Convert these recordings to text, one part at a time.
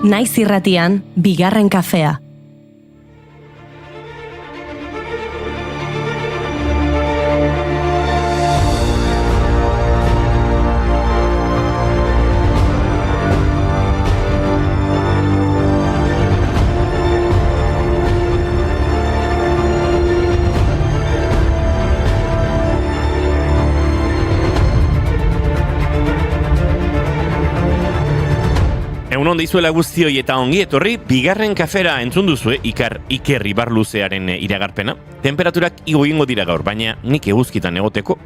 Naiz Irratian, bigarren kafea. Egun ondo izuela guztioi eta ongi etorri, bigarren kafera entzun duzue Iker Ibarluzearen iragarpena. Temperaturak igo dira gaur, baina nik eguzkitan egoteko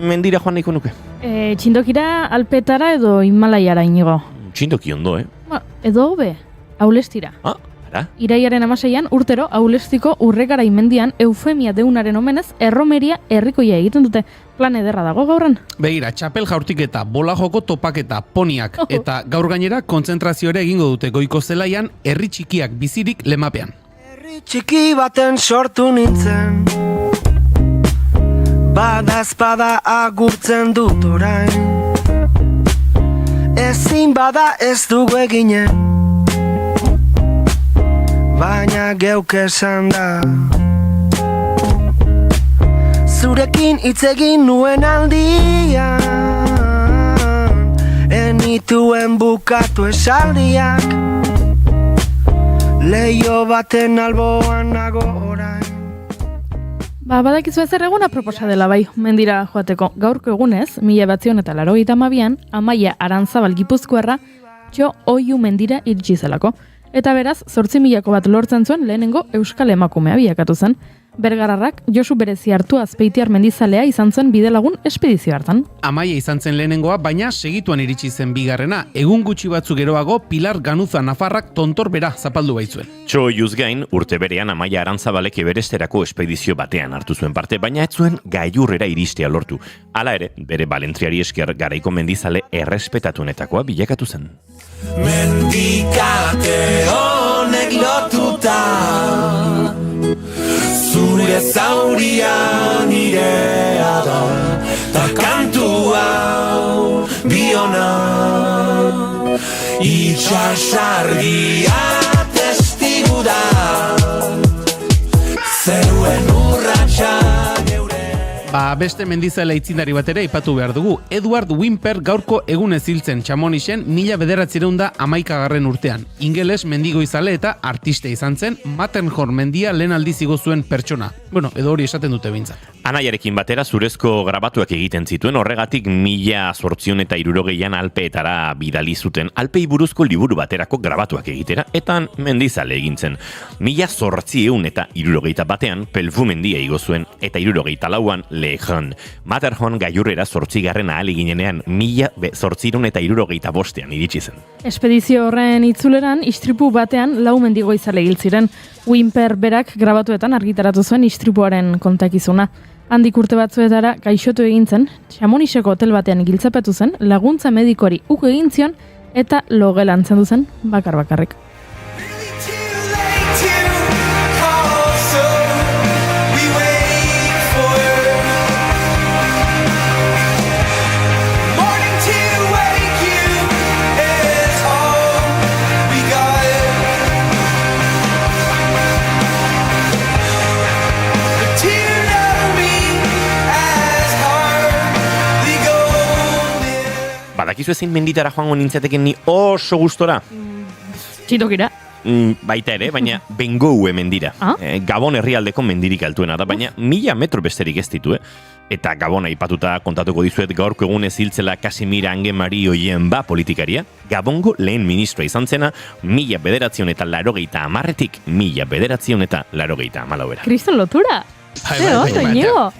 mendira joan nahiko nuke. Txindokira Alpetara edo Himalaiara inigo? Txindoki ondo, Edo hobe, Aulestira. Ara? Iraiaren 16an urtero Aulestiko Urregara mendian Eufemia deunaren omenez erromeria herrikoia egiten dute. Plan ederra dago gaurran. Begira, txapel jaurtiketa, bola joko topaketa, poniak eta gaur gainera kontzentrazio ere egingo dute Goiko zelaian herri txikiak bizirik lemapean. Herri txiki baten sortu nintzen, bada agurtzen dut orain, ezin bada ez dugu eginen, baina geuk esan da. Zurekin hitz egin nuen aldian, enituen bukatu esaldiak, leio baten alboan nago orain. Badakizu ezer eguna proposa dela bai, mendira joateko. Gaurko egunez, 1982an, Amaia Arantzabal Gipuzkoarra, Jo Oiu mendira iritsi zelako. Eta beraz, 8.000 bat lortzen zuen lehenengo euskal emakumea bilakatu zen. Bergararrak Josu berezi hartu Azpeitiar mendizalea izan zen bidelagun espedizio hartan. Amaia izan zen lehenengoa, baina segituan iritsi zen bigarrena. Egun gutxi batzuk geroago Pilar Ganuza Nafarrak tontor bera zapaldu baitzuen. Txo Oiuz gain, urte berean Amaia Arantzabalek Everesterako espedizio batean hartu zuen parte, baina ez zuen gailurrera iristea lortu. Hala ere, bere balentriari esker garaiko mendizale errespetatunetakoa bilakatu zen. Mendikate honek lotuta, zure zauria nirea da, ta kantu hau biona, itxasargia testigu da, zeruen urratxa geure. Beste mendizale aitzindari bat ere aipatu behar dugu. Eduard Wimper gaurko egunez hiltzen Txamonixen 1911 urtean. Ingeles mendigoizale eta artista izan zen, Matterhorn mendia lehen aldiz igo zuen pertsona. Edo hori esaten dute behintzat. Anaiarekin batera zurezko grabatuak egiten zituen, horregatik 1860an Alpeetara bidali zuten. Alpei buruzko liburu baterako grabatuak egitera, eta mendizale egin zen. 1861an Pelvu mendia igo zuen, eta 1864an Lejean. Matterhorn gailurrera 8. ahaleginean 1865an iritsi zen. Espedizio horren itzuleran istripu batean 4 mendigoizale hil ziren. Wimper berak grabatuetan argitaratu zuen istripuaren kontakizuna. Handik urte batzuetara gaixotu egin zen, Txamonixeko hotel batean giltzapatu zen, laguntza medikoari uko egin zion eta logelan zendu zen bakarrik. Badakizu ezin menditara joango nintzateken ni oso gustora? Txindokira. Baita ere, baina Bengoue mendira. Gabon herrialdeko mendirik altuena da, baina 1000 metro besterik ez ditu, Eta Gabon aipatuta kontatuko dizuet gaurko egunez hiltzela Casimir Angemari Oyenba politikaria. Gabongo lehen ministroa izan zena 1980etik 1984. Kriston lotura!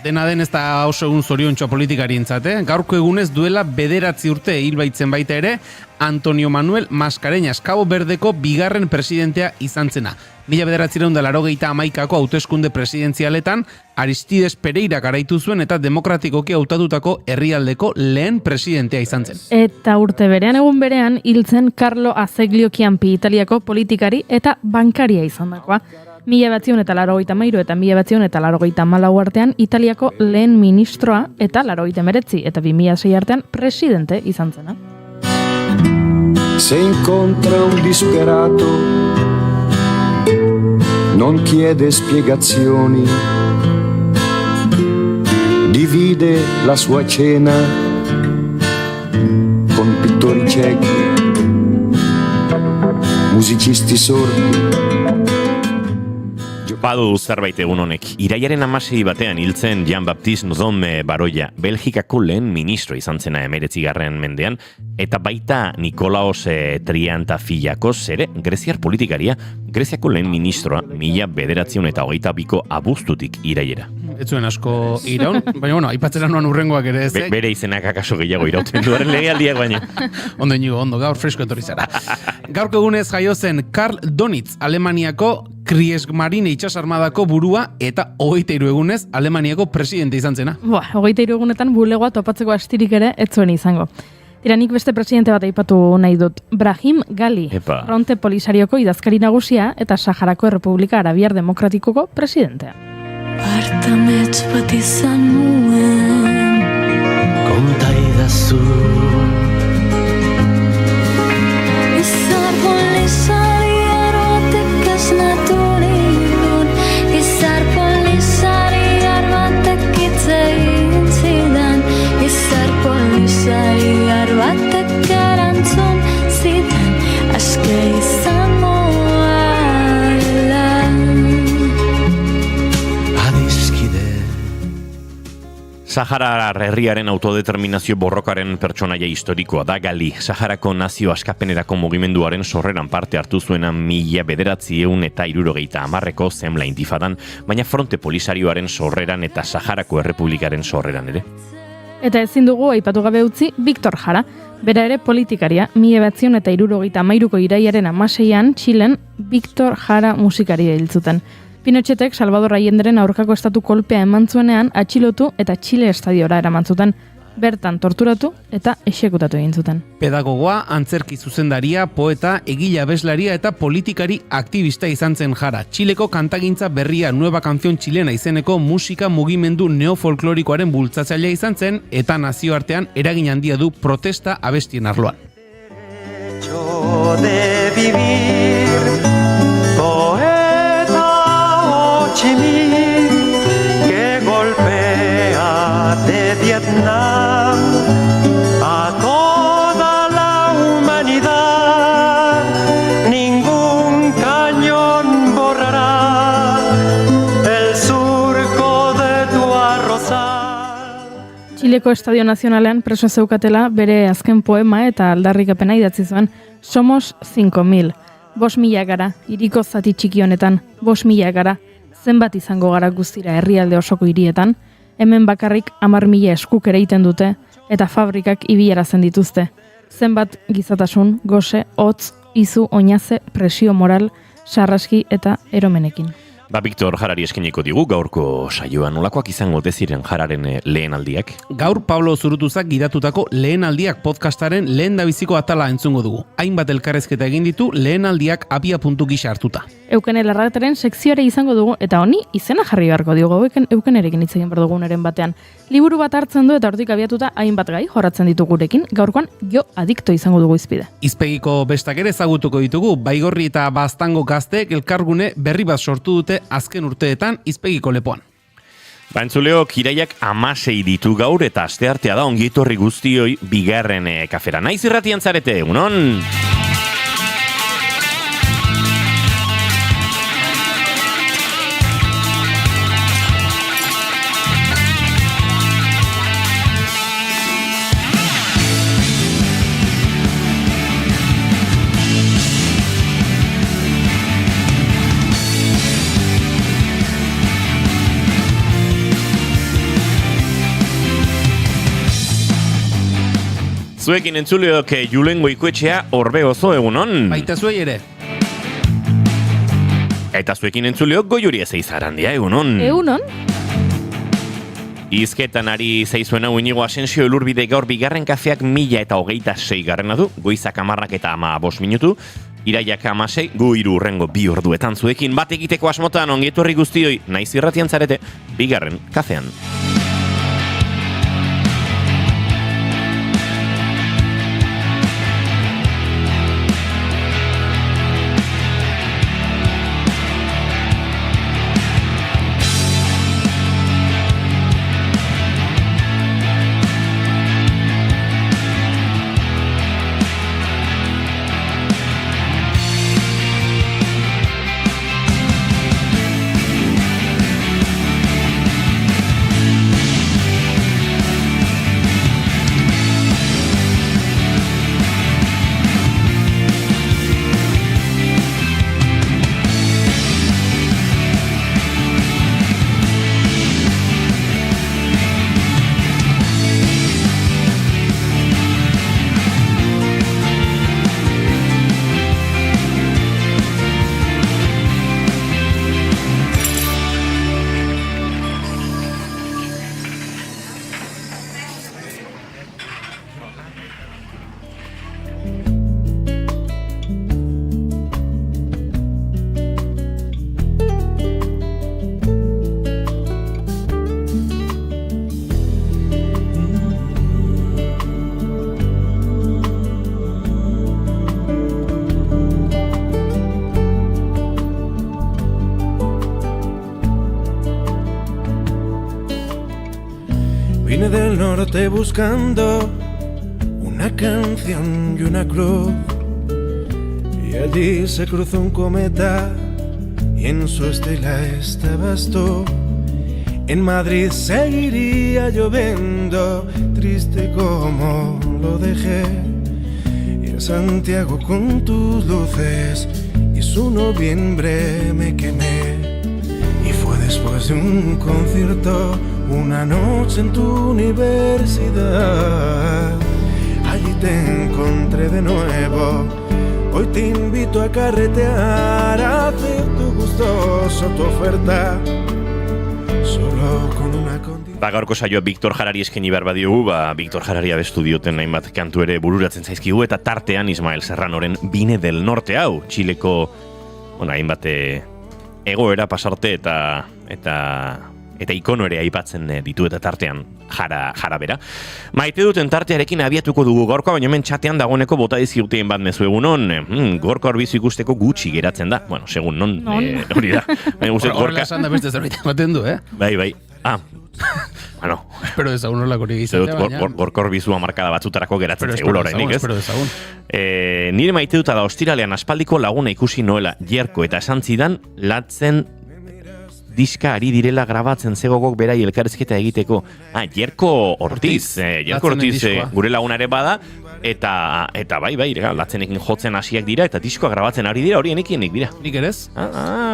Dena den ez da oso egun zoriontxoa politikarientzat, Gaurko egunez duela 9 urte hil baitzen baita ere, Antonio Manuel Mascareñas, Cabo Verdeko bigarren presidentea izan zena. 1981ko hauteskunde presidenzialetan Aristides Pereira garaitu zuen eta demokratikoki hautatutako herrialdeko lehen presidentea izan zen. Eta urte berean egun berean hiltzen Carlo Azeglio Chiampi, Italiako politikari eta bankaria izandakoa. 1983 eta 1984 artean Italiako lehen ministroa eta 1989 eta 2006 artean presidente izan zena. Se incontra un disperato, non chiede spiegazioni, divide la sua cena con pittori ciechi, musicisti sordi. Badu zerbait egun honek. Iraiaren 16 batean hiltzen Jean-Baptiste Nzome Baroia, Belgikako lehen ministro izan zena 19. mendean, eta baita Nikolaos Triantafylakos ere, greziar politikaria, Greziako lehen ministroa 1922ko abuztutik iraiera. Ez zuen asko iraun, baina bueno, aipatzera noan urrengoak ere ez. Bere izenak akaso gehiago irauten duaren legealdiak baina. Ondo inigo, ondo, gaur fresko etorri zara. Gaurko egunez jaio zen Karl Donitz, Alemaniako Kriegsmarine itsasarmadako burua eta 23 egunez Alemaniako presidente izan zena. 23 egunetan bulegoa topatzeko astirik ere ez zuen izango. Tira, nik beste presidente bat aipatu nahi dut. Brahim Gali, Fronte Polisarioko idazkari nagusia eta Saharako Errepublika Arabiar Demokratikoko presidentea. Artamets bat izan nuen konta idazu Izar polisari erotek esnatu nigun Izar polisari arbatek itzein zidan Izar polisari arbatek erantzun zidan Aske izan Sahara herriaren autodeterminazio borrokaren pertsonaia historikoa da Gali. Saharako nazio askapenerako mugimenduaren sorreran parte hartu zuena 1970ko Zemla Intifadan, baina Fronte Polisarioaren sorreran eta Saharako Errepublikaren sorreran ere. Eta ezin dugu aipatu gabe utzi Victor Jara, bera ere politikaria, 1973ko iraiaren 16an Txilen Victor Jara musikaria hil zuten. Pinochetek Salvador Allenderen aurkako estatu kolpea eman zuenean atxilotu eta Txile estadiora eraman zuten. Bertan torturatu eta exekutatu egin zuten. Pedagogoa, antzerki zuzendaria, poeta, egile abeslaria eta politikari aktivista izan zen Jara. Txileko kantagintza berria Nueva Canción Chilena izeneko musika mugimendu neofolklorikoaren bultzatzailea izan zen eta nazioartean eragin handia du protesta abestien arloan. De vivir, que golpea de Vietnam a toda la humanidad, ningún cañón borrará el surco de tu arrozal. Txileko Estadio Nazionalean preso zeukatela bere azken poema eta aldarrikapena idatzi zuen Somos 5.000. 5.000 gara, hiriko zati txiki honetan, 5.000 gara. Zenbat izango gara guztira herrialde osoko hirietan, hemen bakarrik 10.000 eskuk ere egiten dute, eta fabrikak ibiarazen dituzte. Zenbat gizatasun, gose, hotz, izu, oinaze, presio moral, sarraski eta eromenekin. Victor Jarari eskeniko digu gaurko saioa nolakoak izango ote ziren Jararen lehenaldiak. Gaur Pablo Zurutuzak gidatutako lehenaldiak podcastaren lehendabiziko atala entzungo dugu. Hainbat elkarrezketa egin ditu lehenaldiak abiapuntu gisa hartuta. Eukene Larrataren sekzioare izango dugu eta honi izena jarri beharko diogu Eukenerekin hitz egin behar dugunaren batean. Liburu bat hartzen du eta hortik abiatuta hainbat gai jorratzen ditu gurekin, gaurkoan Jo adikto izango dugu izpide. Izpegiko bestak ere ezagutuko ditugu, Baigorri eta Baztango gazteek elkargune berri bat sortu dute azken urteetan Izpegiko lepoan. Entzuleok, iraiak 16 ditu gaur eta asteartea da ongietorri guztioi bigarren kafera. Naiz irratian zarete, egunon! Zuekin entzuleok Julen Goikoetxea Orbe oso egunon. Baita zuei ere. Eta zuekin entzuleok Goiuri Ezeizarandia egunon. Egunon. Izketan ari zaizuen hau Inigo Asensio Elurbide gaur bigarren kafeak 1026 garrena du, goizak 10 eta 15 minutu, iraiak 16, gu 3 urrengo 2 orduetan zuekin bat egiteko asmotan ongietorri guztioi, naiz irratian zarete, bigarren kafean. el norte buscando una canción y una cruz. Y allí se cruzó un cometa y en su estela estabas tú. En Madrid seguiría lloviendo, triste como lo dejé. Y en Santiago con tus luces y su noviembre me quemé. Y fue después de un concierto, una noche en tu universidad. Allí te encontré de nuevo. Hoy te invito a carretear, a hacer tu gustoso, tu oferta. Solo con una condición. Gaurko saioa Victor Jarari eskaini behar badiogu, Victor Jarari abestu dioten hainbat kantu ere bururatzen zaizkigu, eta tartean Ismael Serranoren Bine del Norte hau, Txileko, hainbat egoera pasarte eta ikono ere aipatzen ditu, eta tartean jara bera. Maite duten tartearekin abiatuko dugu gaurkoa, baina hemen txatean dagoeneko bota dizkiutein bat mezu egunon, gorko arbizu ikusteko gutxi geratzen da. Bueno, segun non, hori da. Horrela esan da beste zerbait ematen du, Bai. Bueno, espero dezagun horlak hori gizatea, baina... Gorkor bizu amarkada batzutarako geratzen zegul horreinik, ez? Espero dezagun. Nire maite duta da ostiralean aspaldiko laguna ikusi noela Jerko eta esan zidan latzen diska ari direla grabatzen zegogok berai elkarrizketa egiteko. Jerko Ortiz. Jerko Ortiz gure lagunare bada, eta bai, latzenekin jotzen hasiak dira, eta diskoa grabatzen ari dira, hori enikienik dira. Nik erez?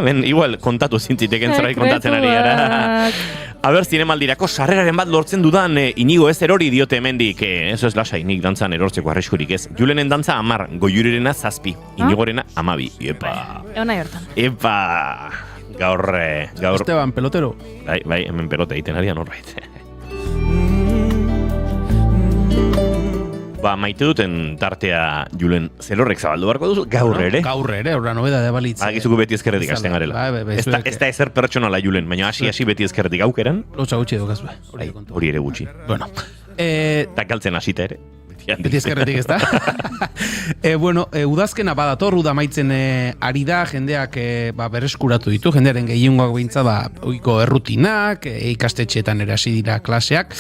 Ben, igual, kontatu zintziteken zerbait kontatzen ari gara. Aber, zinemaldirako sarreraren bat lortzen dudan Inigo ez erori diote hemendik. Eso ez lasai, nik dantzan erortzeko arriskurik ez. Julenen dantza 10, Goiurirena 7, Inigorena 12. Epa! Egon hortan. Epa! Gaur... Esteban, pelotero. Bai, hemen pelote egiten ari norbait. Maite duten tartea Julen Zelorrek zabaldu barko duzu, gaur ere. Gaur ere, horra nobeda de balitz. Agizuko beti ezkerretik hasten garela. Ez da ezer pertsonala Julen, baina hasi beti ezkerretik aukeran. Lotxa gutxi edukaz, hori ere gutxi. Bueno. Eta galtzen hasita ere. Beti ezkerretik ez da. Udazkena badator, uda maitzen ari da, jendeak bereskuratu ditu, jendearen gehiengoak behintza oiko errutinak, ikastetxeetan ere hasi dira klaseak,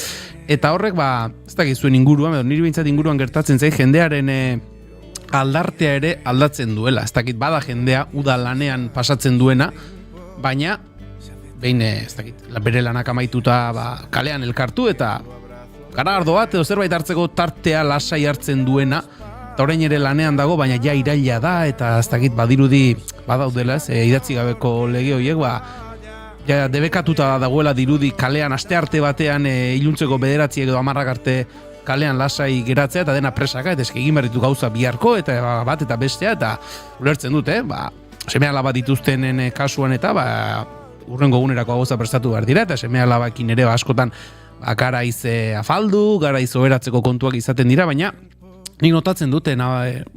eta horrek, ez da gizuen inguruan, niri behintzat inguruan gertatzen zait, jendearen aldartea ere aldatzen duela, ez dakit bada jendea uda lanean pasatzen duena, baina, behin, ez dakit, bere lanak amaituta kalean elkartu, eta gara ardo bat, edo zerbait hartzeko tartea lasai hartzen duena, eta orain ere lanean dago, baina ja iraila da, eta ez dakit badirudi badaudela, idatzi gabeko lege horiek, ja debekatuta dagoela dirudi kalean aste arte batean iluntzeko 9 edo 10 arte kalean lasai geratzea, eta dena presaka, eta eski egin berritu gauza biharko, eta bat eta bestea, eta ulertzen dute, seme-alaba dituztenen kasuan eta urrengo egunerako gauza prestatu behar dira, eta seme-alabakin ere askotan garaiz afaldu, garaiz oheratzeko kontuak izaten dira, baina nik notatzen dute,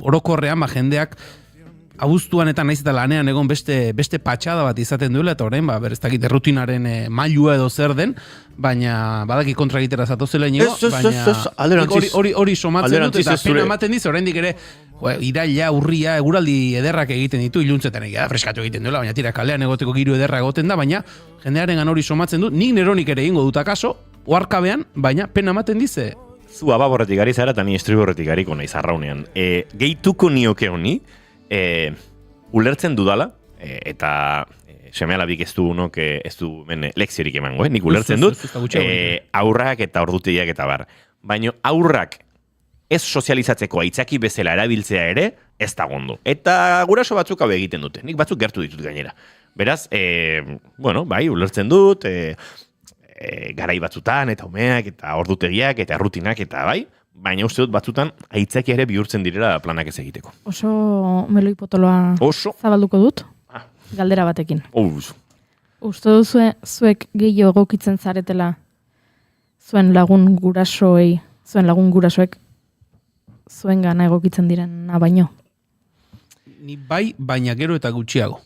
orokorrean jendeak abuztuan eta naiz eta lanean egon beste patxada bat izaten duela, eta orain, bereztakit errutinaren mailua edo zer den, baina badaki kontra egitera zatozela inigo, baina hori somatzen dut, eta pena ematen diz, oraindik ere, iraila, urria, eguraldi ederrak egiten ditu, iluntzetan egia freskatu egiten duela, baina tira kalean egoteko giru ederra egoten da, baina jendearen hori somatzen dut, nik neronik ere egingo dut akaso, oarkabean, baina pena ematen dize. Zu ababorretik ari zara eta ni estriborretik ariko nahi zarraunean. Gehituko nioke honi, ulertzen dudala, eta seme-alabik ez du lekziorik emango, nik ulertzen dut, aurrak eta ordutegiak eta bar. Baina aurrak ez sozializatzeko aitzaki bezala erabiltzea ere, ez da gondo. Eta guraso batzuk hau egiten dute, nik batzuk gertu ditut gainera. Beraz, ulertzen dut, garai batzutan, eta umeak, eta ordutegiak, eta rutinak, eta baina uste dut batzutan aitzaki ere bihurtzen direla planak ez egiteko. Oso meloi potoloa zabalduko dut, galdera batekin. Uste duzu zuek gehiago egokitzen zaretela zuen lagun gurasoek zuen gana egokitzen direna baino? Ni bai, baina gero eta gutxiago.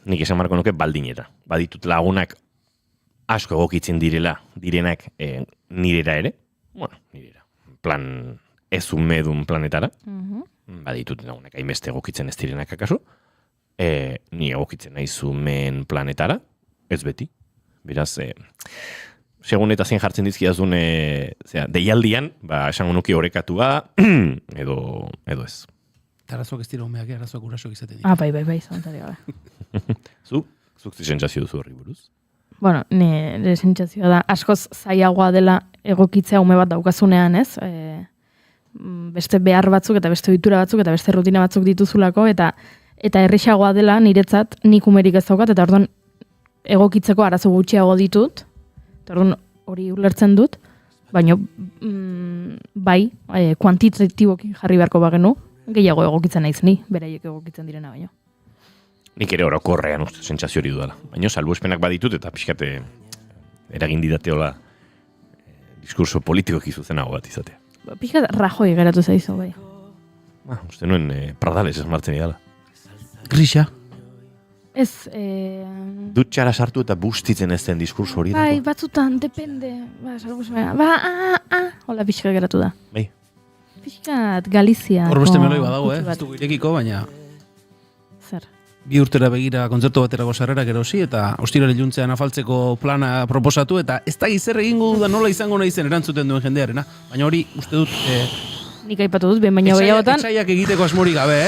Nik esan marko nuke baldineta. Baditut lagunak asko egokitzen direnak nirera ere. Bueno, nirera. Plan ez umedun planetara. Baditut lagunak hainbeste egokitzen ez direnak akaso. Ni egokitzen nahi zumen planetara. Ez beti. Beraz, segun eta zein jartzen dizkiazun deialdian, esango nuke orekatua, edo ez. Arazoak ez dira umeak, arazoak gurasoak izaten dira. Bai, zantzari gabe. Zuk sentsazio duzu horri buruz? Bueno, nire sentsazioa da, askoz zailagoa dela egokitzea ume bat daukazunean, ez? Beste behar batzuk, eta beste ohitura batzuk, eta beste rutina batzuk dituzulako, eta errixagoa dela niretzat nik umerik ez daukat, eta orduan egokitzeko arazo gutxiago ditut, eta orduan hori ulertzen dut, baina bai, kuantitatiboki jarri beharko bagenu, gehiago egokitzen naiz ni, beraiek egokitzen direna baino. Nik ere orokorrean uste sentsazio hori dudala. Baina salbuespenak baditut eta pixkate eragin didateola diskurso politikoki zuzenago bat izatea. Pixkat Rajoi geratu zaizu, bai. Uste nuen Pradales esmartzen idala. Grisa. Ez, Dutxara sartu eta bustitzen ez den diskurso hori. bai, batzutan, depende. Hola, pixkat geratu da. Bai. Pixkat Galizia. Hor beste meloi badago, ez dugu irekiko, baina Zer? 2 urtera begira kontzertu baterako sarrerak erosi, eta ostirale iluntzean afaltzeko plana proposatu, eta ez da zer egingo da nola izango nahi zen erantzuten duen jendearena. Baina hori, uste dut... Nik aipatu dut, behin baino gehiagotan... Etxaiak egiteko asmorik gabe,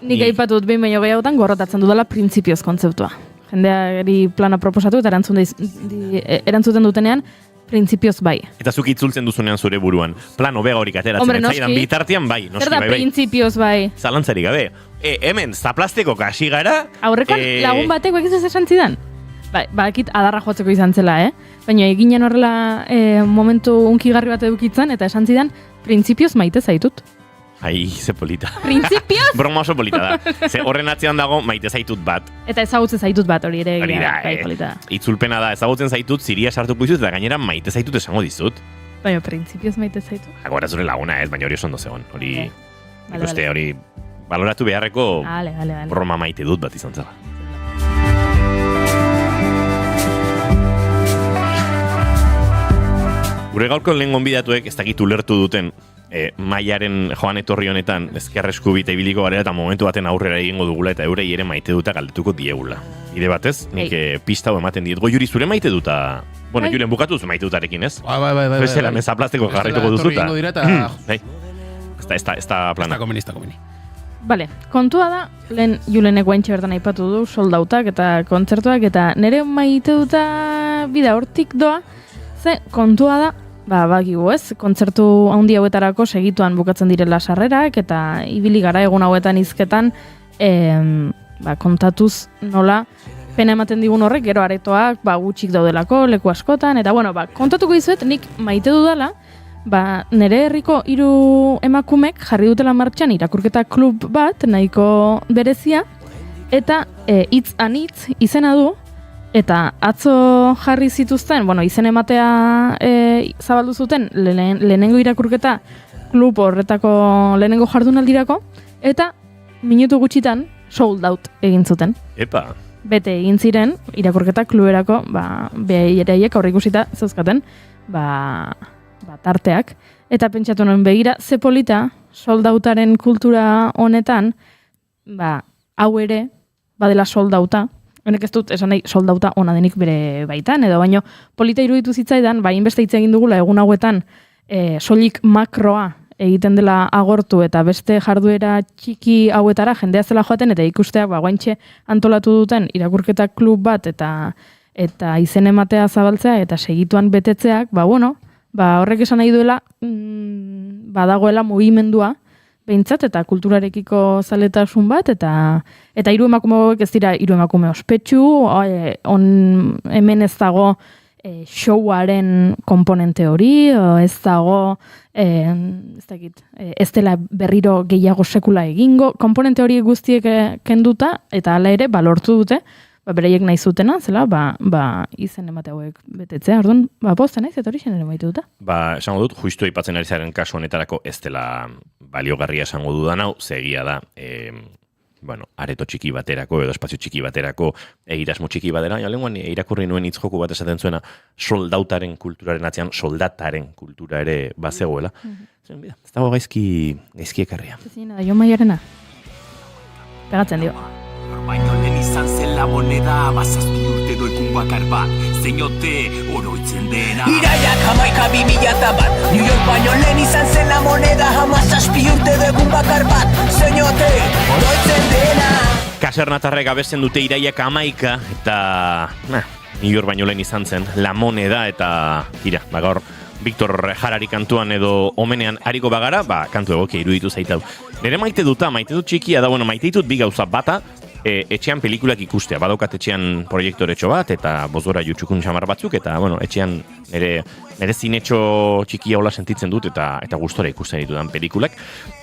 Nik aipatu dut, behin baino gehiagotan gorrotatzen dudala printzipioz kontzeptua. Jendeari plana proposatu eta erantzuten dutenean, printzipioz bai. Eta zuk itzultzen duzunean zure buruan. Plan hobega horik ateratzen zaidan bitartean bai. Zer da printzipioz bai? Zalantzarik gabe. Hemen, zaplasteko kasi gara... Aurrekoan lagun batek bakizu esan zidan? Bakit adarra joatzeko izan zela, Baina eginen horrela momentu unkigarri bat edukitzen, eta esan zidan, printzipioz maite zaitut. Ai, ze polita. Printzipioz? Broma oso polita da. Ze horren atzean dago maite zaitut bat. Eta ezagutzen zaitut bat, hori ere polita. Itzulpena da, ezagutzen zaitut, ziria sartuko izut, eta gainera maite zaitut esango dizut. Baina printzipioz maite zaitut. Agora zure laguna ez, baina hori oso ondo zegoen. Hori, ikuste, hori, baloratu beharreko broma maite dut bat izan zela. Gure gaurko lehen gonbidatuek ez dakit ulertu duten Maiaren joan etorri honetan ezkerresku bita ibiliko garela eta momentu baten aurrera egingo dugula eta eurei ere maite duta galdetuko diegula. Bide batez, nik pista ematen diet. Goiuri zure maite duta... Bueno, Julen bukatu duzu maite dutarekin, ez? Bai. Bestela, mezaplasteko jarraituko duzuta. Ez da plana. Ez da komeni. Bale, kontua da, lehen Julenek guaintxe bertan aipatu du, soldautak eta kontzertuak, eta nire maite duta bida hortik doa, ze kontua da, bakigu ez, kontzertu handi hauetarako segituan bukatzen direla sarrerak, eta ibili gara egun hauetan hizketan, kontatuz nola, pena ematen digun horrek, gero aretoak gutxik daudelako, leku askotan, eta kontatuko dizuet, nik maite dudala, nire herriko 3 emakumek jarri dutela martxan irakurketa klub bat, nahiko berezia, eta hitz anitz izena du, eta atzo jarri zituzten, izen ematea zabaldu zuten lehenengo irakurketa klub horretako lehenengo jardunaldirako, eta minutu gutxitan sold out egin zuten. Epa! Bete egin ziren irakurketa kluberako, beraiek aurreikusita zeuzkaten, tarteak, eta pentsatu nuen begira, ze polita soldautaren kultura honetan, hau ere, badela soldauta, honek ez dut esan nahi soldauta ona denik bere baitan, edo baino polita iruditu zitzaidan, inbeste hitz egin dugula egun hauetan soilik makroa egiten dela agortu eta beste jarduera txiki hauetara jendea zela joaten eta ikusteak guaintxe antolatu duten irakurketa klub bat eta izen ematea zabaltzea eta segituan betetzeak, horrek esan nahi duela badagoela mugimendua behintzat eta kulturarekiko zaletasun bat eta 3 emakume hauek ez dira 3 emakume ospetsu, hemen ez dago showaren komponente hori, ez dago ez dela berriro gehiago sekula egingo, komponente hori guztiek kenduta eta hala ere balortu dute, bereiek nahi zutena, zela, izen emate hauek betetzea, orduan, posten naiz, eta hori xenere maitu duta. Esango dut, justu aipatzen ari zaren kasu honetarako ez dela baliogarria esango dudan hau, zegia da, areto txiki baterako edo espazio txiki baterako egitasmo txiki batera, lenguan irakurri nuen hitz joku bat esaten zuena soldautaren kulturaren atzean soldataren kultura ere bazegoela. Ez dago gaizki ekarria. Zina da, jo Maiarena. Pegatzen dio. Baino lehen izan zen la moneda, bazazpi urte urte doikun bakar bat, zeinote oroitzen dena. Iraiak 11.001, New York baino lehen izan zen la moneda, 17 urte doikun bakar bat, zeinote oroitzen dena. Kasernatarrek abesten dute Iraiak 11 eta New York baino lehen izan zen La Moneda eta tira, gaur Victor Jarari kantuan edo omenean hariko bagara, kantu egokia iruditu zaitau. Nere maite dut txikia da, maite ditut bi gauza bata, etxean pelikulak ikustea. Badaukat etxean proiektoretxo bat, eta bozgora jutxukun xamar batzuk, eta etxean nere zinetxo txikia hola sentitzen dut, eta gustora ikusten ditudan pelikulak.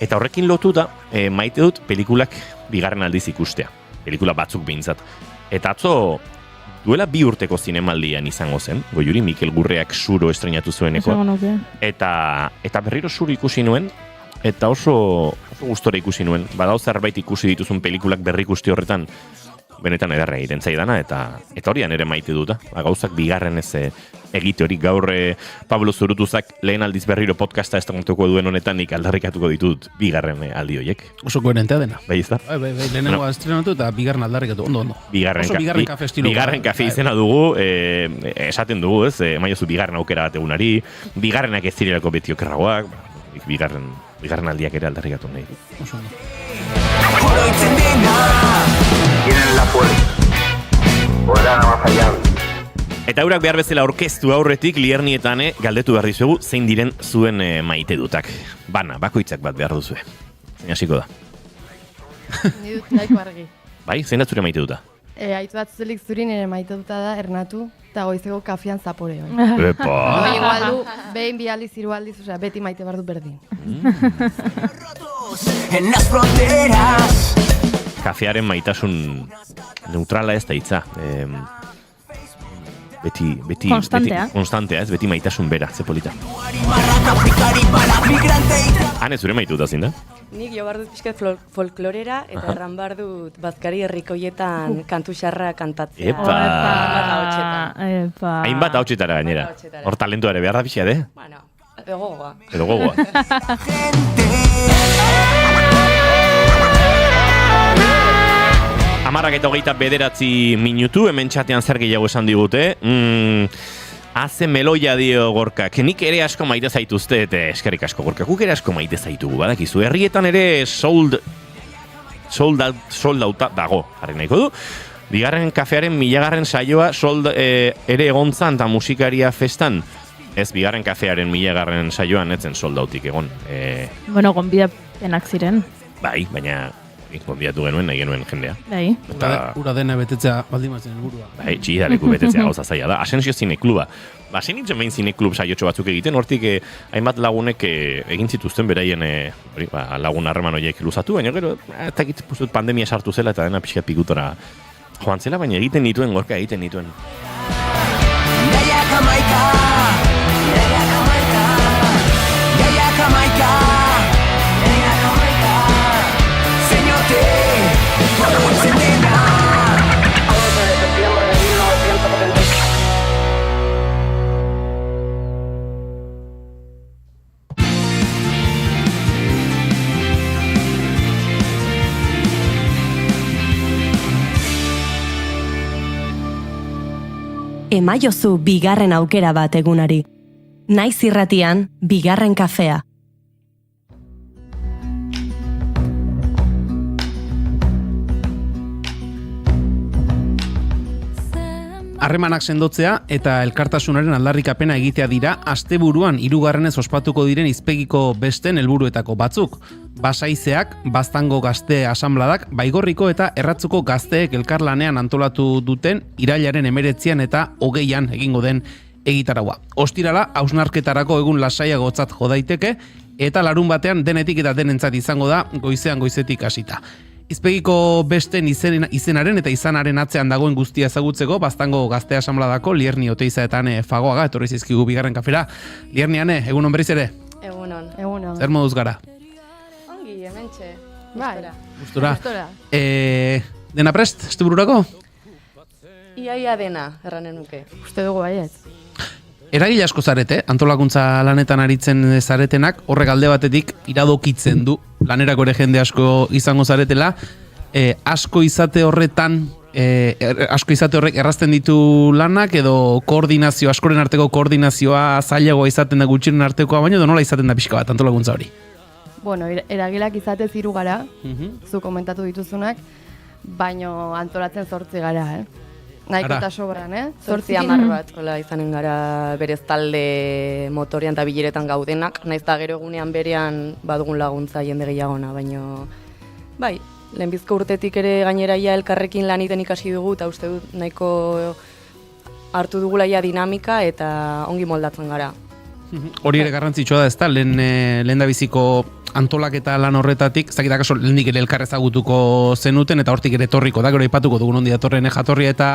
Eta horrekin lotuta, maite dut pelikulak bigarren aldiz ikustea. Pelikula batzuk behintzat. Eta atzo, duela 2 urteko zinemaldian izango zen, Goiuri Mikel Gurreak Suro estrenatu zueneko. Eta berriro Suro ikusi nuen, eta oso gustora ikusi nuen. Badao zerbait ikusi dituzun pelikulak berrikusti horretan, benetan ederra egiten zaidana, eta horian ere maite duta. Gauzak bigarren ez egite hori. Gaur Pablo Zurutuzak lehen aldiz berriro podcasta estrenatuko duen honetan nik aldarrikatuko ditut bigarren aldi horiek. Oso koherentea dena. Bai, ez da? Bai, lehenengo estrenatu eta bigarren aldarrikatu, ondo. Bigarren kafe estilo. Bigarren kafe izena dugu, esaten dugu, ez? Maiozu bigarren aukera bat egunari, bigarrenak ez zirelako beti okerragoak, bigarren aldiak ere aldarrikatu nahi. Oso ondo. Oroitzen dena. Tienen la fuerza. Podrán más allá. Eta eurak behar bezala orkestu aurretik Liernietan galdetu behar dizuegu zein diren zuen maite dutak. Bakoitzak bat behar duzue. Zein hasiko da? Ni dut nahiko argi. Bai, zein da zure maite duta? Aitu batzuzelik zurin ere maite duta da Ernatu, eta goizeko kafian zapore hori. Epa! Igual du, behin bi aldiz, 3 aldiz, osea, beti maite behar du berdin. En las fronteras. Kafearen maitasun neutrala ez da hitza. Beti konstantea, ez beti maitasun bera, ze polita. Hane, zure maitu da zin da? Nik jo behar dut pixkat folklorera eta erran behar dut bazkari herrikoietan kantu xarra kantatzea. Epa. Hainbat hautsetara gainera. Hor talentuare behar da pixia, de? Bueno, edo gogoa. Edo gogoa. Amarrak eta 29 minutu, hemen txatean zer gehiago esan digute. Haze meloia dio Gorkak. Nik ere asko maite zaituzte, eta eskerrik asko Gorkak. Guk ere asko maite zaitugu, badakizu. Herrietan ere sold outa dago, jarri nahiko du. Bigarren kafearen 1000. saioa sold ere egontzan eta musikaria festan. Ez, bigarren kafearen 1000. saioan etzen sold outik egon. Bueno, gonbidapenak ziren. Bai, baina gonbidatu genuen, nahi genuen jendea. Bai. Ura dena betetzea baldimatzen helburua. Bai, txigidaleku betetzea gauza zaila da. Asensio zinekluba. Zen nintzen behin zineklub saiotxo batzuk egiten, hortik hainbat lagunek egin zituzten beraien lagun harreman horiek luzatu, baina gero, eta egiten pandemia sartu zela eta dena pixkat pikutora joan zela, baina egiten nituen, Gorka egiten nituen. Emaiozu bigarren aukera bat egunari. Naiz irratian, bigarren kafea. Harremanak sendotzea eta elkartasunaren aldarrikapena egitea dira asteburuan 3. ospatuko diren hizpegiko besten helburuetako batzuk. Basaizeak, Baztango Gazte Asanbladak, Baigorriko eta Erratzuko gazteek elkarlanean antolatu duten irailaren 19 eta 20 egingo den egitaraua. Ostirala, hausnarketarako egun lasaiagotzat jo daiteke eta larun batean denetik eta denentzat izango da goizetik hasita. Hizpegiko besten izenaren eta izanaren atzean dagoen guztia ezagutzeko Baztango Gazte Asanbladako Lierni Oteiza eta Ane Fagoaga etorri zaizkigu bigarren kafera. Lierni, Ane, egunon berriz ere? Egunon. Zer moduz gara? Ongi, hementxe. Bai. Gustura. Dena prest, astebururako? Iaia dena, erranen nuke. Uste dugu baiet. Eragile asko zarete, antolakuntza lanetan aritzen zaretenak, horrek alde batetik iradokitzen du, lanerako ere jende asko izango zaretela, asko izate horretan asko izate horrek errazten ditu lanak edo koordinazio, askoren arteko koordinazioa zailagoa izaten da gutxiren artekoa, baina edo nola izaten da pixka bat antolakuntza hori? Bueno, eragilak izatez 3 gara, zu komentatu dituzunak, baino antolatzen 8 gara, Nahiko eta sobran, 8-10 bat, hola izanen gara berez talde motorean eta bileretan gaudenak, naiz eta gero egunean berean badugun laguntza jende gehiagona, baino bai, lehenbizko urtetik ere gaineraia elkarrekin lan iten ikasi dugu, eta uste dut nahiko hartu dugulaia dinamika eta ongi moldatzen gara. Hori ere garrantzitsua da, ezta? Lehen da biziko antolaketa lan horretatik, ez dakit akaso lehendik ere elkar ezagutuko zenuten, eta hortik ere etorriko da, gero aipatuko dugun ondi datorren jatorria eta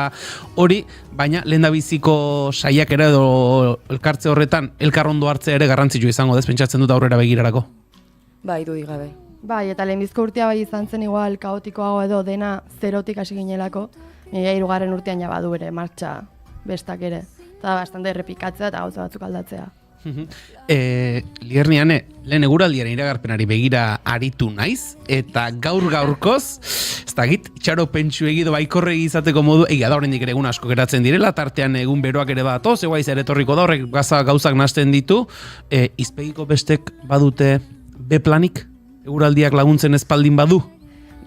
hori, baina lehen da biziko saiakera edo elkartze horretan elkar ondo hartzea ere garrantzitsua izango da, pentsatzen dut aurrera begirarako. Bai, dudik gabe. Bai, eta lehenbizko urtea bai izan zen igual kaotikoago edo dena zerotik hasi ginelako, nire 3. urtean ja badu ere martxa bestak ere, eta bastante errepikatzea eta gauza batzuk aldatzea. Lierniane, lehen eguraldiaren iragarpenari begira aritu naiz, eta gaurkoz, ez dakit, itxaro pentsu egido baikorregi izateko modu, egia da horrendik ere egun asko geratzen direla, tartean egun beroak ere batoz, eguaiz ere etorriko da horrek gauzak nahasten ditu, izpegiko bestek badute B-planik, eguraldiak laguntzen espaldin badu?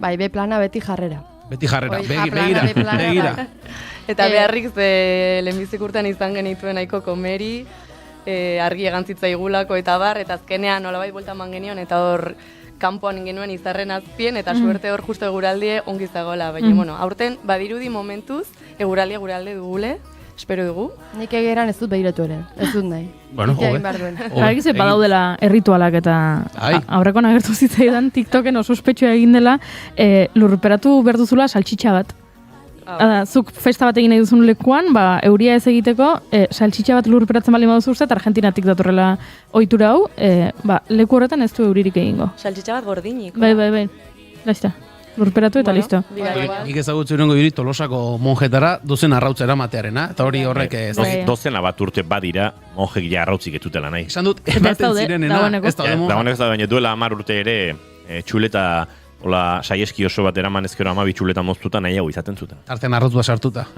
Bai, B-plana beti jarrera. Beti jarrera, begira. Eta beharrik lehenbizik urtean izan genituen nahiko komeri, argi egantzitza igulako eta bar, eta azkenean nolabait buelta eman genion, eta hor kanpoan genuen izarren azpien, eta suerte hor justo eguraldie ongi zagola. Baina, bueno, aurten badirudi momentuz, eguralde dugule, espero dugu. Nik egeran ez dut behiratu ere, ez dut nahi. Bueno, Egize badaudela erritualak eta aurrekoan agertu zitzaidan TikToken oso ospetsua egin dela, lurperatu berduzula saltxitxa bat. Zuk festa bat egin nahi duzun lekuan, euria ez egiteko, saltxitxa bat lurperatzen bali maduzu uste, eta Argentinatik datorrela ohitura hau, leku horretan ez du euririk egingo. Saltxitxa bat gordinik. Bai. Laizta. Lurperatu eta listo. Nik ezagutzen erango diri Tolosako monjetara dozen arrautza eramatearena, eta hori horrek ez. Dozena bat urte badira monjek ja arrautzik etutela nahi. Esan dut, ematen zirenena. Dagoeneko ez da, baina duela 10 urte ere txuleta, hola, saieski oso bat eraman ezkero 12 txuleta moztuta nahiago izaten zuten. Artean arrautzua sartuta,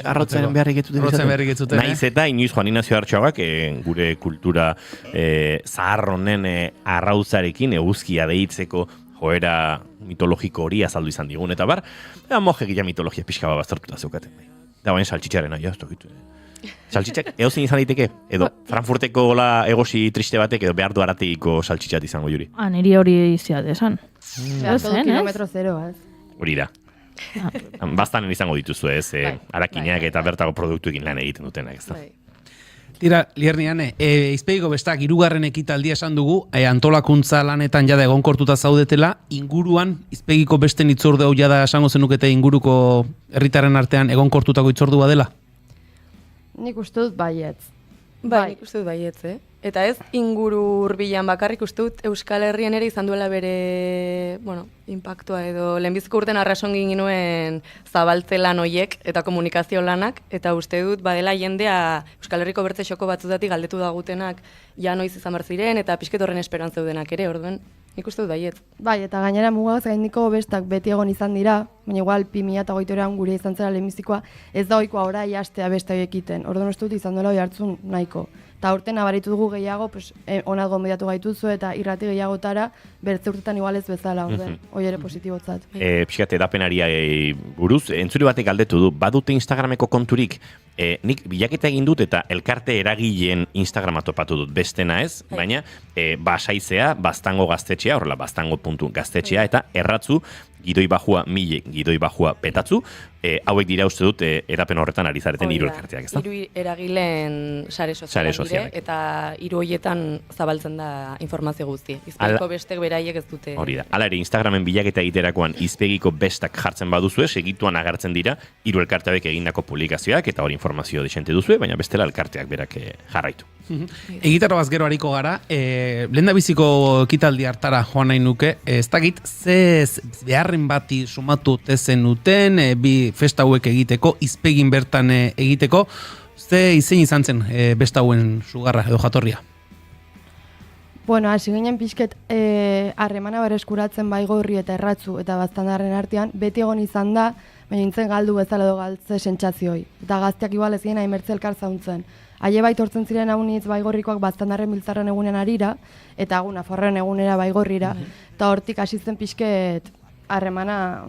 Arrautzen beharrik etuten. Naiz eta inoiz Juan Ignacio Artxagak gure kultura zaharronen arrautzarekin eguzkia deitzeko joera mitologiko hori azaldu izan digun, eta bar, mojek ja mitologia pixka bat baztertuta zeukaten. Da baina saltxitxaren aia, ez tokitu. Saltxitxak eozin izan daiteke, edo Frankfurteko egosi triste batek, edo behar du arategiko saltxitxat izango juri. Niri hori izan desan. Kilometro zero, ez? Hori da. Bastanen izango dituzu ez, arakineak eta bertako produktuekin lan egiten dutenak, ez da. Tira, Lierniane, izpegiko bestak 3. ekitaldia esan dugu, antolakuntza lanetan jada egonkortuta zaudetela, inguruan, izpegiko besten itzorde hau jada esango zenukete inguruko herritaren artean egonkortutako itzordua dela? Nik uste dut baietz. Bai, nik uste dut baietz, Eta ez inguru hurbilan bakarrik uste dut Euskal Herrian ere izan duela bere, impactua edo lehenbiziko urten arrasongin ginuen zabaltze lan hoiek eta komunikazio lanak, eta uste dut badela jendea Euskal Herriko bertze xoko batzuetatik galdetu dagutenak ja noiz izan ziren eta pixket horren esperantzeudenak ere, orduen nik uste dut baiet. Bai, eta gainera mugaz gaindiko bestak beti egon izan dira, baina igual 2008an gure izan zera lehenbizikoa, ez da ohikoa orai hastea beste ekiten, orduen uste dut izan dela hori hartzun nahiko. Eta urten nabaritu dugu gehiago, onat gonbidatu gaituzu eta irrati gehiagotara, bertze urtetan igual ez bezala, hori ere positibotzat. Pixkat edapenari buruz, entzuri batek galdetu du, badute Instagrameko konturik, nik bilaketa egin dut eta elkarte eragileen Instagrama topatu dut, bestena ez, baina basaizea, Baztango gaztetxea, horrela baztango.gaztetxea, eta erratzu, gidoi bajua mile, gidoi bajua petatzu, hauek dira uste dut erapen horretan ari zareten 3 elkarteak, ez da? 3 eragileen sare sozialak dire, eta 3 horietan zabaltzen da informazio guzti. Izpegiko bestek beraiek ez dute. Hori da. Hala ere, Instagramen bilaketa egiterakoan izpegiko bestak jartzen baduzue, segituan agertzen dira 3 elkarteak egindako publikazioak, eta hori informazio desente duzue, baina bestela elkarteak berak jarraitu. Egitarra bazgero hariko gara, lehendabiziko ekitaldi hartara joan nahi nuke, ez dakit, ze beharren bati sumatu tezen uten, bi festa hauek egiteko, izpegin bertan egiteko, ze izein izan zen besta hauen sugarra edo jatorria? Bueno, hasi ginen pixket harremana bereskuratzen Baigorri eta Erratzu eta Baztandarren artean, beti egon izan da, baina nintzen galdu bezala edo galtze sentsazioi. Eta gazteak igual ez gien aimertze elkar zauntzen. Haie bai tortzen ziren haunitz baigorrikoak baztandarren biltzarren egunen arira, eta Nafarroaren egunera baigorrira, eta hortik hasi zen pixket harremana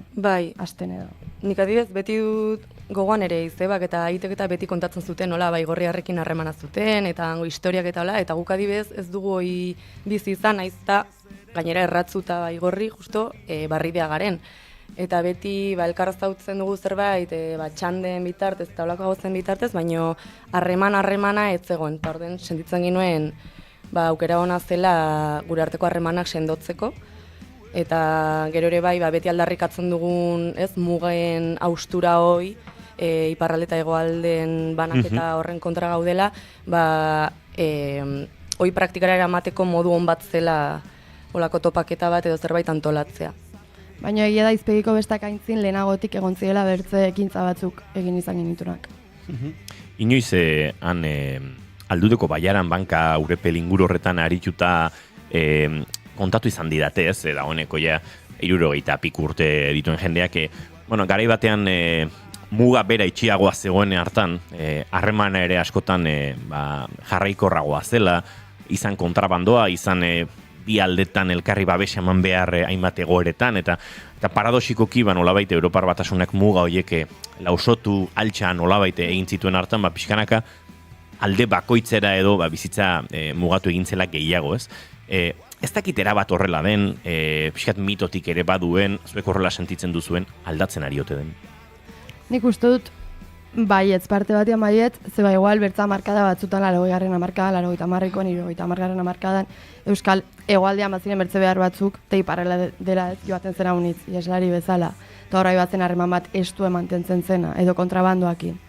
hasten edo. Nik adibidez beti dut gogoan ere izebak eta aitek eta beti kontatzen zuten, nola baigorriarrekin harremana zuten, eta hango historiak eta hola, eta guk adibidez ez dugu hori bizi izan, naiz eta gainera erratzu eta baigorri justo barridea garen. Eta beti elkarraztautzen dugu zerbait, txanden bitartez eta holako gauzen bitartez, baino harremana ez zegoen. Eta orden sentitzen ginuen aukera ona zela gure arteko harremanak sendotzeko. Eta gero ere beti aldarrikatzen dugun mugen haustura hoi, iparralde eta hegoalden banaketa horren kontra gaudela, hoi praktikara eramateko modu on bat zela olako topaketa bat edo zerbait antolatzea. Baina egia da izpegiko bestak aintzin lehenagotik egon zirela bertze ekintza batzuk egin izan genitunak. Inoiz han aldudeko baiaran banka urepel inguru horretan arituta kontatu izan didate ez, da honeko ja 60 piku urte dituen jendeak, garai batean muga bera itxiagoa zegoen hartan, harremana ere askotan jarraikorragoa zela, izan kontrabandoa, izan bi aldetan elkarri babesa eman behar hainbat egoeretan, eta paradoxikoki nolabait Europar Batasunak muga horiek lausotu altxa nolabait egin zituen hartan, pixkanaka alde bakoitzera edo bizitza mugatu egintzela gehiago, ez? Ez dakit erabat horrela den, pixkat mitotik ere baduen, zuek horrela sentitzen duzuen, aldatzen ari ote den. Nik uste dut, baietz, parte batean baietz, zeba igual bertza markada batzutan 80garren hamarkadan, 80-koan, 70-garren hamarkadan, Euskal hegoaldean baziren bertze behar batzuk, eta iparrela dela ez joaten zena unitz, ieslari bezala, eta horrai batzen harreman bat estu mantentzen zena, edo kontrabandoakin.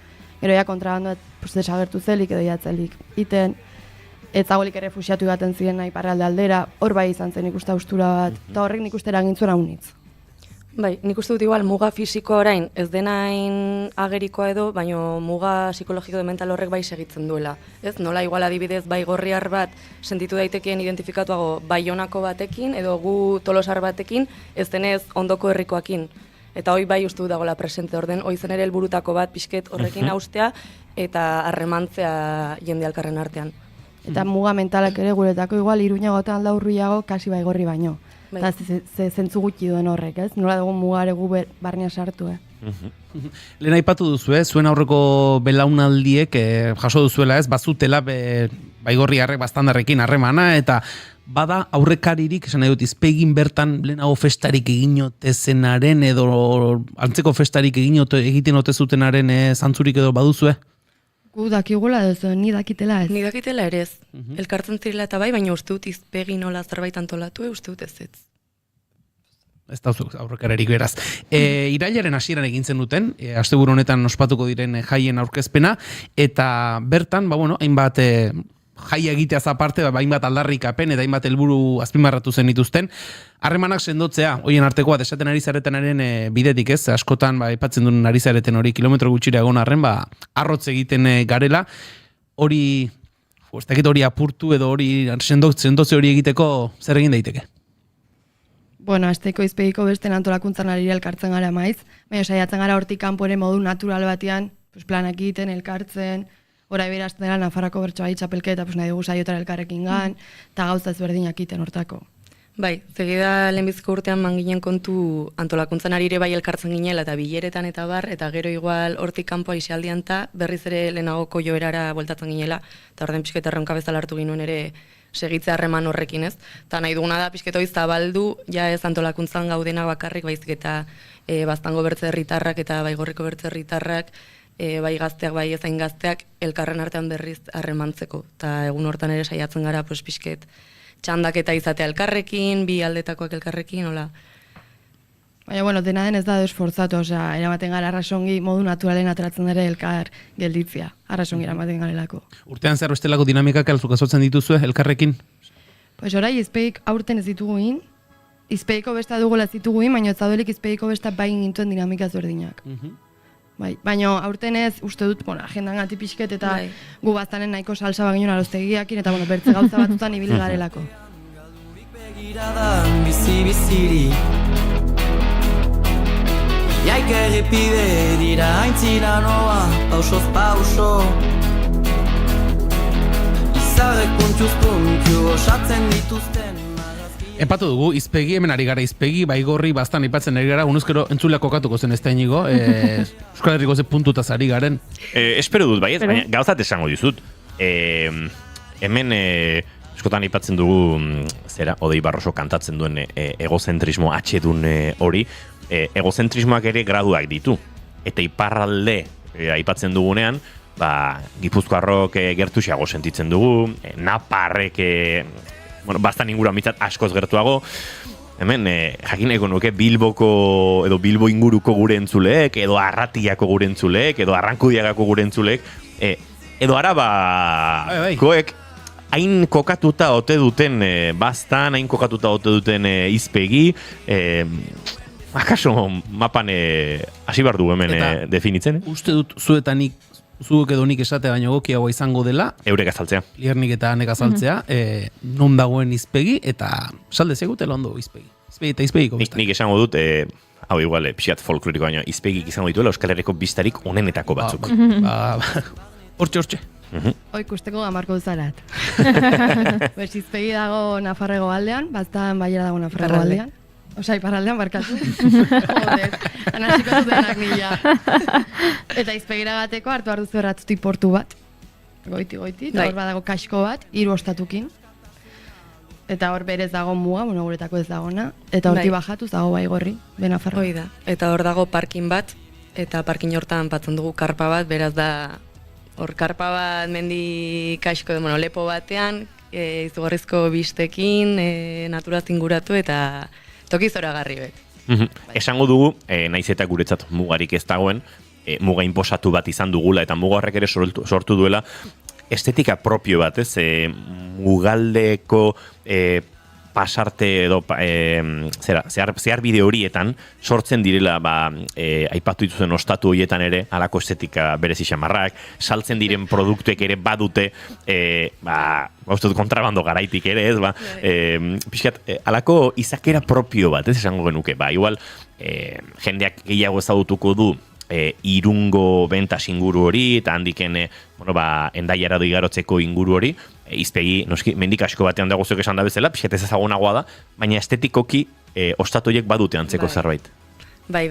Gero ja kontrabandoa desagertu zelik edo jatzelik. Iten, etzagolik errefusiatu baten ziren iparralde aldera, hor bai izan zen ikuste haustura bat, eta horrek nik uste eragintzuen haunitz. Bai, nik uste dut igual muga fisikoa orain ez denain agerikoa edo, baino muga psikologiko edo mental horrek bai segitzen duela. Ez, nola igual adibidez baigorriar bat sentitu daitekeen identifikatuago Baionako batekin edo gu Tolosar batekin, ez denez ondoko herrikoakin. Eta hoi bai uste dut dagoela presente orden, hoi zen ere helburutako bat pixket horrekin haustea eta harremantzea jende alkarren artean. Eta muga mentalak ere guretako igual Iruñagotan da Urruiago kasi baigorri baino. Eta zentzu gutxi duen horrek, ez? Nola dugun mugare gu barnea sartu, Lehen aipatu duzu, zuen aurreko belaunaldiek jaso duzuela, ez? Bazutela baigorriarrek bastandarrekin harremana, eta bada aurrekaririk, esan nahi dut, izpegin bertan lehenago festarik eginote zenaren, edo antzeko festarik egiten ote zutenaren zantzurik edo baduzue? Gu dakigula edo ni dakitela ez? Ni dakitela ere ez. Elkartzen zirela eta bai, baina uste dut izpegi nola zerbait antolatu, uste dut ez. Ez da aurrekararik beraz. Irailaren hasieran egin zen duten, asteburu honetan ospatuko diren jaien aurkezpena, eta bertan, hainbat jaia egiteaz aparte, hainbat aldarrikapen eta hainbat helburu azpimarratu zen dituzten, harremanak sendotzea, hoien artekoa desaten ari zaretenaren bidetik ez, askotan aipatzen duen ari zareten hori kilometro gutxira egon arren, arrotz egiten garela, hori, ez dakit hori apurtu edo hori sendotze hori egiteko zer egin daiteke? Azteiko izpegiko besten antolakuntzan ari elkartzen gara maiz, baina saiatzen gara hortik kanpo ere modu natural batean, planak egiten, elkartzen, orai berazten dela Nafarroko bertsogai txapelketa, nahi dugu saiotara elkarrekin gan, eta gauza ezberdinak egiten hortako. Bai, segida lehenbiziko urtean manginen kontu antolakuntzan ari ere bai elkartzen ginela eta bileretan eta bar, eta gero igual hortik kanpo aisialdian eta berriz ere lehenagoko joerara bueltatzen ginela, eta orden pixket erronka bezala hartu ginuen ere segitzea harreman horrekin ez. Eta nahi duguna da pixket hori zabaldu, ja ez antolakuntzan gaudenak bakarrik baizik eta baztango bertze herritarrak eta baigorriko bertze herritarrak, bai gazteak, bai ezain gazteak, elkarren artean berriz harremantzeko. Eta egun hortan ere saiatzen gara pixket txandaketa izatea elkarrekin, bi aldetakoak elkarrekin, hola. Baina, dena den ez da esforzatu, eramaten gara arrasongi modu naturalen ateratzen ere elkar gelditzia, arrasongi eramaten garelako. Urtean zer bestelako dinamikak alzuk azotzen dituzue elkarrekin? Orai, izpeik aurten ez dituguin, izpeiko besta dugula ez dituguin, baina ez daudelik izpeiko besta bain gintuen dinamika ezberdinak. Baina aurten ez, uste dut, agendan gati pixket eta gu baztanen nahiko salsa baginen aroztegiakin eta bertze gauza batzutan ibili garelako. Bizi-biziri Horiek errepide dira aintzina noa, pausoz pauso. Izarrek puntuz puntu osatzen dituzten. Epatu dugu, izpegi, hemen ari gara izpegi, Baigorri bastan aipatzen ari gara, unuzkero entzulea kokatuko zen ez da inigo, Euskal Herriko ze puntutaz ari garen. Espero dut, baiet, baina gauzat esango dizut. Hemen eskotan aipatzen dugu, Odei Barroso kantatzen duen egozentrismo atxedun hori, egozentrismoak ere graduak ditu. Eta iparralde aipatzen dugunean, Gipuzkoarrok gertuxeago sentitzen dugu, Naparrek bastan inguru mitzat askoz gertuago. Hemen, jakineko nuke Bilboko edo Bilbo inguruko gure entzuleek, edo Arratiako gure entzuleek, edo Arrankudiagako gure entzuleek, edo Arabakoek hain kokatuta ote duten bastan, hain kokatuta ote duten izpegi, akaso mapan hasi behar du hemen definitzen. Uste dut zuek edo nik esate baino gokiagoa izango dela. Eurek azaltzea. Liernik eta hanek azaltzea. Non dagoen izpegi eta salde zegutela ondo izpegi. Izpegi eta izpegiko biztak. Nik esango dut, hau igual, pixat folkloriko baino, izpegik izango dituela Euskal Herriko biztarik onenetako batzuk. Hortxe. Hoi ikusteko gamarko duzarat. Izpegi dago Nafarrego aldean, bastan Baiera dago Nafarrego aldean. Osa, iparraldean barkatu. Joder, anasiko dutenak nila. Eta izpegira bateko hartu arduzu erratzutik portu bat. Goiti, eta hor badago kasko bat, 3 ostatukin. Eta hor berez dago muga, guretako ez dagona. Eta horti bajatuz dago Baigorri, Benafarro. Hoi da. Eta hor dago parkin bat, eta parkin hortan patzen dugu karpa bat, beraz da hor karpa bat mendi kasko, lepo batean, izugarrizko bistekin, naturaz inguratu eta toki zoragarri bet. Esango dugu, naiz eta guretzat mugarik ez dagoen, muga inposatu bat izan dugula, eta muga horrek ere sortu duela estetika propio bat, ez? Mugaldeko pasarte edo zehar bide horietan sortzen direla aipatu dituzen ostatu horietan ere halako estetika berezi xamarrak, saltzen diren produktuek ere badute kontrabando garaitik ere, ez, pixkat, halako izakera propio bat, ez esango genuke, igual jendeak gehiago ezagutuko du Irungo bentas inguru hori, eta handiken Endaiara igarotzeko inguru hori, izpegi, noski, mendik asko batean dago zuek esan da bezala, pixkat ez ezagunagoa da, baina estetikoki ostatoiek badute antzeko zerbait. Bai,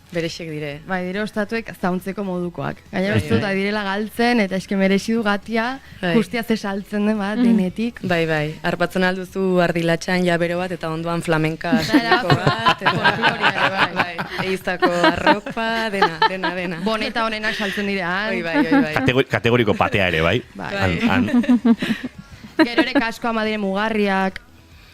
berexek dire. Bai, dire ostatuek zauntzeko modukoak. Gaina bestu eta direla galtzen, eta eske merexi du gatia, justia ze saltzen den bat, denetik. Bai, harpatzen alduzu ardilatxan jabero bat, eta ondoan flamenka asiko bat, bai, eiztako arropa, dena. Boneta honenak saltzen direan. Bai. Kategoriko patea ere, bai. Gero ere kasko amadire mugarriak,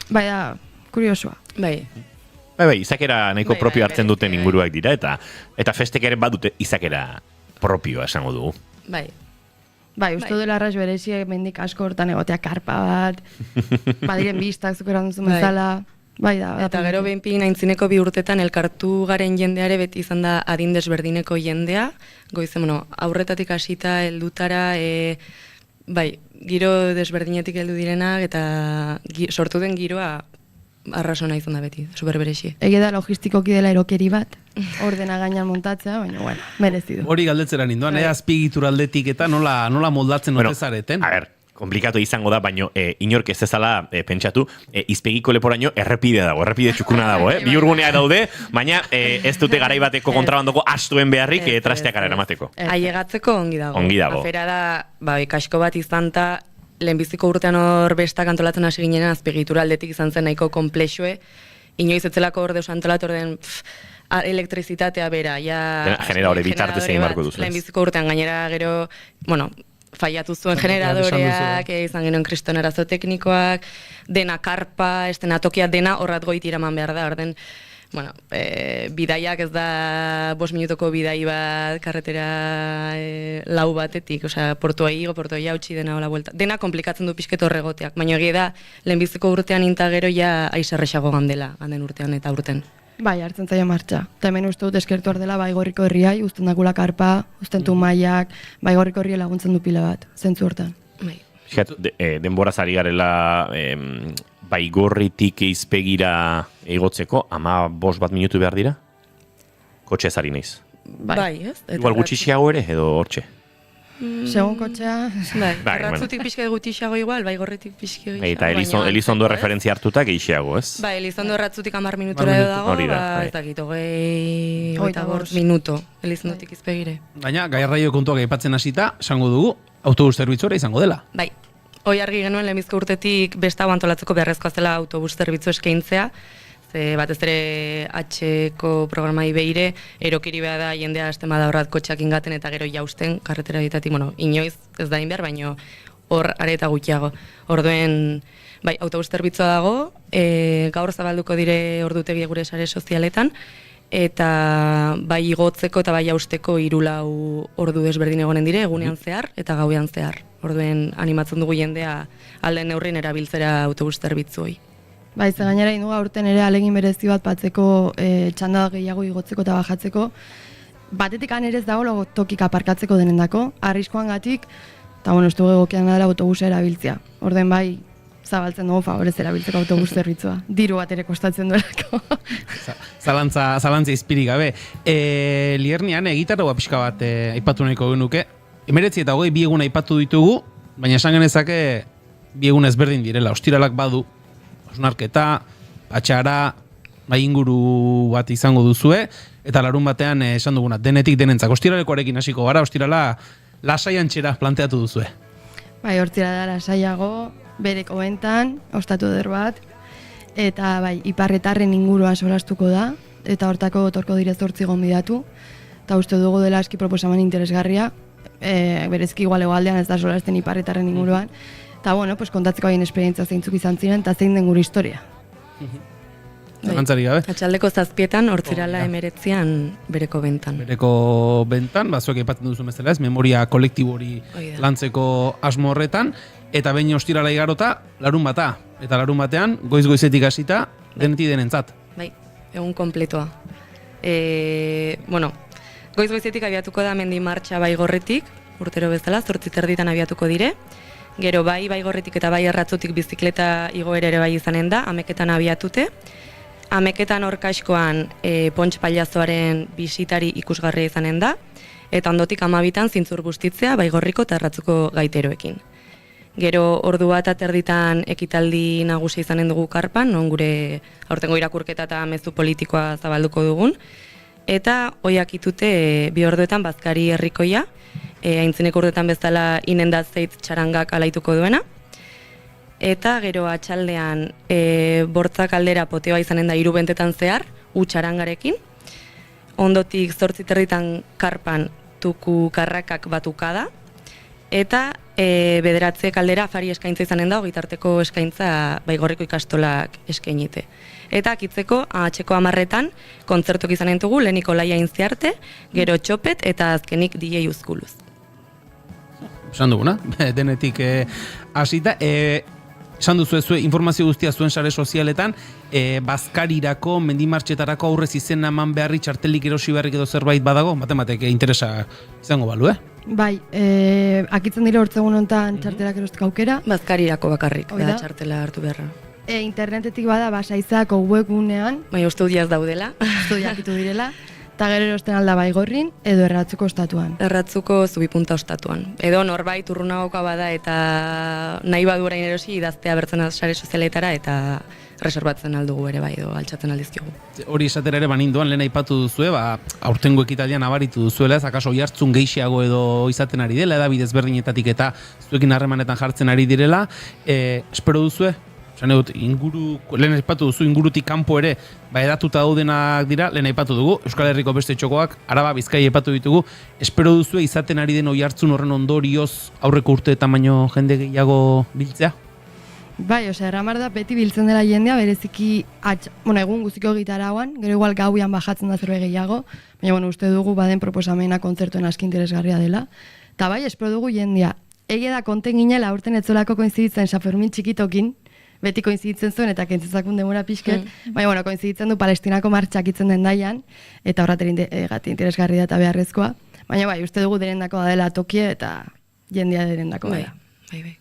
bai da, kuriosua. Bai, izakera nahiko propio hartzen duten inguruak dira, eta festek ere badute izakera propioa esango dugu. Bai, uste dela arras bereziek mendik asko hortan egotea karpa bat, badiren biztak zukeran duzu bezala. Eta gero behinpin aintzineko 2 urtetan elkartu garen jendeare beti izan da adin desberdineko jendea, goizen, aurretatik hasita heldutara, giro desberdinetik heldu direnak, eta sortu den giroa arrasona izan da beti, superberexi. Ege da logistikoki dela erokeri bat, ordena gainan montatzea, baina, merezi du. Hori galdetzera ninduan, azpigitura aldetik eta nola moldatzen ote zareten? A ber, komplikatu izango da, baina inork ez ezala pentsatu, izpegiko leporaino errepide txukuna dago, bihurgunea daude, baina ez dute garaibateko kontrabandoko astuen beharrik trasteak eramateko. Aiegatzeko ongi dago. Afera da, kasko bat izan ta, lehenbiziko urtean hor bestak antolatzen hasi ginen azpegitura aldetik izan zen nahiko komplexue, inoiz etzelako hor deus antolatu orden elektrizitatea bera, genera hori bitartez egin barko duzu. Lehenbiziko urtean gainera gero, faiatu zuen generadoreak, izan genuen kriston arazo teknikoak, dena karpa, dena tokia, dena horrat goiti iraman behar da, orden, bidaiak ez da 5 minutuko bidai bat karretera lau batetik, portua hautsi dena hola buelta. Dena komplikatzen du pixket horregoteak, baina egia da lehenbiziko urtean intagero ja aizerrexago gandela, ganden urtean eta urten. Bai, hartzen zaio martxa. Eta hemen uste dut eskertu ardela Baigorriko herriai, usten dakula karpa, usten du maiak, Baigorriko herria laguntzen du pila bat, zentzu hortan. Denboraz ari garela Baigorritik izpegira igotzeko, 15 minutu behar dira? kotxe ezari naiz. Bai, ez? Igual gutxixiago ere, edo hortxe. Segun kotxea... Bai, erratzutik pixka gutxiago igual, bai gorretik pixka gutxiago. Eta Elizondo referentzia hartuta gehiago, ez? Bai, Elizondo erratzutik 10 minutura edo dago, ez dakit, 25 minuto Elizondotik izpegire. Baina, Gairraio kontuak aipatzen hasita, esango dugu, autobus zerbitzura izango dela. Bai, hoi argi genuen lehenbizko urtetik besta antolatzeko beharrezkoa zela autobus zerbitzu eskaintzea, batez ere H-ko programai behire, erokiri behar da jendea estema da horrat kotxak ingaten eta gero jausten, karretera ditatik, inoiz ez da behar, baina hor areta gutxiago. Orduen, bai, autobus zerbitzua dago, gaur zabalduko dire ordutegi gure sare sozialetan, eta bai igotzeko eta bai jausteko 3-4 ordu desberdin egonen dire, egunean zehar eta gauean zehar. Orduen, animatzen dugu jendea alden neurrin erabiltzera autobus zerbitzu hoi. Bai, ze gainera induga urten ere alegin berezi bat batzeko txanda gehiago igotzeko eta bajatzeko. Batetik ere ez dago tokik aparkatzeko denendako, arriskoan gatik, eta estu egokian dela autobusa erabiltzea. Orden bai, zabaltzen dugu favorez erabiltzeko autobus zerbitzua. Diru bat ere kostatzen duelako. Zalantza izpirik gabe. Liernian, gitarra pixka bat aipatu nahiko genuke. 19 eta 20 bi egun aipatu ditugu, baina esan genezake bi egun ezberdin direla. Ostiralak badu, osnarketa, atxara, inguru bat izango duzue, eta larun batean esan duguna, denetik denentzak. Ostiralekoarekin hasiko gara, ostirala lasaian txera planteatu duzue. Bai, ostirala lasaiago, bereko bentan, ostatu eder bat, eta bai, iparretarren ingurua solastuko da, eta hortako torko dire 8 gonbidatu, eta uste dugu dela eski proposamen interesgarria, berezki igual egoaldean ez da solasten iparretarren inguruan, eta pues kontatzeko haien esperientzia zeintzuk izan ziren, eta zein den gure historia. Zantzari gabe. Atxaldeko 7 hortzirala 19 bereko bentan. Bereko bentan, zuek aipatzen duzu bezala ez, memoria kolektibo hori lantzeko asmo horretan, eta behin ostirala igarota, larun bata. Eta larun batean, goiz-goizetik hasita, denetik denentzat. Bai, egun kompletoa. Goiz-goizetik abiatuko da mendi martxa Baigorretik, urtero bezala, 8:30 abiatuko dire. Gero bai Baigorretik eta bai Erratzutik bizikleta igoera ere bai izanen da, Ameketan abiatute. Ameketan Orkaxkoan Pontx Pailazoaren bisitari ikusgarria izanen da, eta ondotik 12 zintzur bustitzea Baigorriko eta Erratzuko gaiteroekin. Gero ordu bat aterditan ekitaldi nagusia izanen dugu karpan, non gure aurtengo irakurketa eta mezu politikoa zabalduko dugun, eta hoiak itute 2 orduetan bazkari herrikoia, aintzineko urtetan bezala inendatzeit txarangak alaituko duena. Eta gero atxaldean bortzak aldera poteoa izanen da 3 bentetan zehar, txarangarekin. Ondotik 8:30 karpan tuku karrakak batukada. Eta 9 aldera afari eskaintza izanen da, gitarteko eskaintza Baigorriko ikastolak eskainite. Eta akitzeko atxeko 10 kontzertuak izanen dugu, leheniko Laia Intziarte, gero Txopet eta azkenik DJ Uzkuluz. Esan duguna, denetik hasita. Esan duzu informazio guztia zuen sare sozialetan, bazkarirako, mendimartxetarako aurrez izena eman beharri txartelik erosi beharrik edo zerbait badago, batek interesa izango balu, Bai, akitzen dira hortzegun honetan txartelak erosteko aukera. Bazkarirako bakarrik, da txartela hartu beharra. Internetetik bada basaizako webgunean. Bai, ustudiaz daudela. Ustudiak itu direla. Eta gero erosten alda Baigorrin, edo Erratzuko ostatuan. Erratzuko zubipunta ostatuan. Edo norbait urrunagoka bada eta nahi badu orain erosi idaztea bertzen sare sozialetara eta reserbatzen aldugu ere bai, edo altxatzen aldizkiogu. Hori esatera ere baninduan, lehen aipatu duzue, aurtengo ekitaldian nabaritu duzuela, ez akaso jartzun gehiago edo izaten ari dela, edabide ezberdinetatik eta zuekin harremanetan jartzen ari direla. Espero duzue? Lehen aipatu duzu ingurutik kanpo ere edatuta daudenak dira, lehen aipatu dugu, Euskal Herriko beste txokoak, Araba, Bizkai aipatu ditugu. Espero duzue izaten ari den oihartzun horren ondorioz aurreko urteetan baino jende gehiago biltzea? Bai, erramar da beti biltzen dela jendea, bereziki egun guztiko gitarauan, gero igual gauian bajatzen da zerbait gehiago, baina uste dugu baden proposamena kontzertuen aski interesgarria dela. Eta bai, espero dugu jendea. Egia da konten ginela aurten etzolako koinziditzen Xafermin txikitokin, beti koinziditzen zuen eta kentzezakun demora pixket, baina koinziditzen du Palestinako martxak itzen den daian, eta horretin interesgarri da eta beharrezkoa. Baina bai, uste dugu derendako da dela tokie eta jendea derendako da. Bai.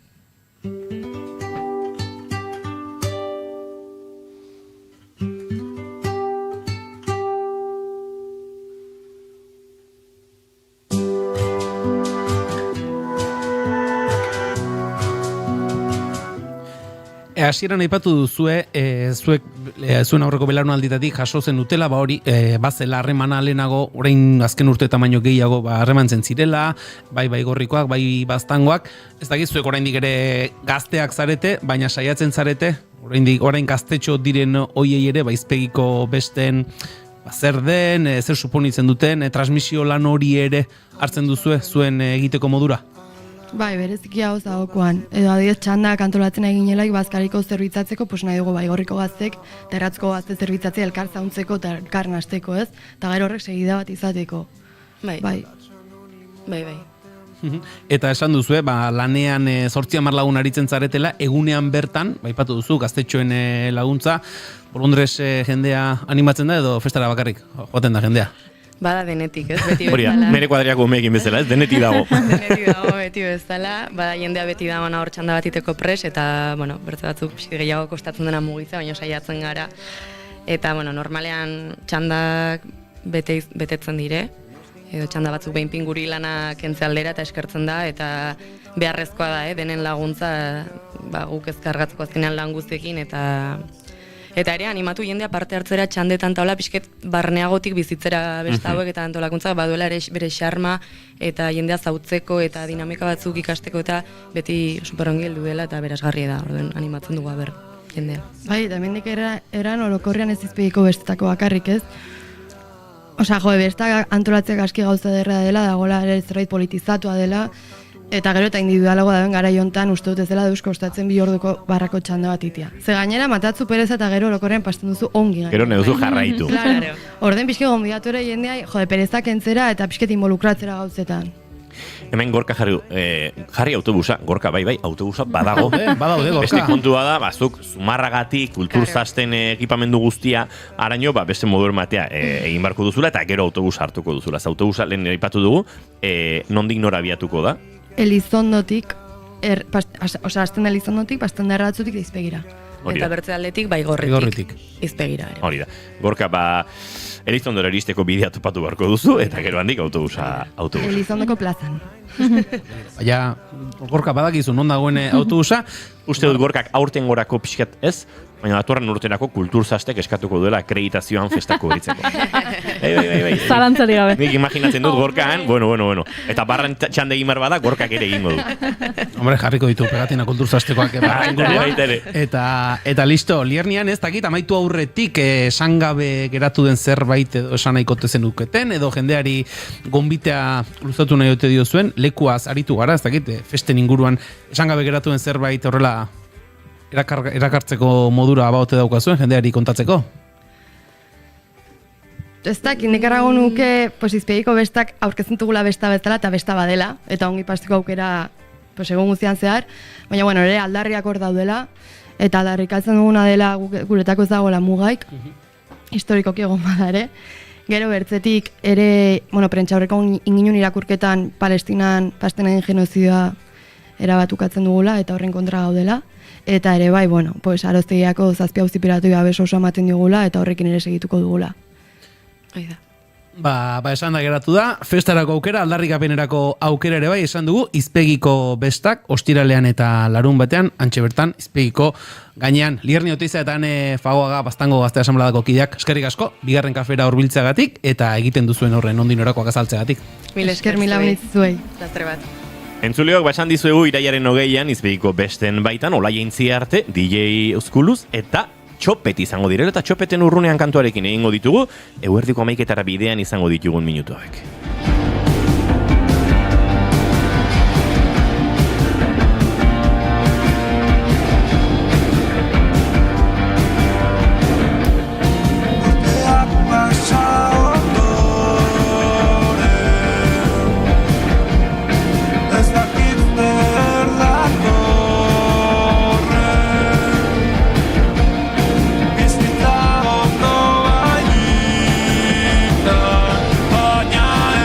hasieran aipatu duzue, zuen aurreko belaunalditatik jaso zen dutela, hori, bazela harremana lehenago, orain azken urte tamaino gehiago harremantzen zirela, bai gorrikoak, bai baztangoak, ez dakit zuek oraindik ere gazteak zarete, baina saiatzen zarete, orain gaztetxo diren hoiei ere, izpegiko besten zer den, zer suponitzen duten, transmisio lan hori ere hartzen duzue zuen egiteko modura? Bai, bereziki hau zagokoan. Edo adibidez txandak antolatzen eginelaik bazkariko zerbitzatzeko, nahi dugu baigorriko gaztek, terratzko gazte zerbitzatzea elkar zauntzeko eta elkar nasteko, ez? Eta gero horrek segida bat izateko. Bai. Eta esan duzu, lanean 8-10 lagun aritzen zaretela, egunean bertan, baipatu duzu, gaztetxoen laguntza, Bolondres jendea animatzen da edo festara bakarrik joaten da jendea? Bada denetik, ez? Beti bezala. Hori da, nire kuadriako umeekin bezala, ez? Denetik dago. Denetik dago, beti bezala. Bada jendea beti da hor txanda batiteko pres, eta, bertze batzuk gehiago kostatzen dena mugitza, baina saiatzen gara. Eta, normalean txandak betetzen dire, edo txanda batzuk behin pinguri lana kentze aldera eta eskertzen da, eta beharrezkoa da, denen laguntza, guk ezkargatzeko azkenean lan guztiekin, eta ere animatu jendea parte hartzera txandetan taula pixket barneagotik bizitzera beste hauek eta antolakuntza baduela ere bere xarma eta jendea zautzeko eta dinamika batzuk ikasteko eta beti superongi heldu dela eta berazgarria da, orduan animatzen dugu jendea. Bai, eta hemendik eran orokorrean ez izpegiko bestetako bakarrik, ez? Osea, bestak antolatzeak aski gauza derra dela, dagoela ere zerbait politizatua dela, eta gero eta individualagoa daben gara jontan uste dut ez dela deus kostatzen 2 orduko barrako txanda bat itia. Ze gainera matatzu pereza eta gero orokorrean pasten duzu ongi. Gero neuzu jarraitu. Claro. Orden pixke gonbidatu ere jendea, perezak entzera eta pixket involukratzera gauzetan. Hemen Gorka jarri autobusa, Gorka bai, autobusa badago. Badaude, Gorka. Beste kontua da, bazuk, Zumarragatik, kulturzasten ekipamendu guztia, araño, beste modu matea egin barko duzula, eta gero autobusa hartuko duzula. Autobusa lehen aipatu dugu, nondik nora abiatuko da? Elizondotik, azten Elizondotik, pasten da erratzutik izpegira. Eta bertze aldetik, baigorritik. Izpegira ere. Hori da. Gorka, Elizondora eristeko bidea topatu barko duzu, eta gero handik autobusa. Elizondoko plazan. Baina, Gorka badakizu non dagoen autobusa. Uste dut Gorkak aurten gorako pixkat ez, baina datorren urterako kulturzastek eskatuko duela akreditazioan festako horitzeko. Bai. Zalantzari gabe. Nik imaginatzen dut Gorkaan, bueno. Eta barran txande egin behar bada, Gorkak ere egingo du. Hombre, jarriko ditu pegatina kulturzastekoak eta listo, Liernian ez dakit, amaitu aurretik esan gabe geratu den zerbait edo esan nahiko tezen duketen, edo jendeari gonbitea luzatu nahi ote dio zuen, lekuaz aritu gara, ez dakit, festen inguruan esan gabe geratu den zerbait horrela erakartzeko modura baute daukazuen, jendeari kontatzeko? Ez dakit, nekarrago nuke izpegiko bestak aurkezten dugula besta bezala eta besta badela, eta ongi pastiko aukera egon guztian zehar, baina ere aldarriak hor daudela, eta aldarrikatzen duguna dela guretako ez dagoela mugaik, historikoki egon bada ere. Gero bertzetik ere, prentxaurreko inginun irakurketan Palestinan pastenaren genozidioa erabatukatzen dugula eta horren kontra gaudela. Eta ere bai, aroztegiako 7 auziperatu beso oso ematen digula eta horrekin ere segituko dugula. Esan da geratu da, festarako aukera, aldarrikapenerako aukera ere bai, esan dugu, izpegiko bestak, ostiralean eta larun batean, antxe bertan, izpegiko gainean. Lierni Oteiza eta Ane Fagoaga, Baztango Gazte Asanbladako kideak, eskerrik asko, bigarren kafera hurbiltzeagatik eta egiten duzuen horren ondinorakoak azaltzeagatik. Esker mila benizuei. Lastre bat. Entzuleok, basan dizuegu iraiaren 20an, izpegiko besten baitan, Olaia arte, DJ Euskuluz eta Txopet izango direla, eta Txopeten urrunean kantuarekin egingo ditugu, eguerdiko 11 bidean izango ditugun minutuak. Baina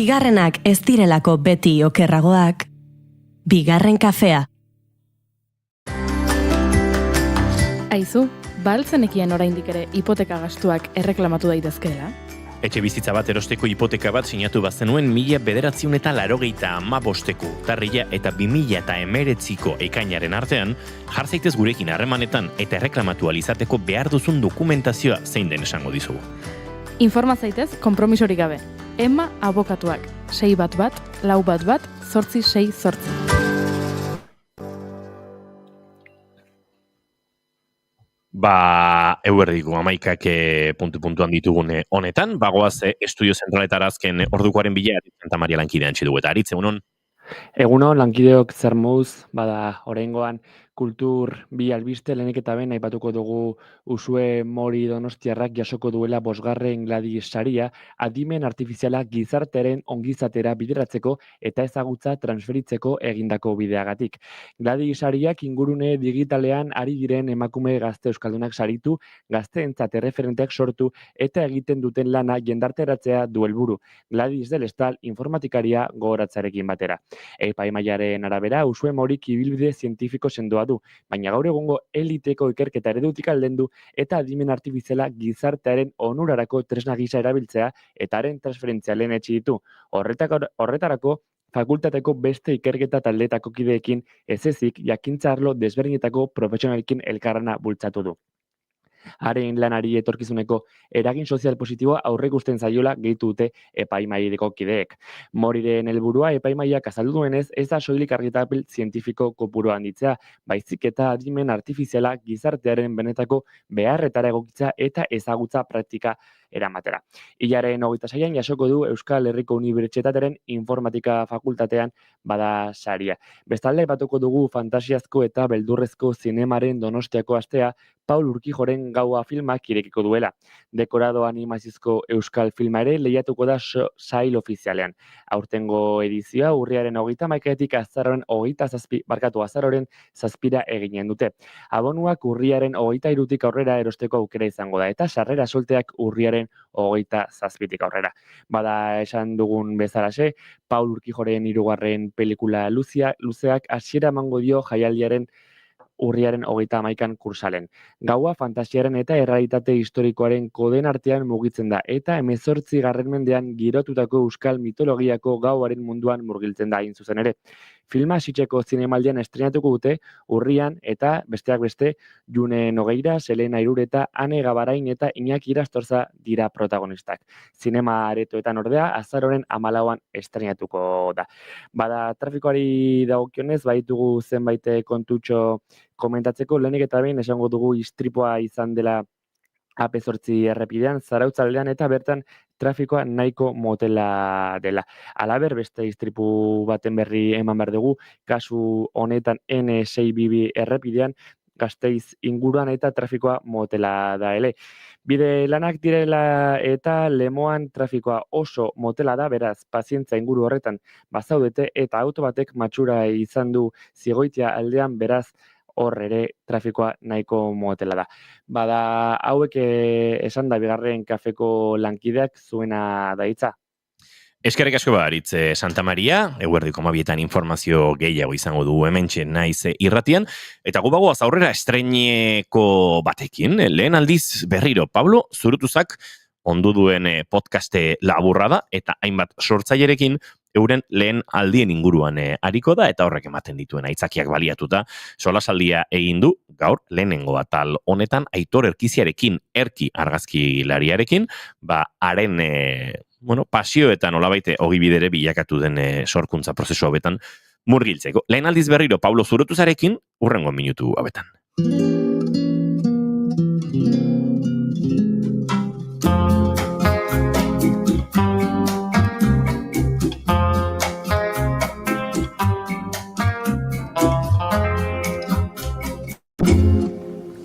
bigarrenak ez direlako beti okerragoak, bigarren kafea. Aizu, baltzenekien oraindik ere hipoteka gastuak erreklamatu daitezkeela? Etxe bizitza bat erosteko hipoteka bat sinatu bazenuen 1985ko urtarrila eta 2019ko ekainaren artean, jar zaitez gurekin harremanetan eta erreklamatu alizateko behar duzun dokumentazioa zein den esango dizugu. Informa zaitez konpromisorik gabe. Emma abokatuak, 611 411 868. Eguerdiko 11 puntu-puntuan ditugune honetan, bagoaz estudio zentraletara azken ordukoaren bila Santa Maria lankidean txidugu eta aritze, egunon? Egunon, lankideok zer moduz, oraingoan kultur bi albiste lehenik eta ben aipatuko dugu Usue Mori Donostiarrak jasoko duela 5. Gladys saria, adimen artifiziala gizartearen ongizatera bideratzeko eta ezagutza transferitzeko egindako bideagatik. Gladys sariak ingurune digitalean ari diren emakume gazte euskaldunak saritu, gazteentzat erreferenteak sortu eta egiten duten lana jendarteratzea du helburu. Gladys del Estal informatikaria gogoratzarekin batera. Epaimaiaren arabera, Usue Morik ibilbide zientifiko sendoa du, baina gaur egungo eliteko ikerketa eredutik alden du eta adimen artifiziala gizartearen onurarako tresna gisa erabiltzea eta haren transferentzia lehenetsi ditu. Horretarako, fakultateko beste ikerketa taldeetako kideekin ez ezik jakintza arlo desberdinetako profesionalekin elkarrana bultzatu du. Haren lanari etorkizuneko eragin sozial positiboa aurreikusten zaiola gehitu dute epaimaileko kideek. Moriren helburua epaimaiak azaldu duenez ez da soilik argitapen zientifiko kopurua handitzea, baizik eta adimen artifiziala gizartearen benetako beharretara egokitza eta ezagutza praktika eramatera. Hilaren 26an jasoko du Euskal Herriko Unibertsitatearen informatika fakultatean bada saria. Bestalde aipatuko dugu fantasiazko eta beldurrezko zinemaren Donostiako astea Paul Urquijoren gaua filmak irekiko duela. Dekorado animazizko euskal filma ere lehiatuko da sail ofizialean. Aurtengo edizioa urriaren 31etik azaroren 7 eginen dute. Abonuak urriaren 23tik aurrera erosteko aukera izango da eta sarrera solteak urriaren 27tik aurrera. Bada esan dugun bezalaxe, Paul Urquijoren 3. pelikula luzeak hasiera emango dio jaialdiaren urriaren 31an kursalen. Gaua fantasiaren eta errealitate historikoaren koden artean mugitzen da eta 18. mendean girotutako euskal mitologiako gauaren munduan murgiltzen da hain zuzen ere. Filma hasitzeko zinemaldian estrenatuko dute urrian eta besteak beste June Nogueira, Selena Irureta, Ane Gabarain eta Iñaki Irastorza dira protagonistak. Zinema aretoetan ordea azaroren 14an estrenatuko da. Bada trafikoari dagokionez baitugu zenbait kontutxo komentatzeko, lehenik eta behin esango dugu istripua izan dela AP8 errepidean, Zarautzaldean eta bertan trafikoa nahiko motela dela. Halaber, beste istripu baten berri eman behar dugu, kasu honetan N622 errepidean, Gasteiz inguruan eta trafikoa motela da ele. Bide lanak direla eta Lemoan trafikoa oso motela da, beraz, pazientza inguru horretan bazaudete eta auto batek matxura izan du Zigoitia aldean, beraz, hor ere trafikoa nahiko motela da. Bada hauek esan da bigarren kafeko lankideak zuena da hitza. Eskerrik asko Aritz Santa Maria, eguerdiko 12etan informazio gehiago izango du hementxe naiz irratian, eta gu bagoaz aurrera estreineko batekin, lehen aldiz berriro, Pablo Zurutuzak ondu duen podcaste laburra da, eta hainbat sortzailerekin euren lehen aldien inguruan ariko da, eta horrek ematen dituen aitzakiak baliatuta, solasaldia egin du, gaur lehenengo atal honetan, Aitor Erkiziarekin, Erki argazkilariarekin, haren pasio eta nolabaite ogibidere bilakatu den sorkuntza prozesu hauetan murgiltzeko. Lehen aldiz berriro Pablo Zurutuzarekin, hurrengo minutu hauetan.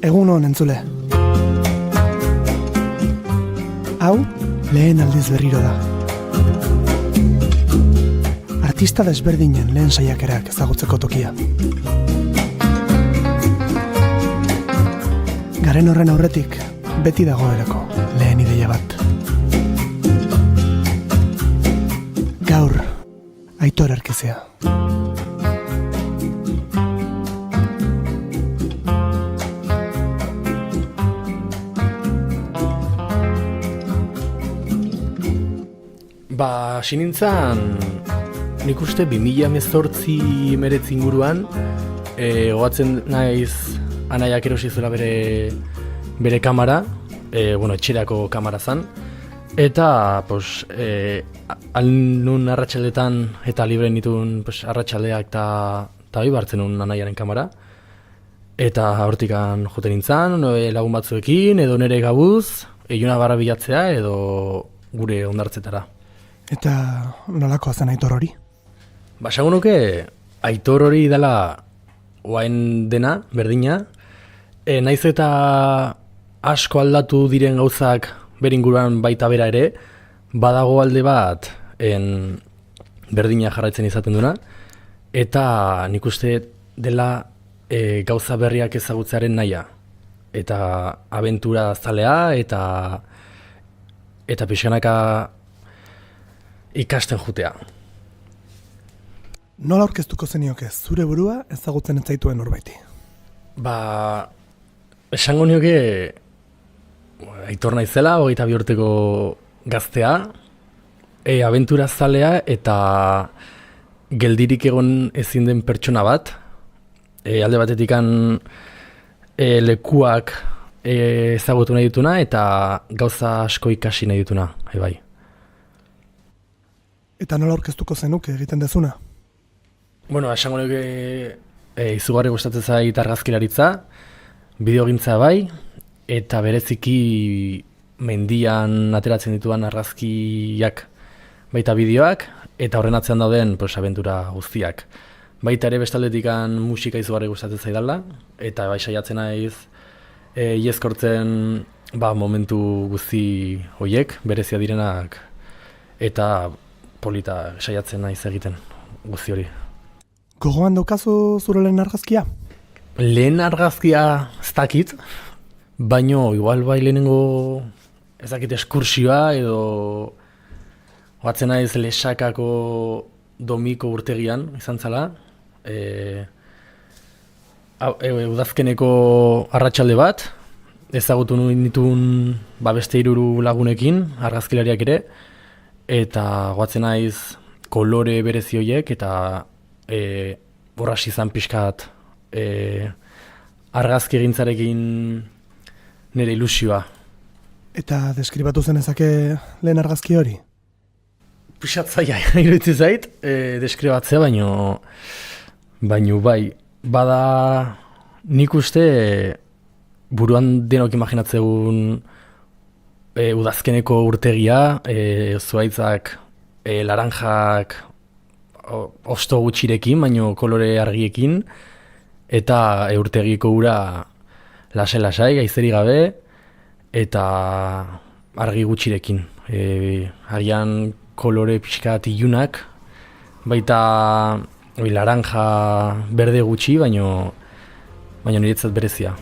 Egunon entzule. Hau, lehen aldiz berriro da. Artista desberdinen lehen saiakerak ezagutzeko tokia. Garen horren aurretik, beti dagoelako lehen ideia bat. Gaur, Aitor Erkezea. Sinintzan, nik uste 2018 inguruan, goatzen naiz anaiak erosi zuela bere kamara, etxerako kamara zan, eta alnun arratsaldetan eta libre nituen arratsaldeak eta bai bartzen nun anaiaren kamara, eta hortikan joten nintzen, lagun batzuekin, edo nere gabuz, iluna barra bilatzea, edo gure ondartzetara. Eta nolakoa zen Aitor hori? Esango nuke, Aitor hori dela oain dena, berdina. Naiz eta asko aldatu diren gauzak beringuruan baita bera ere, badago alde bat berdina jarraitzen izaten duna, eta nik uste dela gauza berriak ezagutzearen nahia. Eta abentura zalea, eta pixkanaka ikasten jutea. Nola aurkeztuko zenioke zure burua ezagutzen ez zaituen norbaiti? Esango nioke Aitor naizela, 22 urteko gaztea, abentura zalea eta geldirik egon ezin den pertsona bat. Alde batetikan lekuak ezagutu nahi dituna eta gauza asko ikasi nahi dituna, bai. Eta nola aurkeztuko zenuke egiten dezuna? Esango nuke izugarri gustatzen zait argazkilaritza, bideogintza bai, eta bereziki mendian ateratzen dituan argazkiak baita bideoak, eta horren atzean dauden abentura guztiak. Baita ere bestaldetikan musika izugarri gustatzen zaidala, eta bai saiatzen naiz iezkortzen momentu guzti horiek, berezia direnak, eta polita saiatzen naiz egiten guzti hori. Gogoan daukazu zure lehen argazkia? Lehen argazkia ez dakit, baino igual bai lehenengo ez dakit eskursioa edo batzen naiz Lesakako domiko urtegian izan zala. Udazkeneko arratsalde bat, ezagutu nituen beste 3 lagunekin, argazkilariak ere, eta goatzen naiz kolore berezi horiek eta borrasi izan pixkat argazki egintzarekin nire ilusioa. Eta deskribatu zenezake lehen argazki hori? Pixat zaila, iruditzen zait, deskribatzea, baino bai, bada nik uste buruan denok imaginatzegun udazkeneko urtegia, zuaitzak, laranjak, osto gutxirekin, baino kolore argiekin, eta urtegiko ura lasai, gaizeri gabe, eta argi gutxirekin. Agian kolore pixkat ilunak, baita laranja berde gutxi, baino niretzat berezia.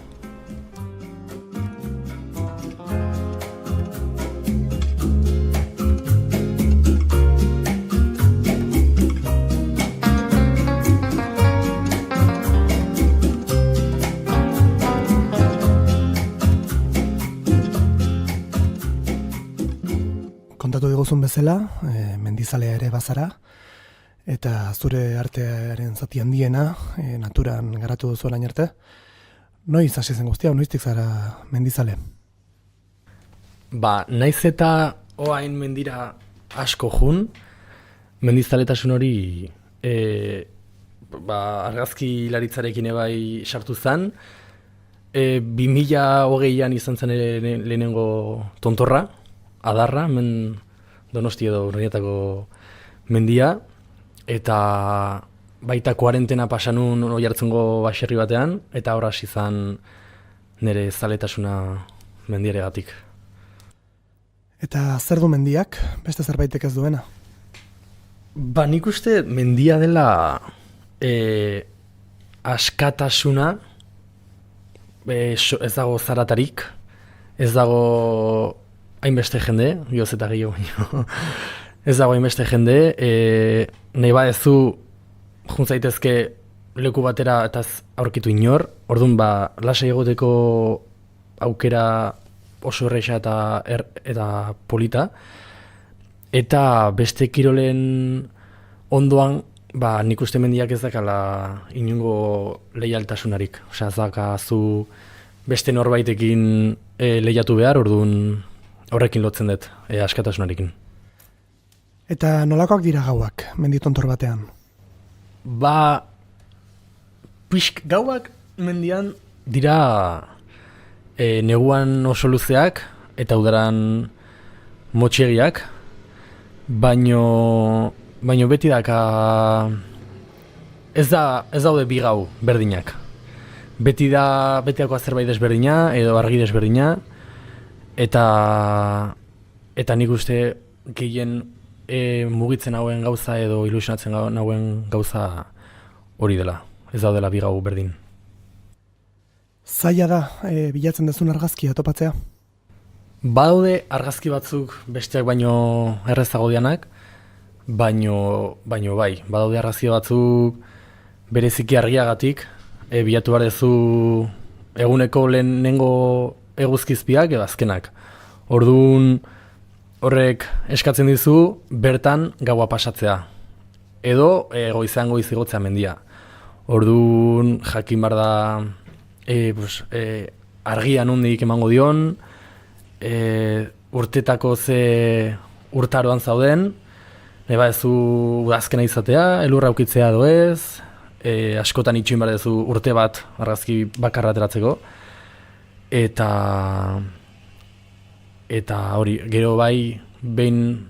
Kontatu diguzun bezala, mendizalea ere bazara, eta zure artearen zati handiena, naturan garatu duzu orain arte. Noiz hasi zen guztia, noiztik zara mendizale? Naiz eta oain mendira asko jun, mendizaletasun hori argazkilaritzarekin ebai sartu zen. 2020an izan zen lehenengo tontorra, Adarra, hemen Donosti edo Urnietako mendia, eta baita kuarentena pasanun Oiartzungo baserri batean, eta horra hasi izan nire zaletasuna mendiaregatik. Eta zer du mendiak, beste zerbaitek ez duena? Nik uste mendia dela askatasuna, ez dago zaratarik, ez dago hainbeste jende, bioz eta gehiago baino. Ez dago hainbeste jende, nahi badezu jun zaitezke leku batera eta aurkitu inor, orduan lasai egoteko aukera oso erresa eta polita, eta beste kirolen ondoan nik uste mendiak ez dakala inungo leialtasunarik. Osea, ez dakazu beste norbaitekin lehiatu behar, orduan horrekin lotzen dut, askatasunarekin. Eta nolakoak dira gauak, menditontor batean? Gauak mendian dira neguan oso luzeak eta udaran motxegiak, baino beti daka ez daude bi gau berdinak. Betiako zerbait desberdina edo argi desberdina, eta nik uste gehien mugitzen hauen gauza edo ilusionatzen hauen gauza hori dela. Ez daudela bi gau berdin. Zaila da, bilatzen dezun argazkia topatzea? Badaude argazki batzuk besteak baino errezago dianak, baino bai, badaude argazki batzuk bereziki argiagatik, bilatu behar duzu eguneko lehenengo eguzkizpiak edo azkenak. Orduan horrek eskatzen dizu bertan gaua pasatzea, edo goizean goiz igotzea mendia. Orduan jakin behar da argia nondik emango dion, urtetako ze urtaroan zauden, nahi badezu udazkena izatea, elurra ukitzea edo ez, askotan itxuin behar duzu urte bat argazki bakarra ateratzeko, eta hori, gero bai, behin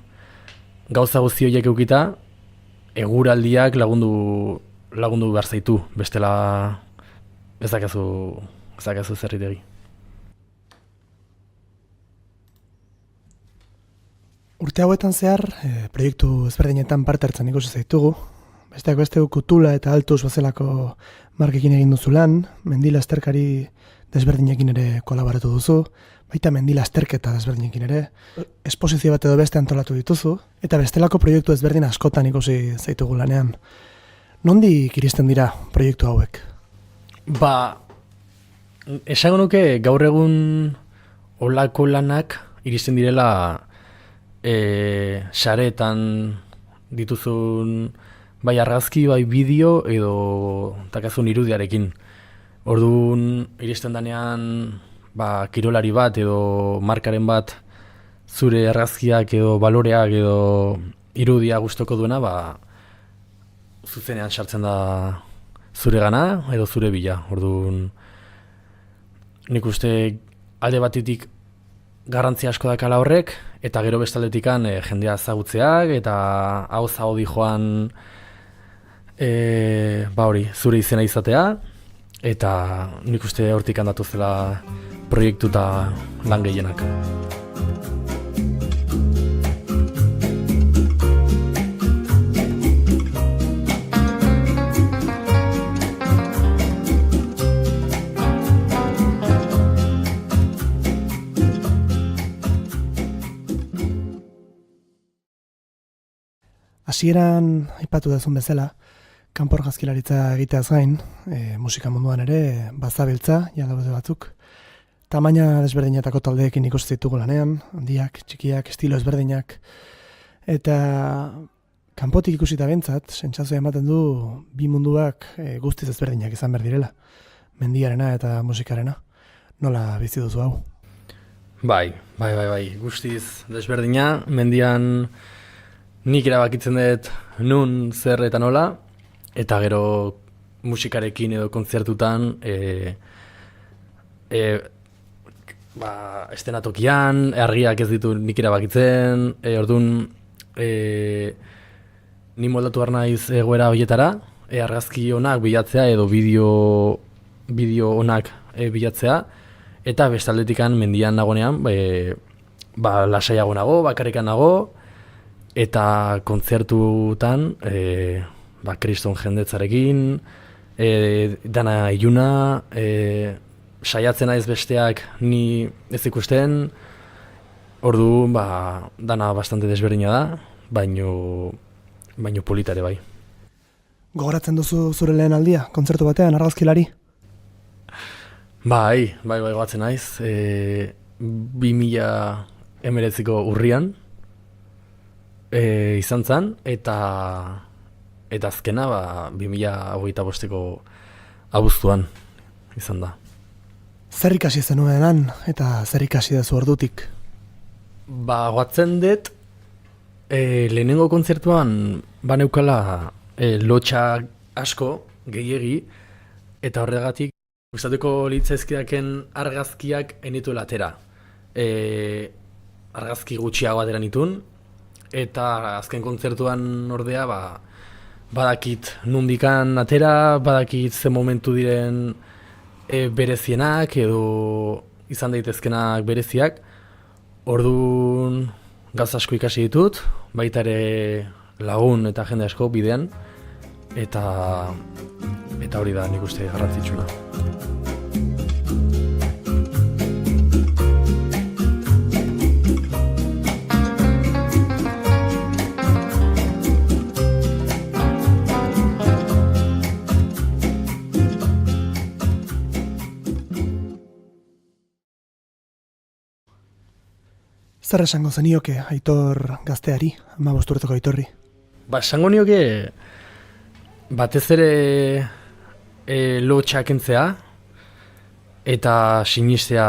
gauza guzti horiek eukita, eguraldiak lagundu behar zaitu, bestela ez dakazu zerritegi. Urte hauetan zehar, proiektu ezberdinetan parte hartzen ikusi zaitugu. Besteak beste Kutula eta Altuz bazelako markekin egin duzu lan, mendi lasterkari desberdinekin ere kolaboratu duzu, baita mendi lasterketa desberdinekin ere, esposizio bat edo beste antolatu dituzu, eta bestelako proiektu ezberdin askotan ikusi zaitugu lanean. Nondik iristen dira proiektu hauek? Esango nuke gaur egun olako lanak iristen direla sareetan dituzun bai argazki, bai bideo edo takazun irudiarekin. Orduan iristen danean kirolari bat edo markaren bat zure argazkiak edo baloreak edo irudia gustoko duena, zuzenean sartzen da zure gana edo zure bila. Orduan nik uste alde batetik garrantzia asko dakala horrek, eta gero bestaldetikan jendea ezagutzeak eta hau zagodi joan hori, zure izena izatea, eta nik uste hortik handatu zela proiektu eta lan gehienak. Hasieran aipatu duzun bezala, kanpo argazkilaritza egiteaz gain, musika munduan ere bazabiltza, jadabude batzuk. Tamaina desberdinetako taldeekin ikusi ditugu lanean, handiak, txikiak, estilo ezberdinak. Eta kanpotik ikusita behintzat, sentsazioa ematen du bi munduak guztiz ezberdinak izan behar direla. Mendiarena eta musikarena. Nola bizi duzu hau? Bai, guztiz desberdina. Mendian nik erabakitzen dut nun, zer eta nola, eta gero musikarekin edo kontzertutan estenatokian, argiak ez ditu nik erabakitzen, orduan ni moldatu behar naiz egoera horietara, argazki onak bilatzea edo bideo onak bilatzea, eta bestaldetikan mendian nagonean lasaiago nago, bakarrikan nago, eta kontzertutan kriston jendetzarekin, dana iluna, saiatzen naiz besteak ni ez ikusten, ordu dana bastante desberdina da, baino politare bai. Gogoratzen duzu zure lehen aldia, kontzertu batean, argazkilari? Bai, gogoratzen naiz. 2019ko urrian izan zen, eta azkena 2025ko abuztuan izan da. Zer ikasi zenuenan eta zer ikasi dezu ordutik? Goatzen dut, lehenengo kontzertuan baneukala lotxa asko, gehiegi, eta horregatik gustatuko litzaizkidaken argazkiak enitu latera. Argazki gutxiago atera nitun, eta azken kontzertuan ordea badakit nundikan atera, badakit ze momentu diren berezienak edo izan daitezkenak bereziak. Orduan gauza asko ikasi ditut, baita ere lagun eta jende asko bidean, eta hori da nik uste garrantzitsuna. Zer esango zenioke Aitor gazteari, 15 urteko Aitorri? Esango nioke batez ere lotxa kentzea eta sinistea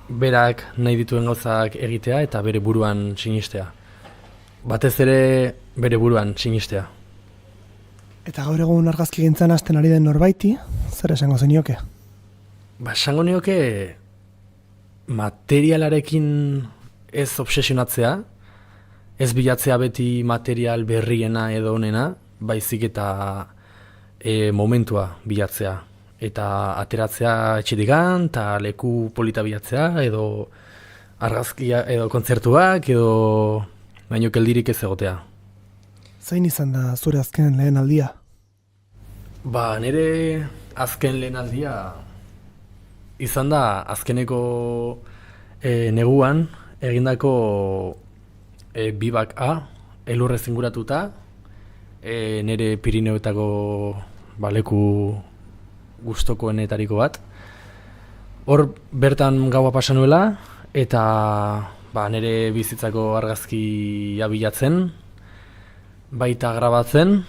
berak nahi dituen gauzak egitea eta bere buruan sinistea. Batez ere bere buruan sinistea. Eta gaur egun argazki gintzen hasten ari den norbaiti, zer esango zenioke? Esango nioke materialarekin ez obsesionatzea, ez bilatzea beti material berriena edo onena, baizik eta momentua bilatzea. Eta ateratzea etxetikan, eta leku polita bilatzea, edo argazkia, edo kontzertuak, edo baino keldirik ez egotea. Zein izan da zure azken lehen aldia? Nire azken lehen aldia izan da azkeneko neguan egindako bibak A, elurrez inguratuta, nire Pirineoetako leku gustokoenetariko bat. Hor bertan gaua pasa nuela, eta nire bizitzako argazkia bilatzen, baita grabatzen,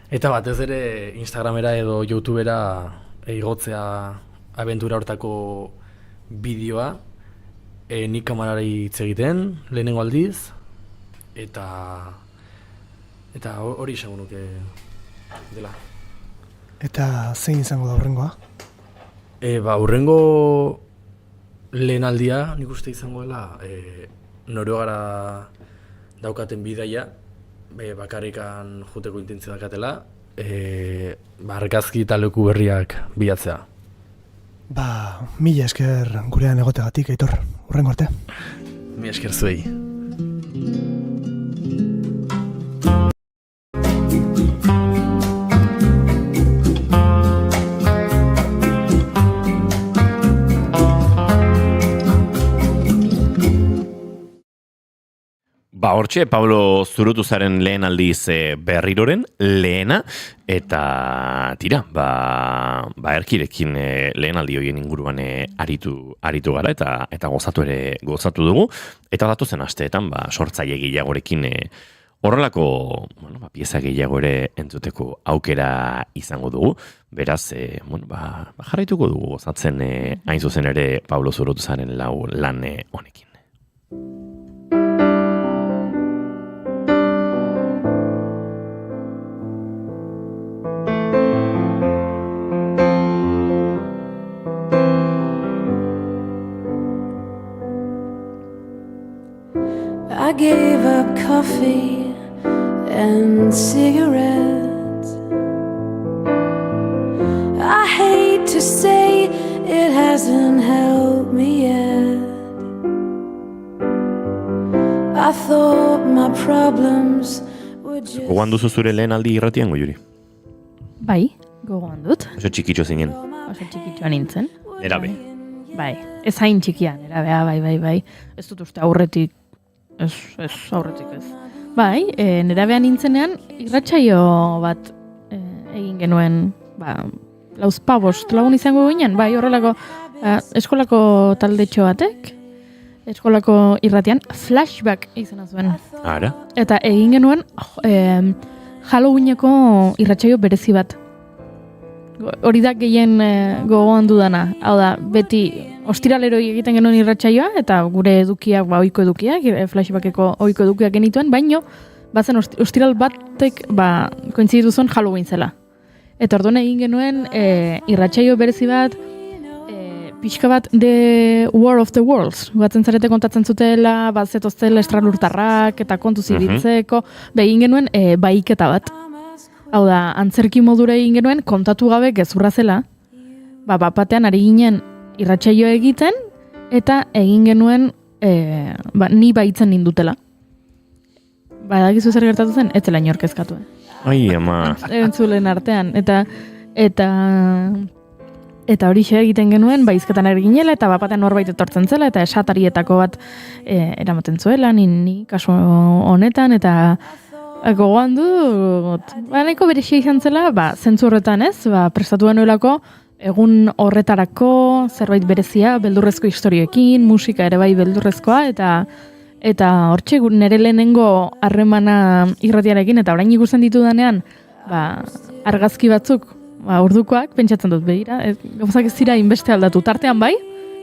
eta batez ere Instagramera edo YouTubera igotzea abentura hortako bideoa, nik kamerari hitz egiten, lehenengo aldiz, eta hori izango nuke dela. Eta zein izango da hurrengoa? Hurrengo lehen aldia nik uste izango dela Noruegara daukaten bidaia, bakarrikan juteko intentzio dakatela, argazki eta leku berriak bilatzea. Mila esker gurean egotegatik, Aitor, hurrengo arte. Mila esker zuei. Hortxe, Pablo Zurutuzaren lehen aldiz berriroren lehena, eta tira, erkirekin lehen aldi horien inguruan aritu gara, eta gozatu dugu, eta datozen asteetan sortzaile gehiagorekin horrelako pieza gehiago ere entzuteko aukera izango dugu, beraz, jarraituko dugu gozatzen hain zuzen ere Pablo Zurutuzaren lan honekin. I gave up coffee and cigarettes. I hate to say it hasn't helped me yet. I thought my problems would just... Gogoan duzu zure lehen aldi irratian, Goiuri? Bai, gogoan dut. Oso txikitxo zinen? Oso txikitxoa nintzen. Erabe? Bai, ez hain txikian, erabea, bai. Ez dut uste aurretik, ez aurretik ez. Bai, nerabean nintzenean irratsaio bat egin genuen, lauzpabost lagun izango ginen, bai, horrelako eskolako taldetxo batek, eskolako irratian flashback izena zuen. Ara? Eta egin genuen Halloweeneko irratsaio berezi bat. Hori da gehien gogoan dudana. Hau da, beti ostiralero egiten genuen irratsaioa eta gure edukiak, ohiko edukiak, flashbackeko ohiko edukiak genituen, baino bazen ostiral batek kointziditu zuen Halloween zela. Eta orduan egin genuen irratsaio berezi bat, pixka bat The War of the Worlds. Batzen zarete kontatzen zutela, zetoztela estralurtarrak eta kontu zibitzeko. Egin genuen bahiketa bat. Hau da, antzerki modura egin genuen, kontatu gabe gezurra zela. Batean ari ginen irratsaio egiten, eta egin genuen ni baitzen nindutela. Dakizu zer gertatu zen, ez zela inork kezkatu. Ai, ama. Entzulen artean. Eta hori egiten genuen, izketan ari ginela, eta batean norbait etortzen zela, eta esatarietako bat eramaten zuela, ni kasu honetan, eta gogoan dut, nahiko berexia izan zela, zentzu horretan ez, prestatu genuelako, egun horretarako zerbait berezia, beldurrezko historioekin, musika ere bai beldurrezkoa, eta hortxe nire lehenengo harremana irratiarekin, eta orain ikusten ditudanean, argazki batzuk, ordukoak, pentsatzen dut, behira, gauzak ez dira inbeste aldatu. Tartean bai,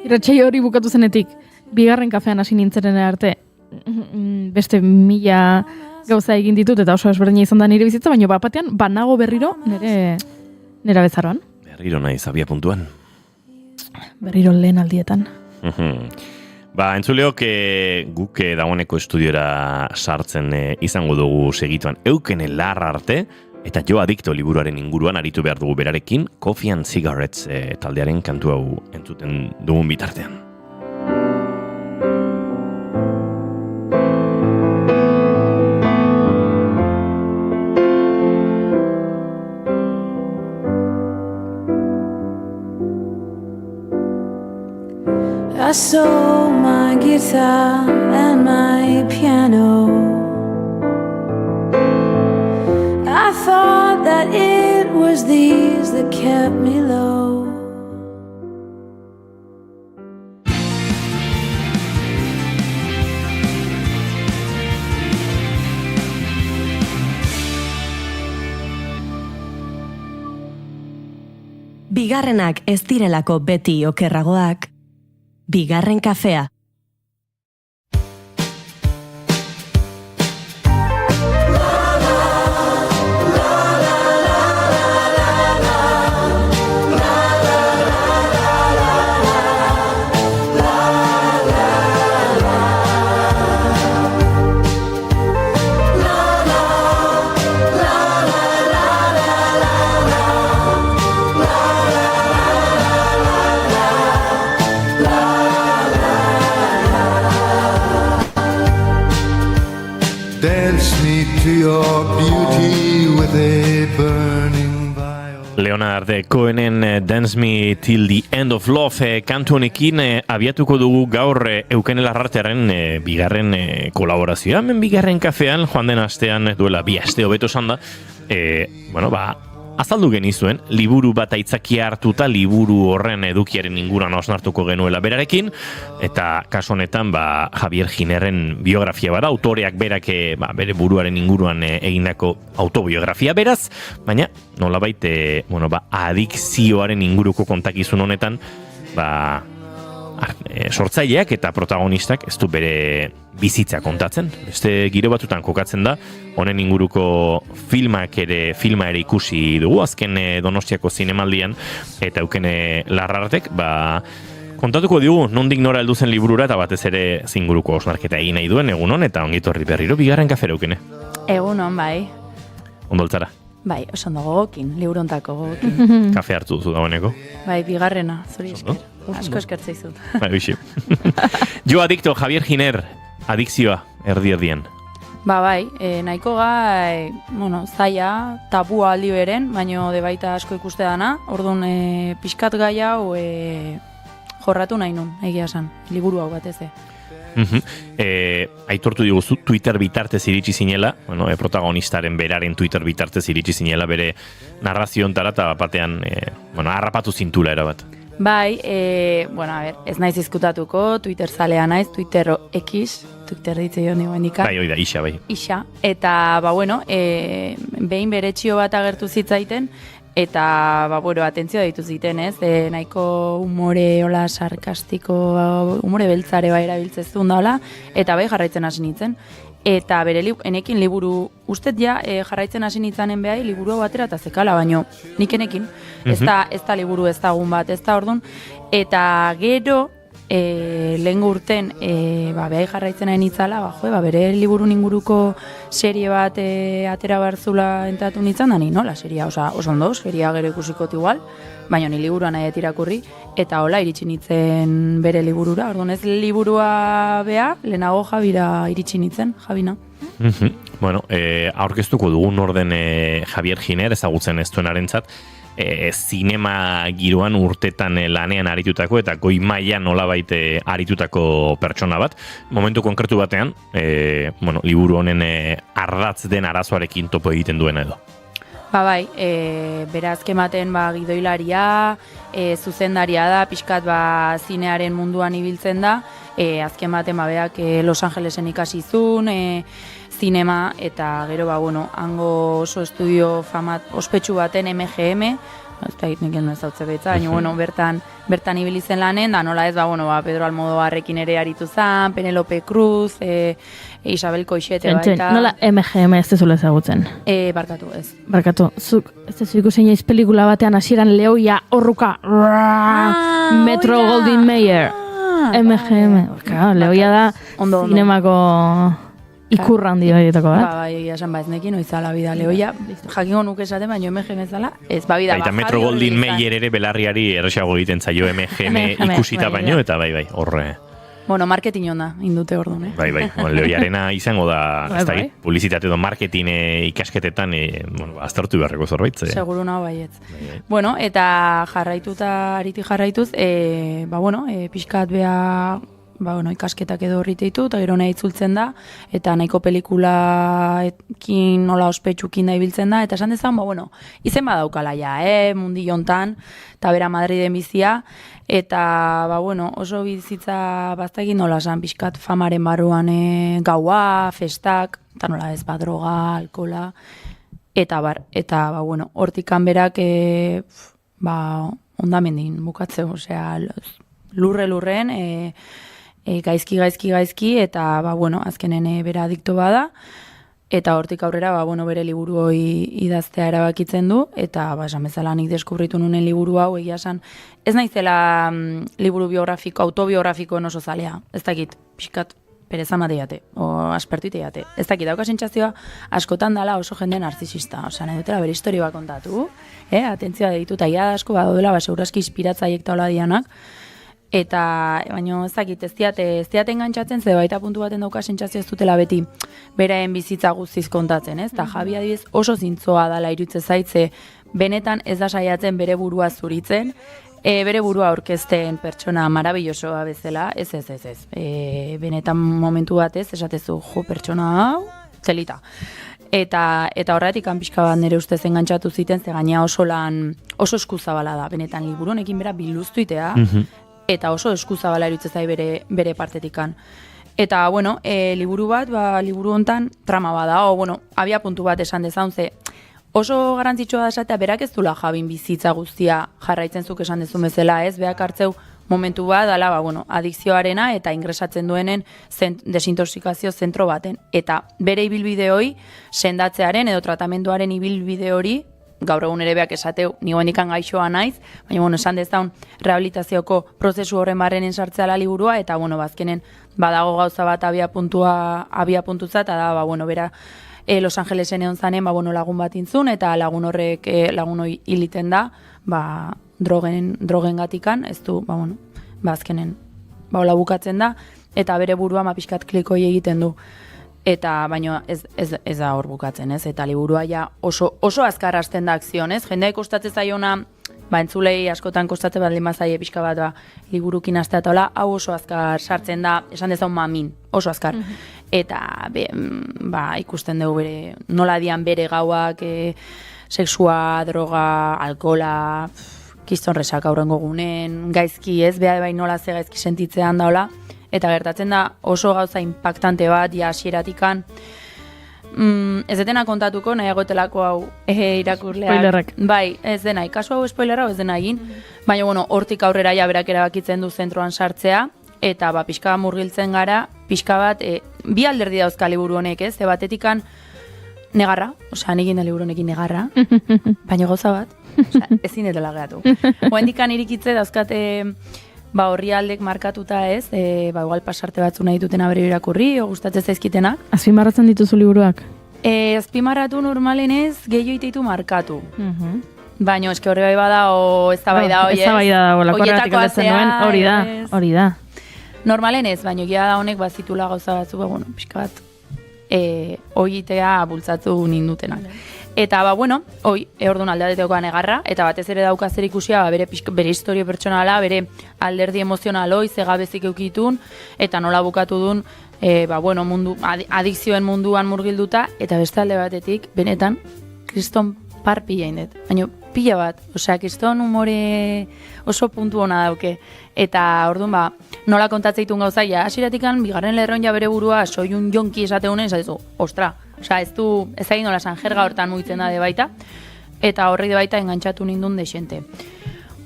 irratsaio hori bukatu zenetik, bigarren kafean hasi nintzeren arte, beste 1000 gauza egin ditut, eta oso ezberdina izan da nire bizitza, baina batean, banago berriro nera bezaroan. Berriro nahi zabia puntuan. Berriro lehen aldietan. Entzuleok guk dagoeneko estudiora sartzen izango dugu segituan eukene larra arte, eta Jo Adikto liburuaren inguruan aritu behar dugu berarekin, Coffee and Cigarettes taldearen kantu hau entzuten dugun bitartean. I sold my guitar and my piano. I thought that it was these that kept me low. Bigarrenak ez direlako beti okerragoak, bigarren kafea. Leonard Cohenen Dance Me Till the End of Love kantu honekin abiatuko dugu gaur Eukene Larratearen bigarren kolaborazioa. Hemen bigarren kafean, joan den astean duela 2 aste hobeto esan da, azaldu genizuen, liburu bat aitzakia hartuta, liburu horren edukiaren inguruan osnartuko genuela berarekin, eta kasu honetan Javier Ginerren biografia bada, autoreak berak bere buruaren inguruan egindako autobiografia beraz, baina nolabait adikzioaren inguruko kontakizun honetan, sortzaileak eta protagonistak ez du bere bizitza kontatzen. Beste giro batutan kokatzen da, honen inguruko filma ere ikusi dugu, azken Donostiako zinemaldian, eta Eukene Larrartek, kontatuko dugu, nondik nora heldu zen liburura, eta batez ere zinguruko osnarketa egin nahi duen, egunon, eta ongitorri berriro, bigarren kafera Eukene. Egunon, bai. Ondoltzara. Bai, oso ondo gogokin, liburontako gogokin. Kafe hartu duzu dagoeneko. Bai, bigarrena, zuri esker. Asko eskertzei zut. Bai, Jo Adikto, Javier Giner, adikzioa, erdi-erdien. Bai, nahiko gai, zaila, tabua aldi beren, baino de baita asko ikuste dana, orduan pixkat gai hau jorratu nahi nun, egia esan, liburu hau batez. Aitortu diguzu, Twitter bitartez iritsi zinela, protagonistaren beraren Twitter bitartez iritsi zinela, bere narrazio ontara, eta batean, harrapatu zintula erabat. Bai, ez naiz izkutatuko, Twitter zalea naiz, Twitter X, Twitter ditze jo nigo indika. Bai, oida, isa, bai. Isa, eta, behin bere txio bat agertu zitzaiten, eta, atentzioa ditu ziten, ez? Nahiko umore, hola, sarkastiko, umore beltzare bai erabiltzezun da, hola, eta bai jarraitzen hasi nintzen. Eta bere enekin liburu, ustet jarraitzen hasi nintzanen behai, liburu batera eta zekala, baino nik enekin. Ez da liburu ezagun bat, ez da orduan. Eta gero, lehen urten, behai jarraitzen nahi nintzala, bere liburu inguruko serie bat atera barzula entatu nintzen, da nola seria, oso ondo, seria gero ikusikotu igual, baina ni liburua nahi irakurri, eta hola iritsi nintzen bere liburura, orduan ez liburua beha, lehenago Javira iritsi nintzen, Javina. Aurkeztuko dugun orden Javier Giner, ezagutzen ez duenarentzat, zinema giroan urtetan lanean aritutako eta goi mailan nolabait aritutako pertsona bat. Momentu konkretu batean, liburu honen ardatz den arazoarekin topo egiten duena edo. Bera azkematen gidoilaria, zuzendaria da, pixkat zinearen munduan ibiltzen da, azkematen beak Los Angelesen ikasizun, zinema, eta gero hango oso estudio famat ospetsu baten MGM, ez da hitnik ez zautze betza, baina bertan ibilizen lanen, da nola ez, Pedro Almodovarrekin ere aritu zan, Penelope Cruz, Isabel Coixete baita. Nola MGM ez dezula ezagutzen? Barkatu, ez. Barkatu, zuk ez dezu ikusen jaiz pelikula batean hasieran lehoia horruka, Metro Goldwyn Mayer, MGM, lehoia da zinemako ikurra handi horietako, esan ez nekin, oizala bida lehoia, jakingo nuke esaten, baina MGM zala, ez bida. Eta Metro Goldwyn Mayer ere belarriari erresago egiten zaio MGM ikusita baino, eta horre. Marketing onda, indute orduan, lehoiarena izango da, publizitate edo marketing ikasketetan, aztertu beharreko zorbait. Seguru nago baietz. Eta ariti jarraituz, pixkat beha, ikasketak edo horrite ditu, eta gero nahi itzultzen da, eta nahiko pelikulaekin nola ospetsukin da ibiltzen da, eta esan dezan, izen badaukala mundi jontan, eta bera Madriden bizia, eta oso bizitza baztakin nola esan pixkat famaren barruan gaua, festak, eta nola ez droga, alkola, eta hortikan berak ondamendin bukatzeu, osea, lurren, gaizki, eta, azkenen bera adikto bada, eta hortik aurrera, bere liburu hori idaztea erabakitzen du, eta, esan bezala nik deskubritu nunen liburu hau, egia esan, ez naizela liburu biografiko, autobiografiko oso zalea, ez dakit, pixkat, pereza mateiate, o aspertuiteate, ez dakit, dauka sentsazioa, askotan dala oso jende narzisista, osea, nahi dutela bere historia kontatu, atentzioa deitu, eta ia asko badodela, seguraski inspiratzaiek taula dianak, eta, baina ez dakit, ez diate engantzatzen, ze baita puntu baten dauka sentsazio ez dutela beti beraen bizitza guztiz kontatzen, ez? Eta Javi adibidez oso zintzoa dala irutze zaitze, benetan ez da saiatzen bere burua zuritzen, bere burua aurkezten pertsona marabillosoa bezala, ez. Benetan momentu batez, esatezu, pertsona hau, zelita. Eta horretik pixka bat nire ustez engantzatu ziten, ze gaina oso eskuzabala da, benetan liburu honekin bera biluztuitea, eta oso eskuzabala iruditzen zai bere partetikan. Eta, liburu bat, liburu hontan trama bada, abia puntu bat esan dezaun, ze oso garrantzitsua da esatea, berak ez dula Javin bizitza guztia jarraitzen zuk esan dezun bezala, ez, beak hartzeu momentu bat, dala, adikzioarena eta ingresatzen duenen desintoxikazio zentro baten. Eta bere ibilbide hori, sendatzearen edo tratamenduaren ibilbide hori, gaur egun ere beak esateu, nigo hendikan gaixoa naiz, baina, esan dezaun, rehabilitazioko prozesu horren barrenen sartzeala liburua, eta, bazkenen, badago gauza bat abia puntutza, eta da, bera, Los Angelesen egon zanen, lagun bat intzun, eta lagun horrek, lagun hori hiliten da, drogen gatikan, ez du, azkenen, hola bukatzen da, eta bere burua pixkat klikoi egiten du. Eta, baina ez da hor bukatzen, ez? Eta liburua ja oso azkar hasten da akzion, ez? Jendeak kostatzen zaiona entzulei askotan kostate baldin bazaie pixka bat, liburukin astea eta hola, hau oso azkar sartzen da, esan dezaun mamin, oso azkar. Eta, ikusten dugu bere, nola dian bere gauak, sexua, droga, alkola, kiston resak aurrengo gunen, gaizki ez, bai nola ze gaizki sentitzean daola, eta gertatzen da oso gauza impactante bat, hasieratikan, ez detena kontatuko, nahiagoetelako hau irakurleak. Spoilerrak. Bai, ez dena, kasu hau spoilerra ez dena egin, baina hortik aurrera ja berak erabakitzen du zentroan sartzea, eta pixka murgiltzen gara, pixka bat, bi alderdi dauzka liburu honek, ez? Batetikan negarra, nik da liburu honekin negarra, baina gauza bat, ezin dela gehatu. Hoendikan irikitze dauzkate horri aldek markatuta ez, igual pasarte batzu nahi dutena bere irakurri, o gustatzen zaizkitenak. Azpimarratzen dituzu liburuak? Azpimarratu normalen ez, gehiago ititu markatu. Baina eske horri bai bada, ez da bai da, ez da bai da, lakorregatik aldetzen duen, hori da. Normalen ez, baina gira da honek bazitula gauza batzu, pixka bat, oitea bultzatu nindutenak. Eta, orduan aldeatekoa negarra, eta batez ere dauka zer ikusia, bere historio pertsonala, bere alderdi emozionaloi, zegabezik eukitun, eta nola bukatu dun, adikzioen munduan murgilduta, eta beste alde batetik, benetan, kriston par pila indet. Baina, pila bat, kriston humore oso puntu hona dauke. Eta, orduan, nola kontatzeitun gauza, hasieratikan, bigarren lerron bere burua, soiun jonki esate honen, esatezu, ostra, ez egin nola sanjerga hortan mugitzen da de baita, eta horri de baita engantzatu nindun desente.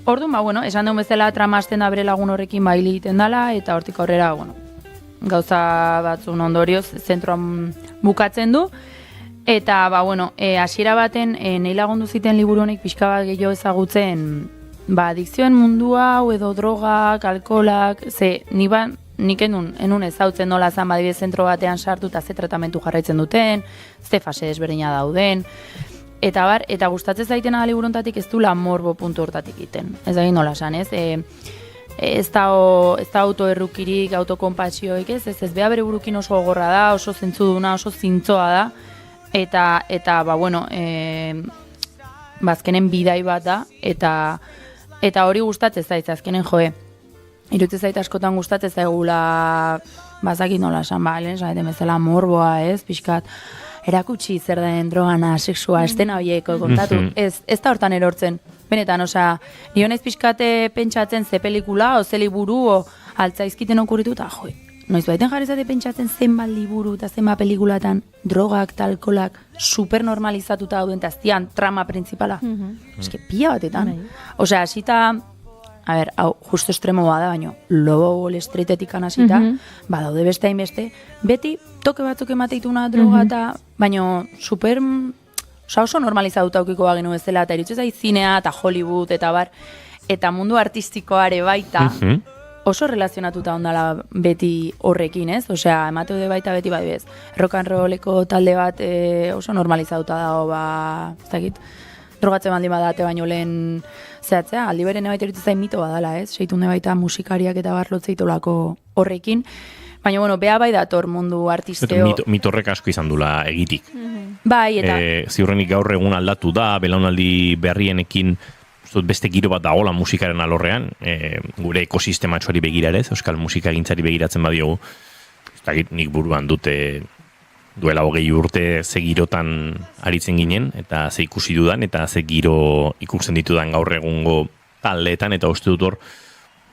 Orduan, esan duen bezala trama hasten da bere lagun horrekin baili egiten dela, eta hortik aurrera, gauza batzun ondorioz, zentroan bukatzen du, eta, hasiera baten, nahi lagundu ziten liburu honek pixka bat gehiago ezagutzen, adikzioen mundua, edo drogak, alkolak, nik enun ezautzen nola zan badibidez zentro batean sartu eta ze tratamentu jarraitzen duten, ze fase desberdina dauden, eta gustatzen zaitena liburuntatik ez du morbo puntu hortatik iten. Ez da egin nola esan, ez? Ez da autoerrukirik, autokompasioik, ez beha bere burukin oso gogorra da, oso zentzuduna, oso zintzoa da, eta azkenen bidai bat da, eta hori gustatzen zaitz, azkenen irutzen zait askotan gustatzen zaigula bazakit nola esan, lehen esan bezala morboa, ez, pixkat, erakutsi zer den drogana, sexua, estena horieko kontatu, ez da hortan erortzen. Benetan, ni honez pixkate pentsatzen ze pelikula, o ze liburu, o altzaizkiten okurritu, eta noiz baiten jarri zate pentsatzen zenbat liburu eta zenbat pelikulatan drogak eta alkolak supernormalizatuta dauden, eta zian trama principala. Eske pila batetan. Hasita, hau justo estremoa da, baina Lobo Wall Streetetik hasita, daude beste hainbeste, beti toke batzuk emateituna droga eta, baina super, oso normalizatuta aukiko bagenu bezala, eta irutzen zait zinea eta Hollywood eta bar, eta mundu artistikoare baita, oso relazionatuta ondala beti horrekin, ez? Emateu de baita beti badibez. Rock and rolleko talde bat oso normalizatuta dago, ez dakit, drogatzen baldin badate baino lehen zehatzea, aldi beren baita erutzen zain mito badala, ez? Seitun baita musikariak eta barlotzeitolako horrekin. Baina, beha bai dator mundu artisteo. Mito horrek asko izan dula egitik. Bai, eta... Ziurrenik gaur egun aldatu da, belaunaldi berrienekin beste giro bat dagoela musikaren alorrean, gure ekosistematxoari begira ere, euskal musikagintzari begiratzen badiogu, nik buruan dute duela 20 urte ze girotan aritzen ginen, eta ze ikusi dudan, eta ze giro ikusten ditudan gaur egungo taldeetan, eta uste dut hor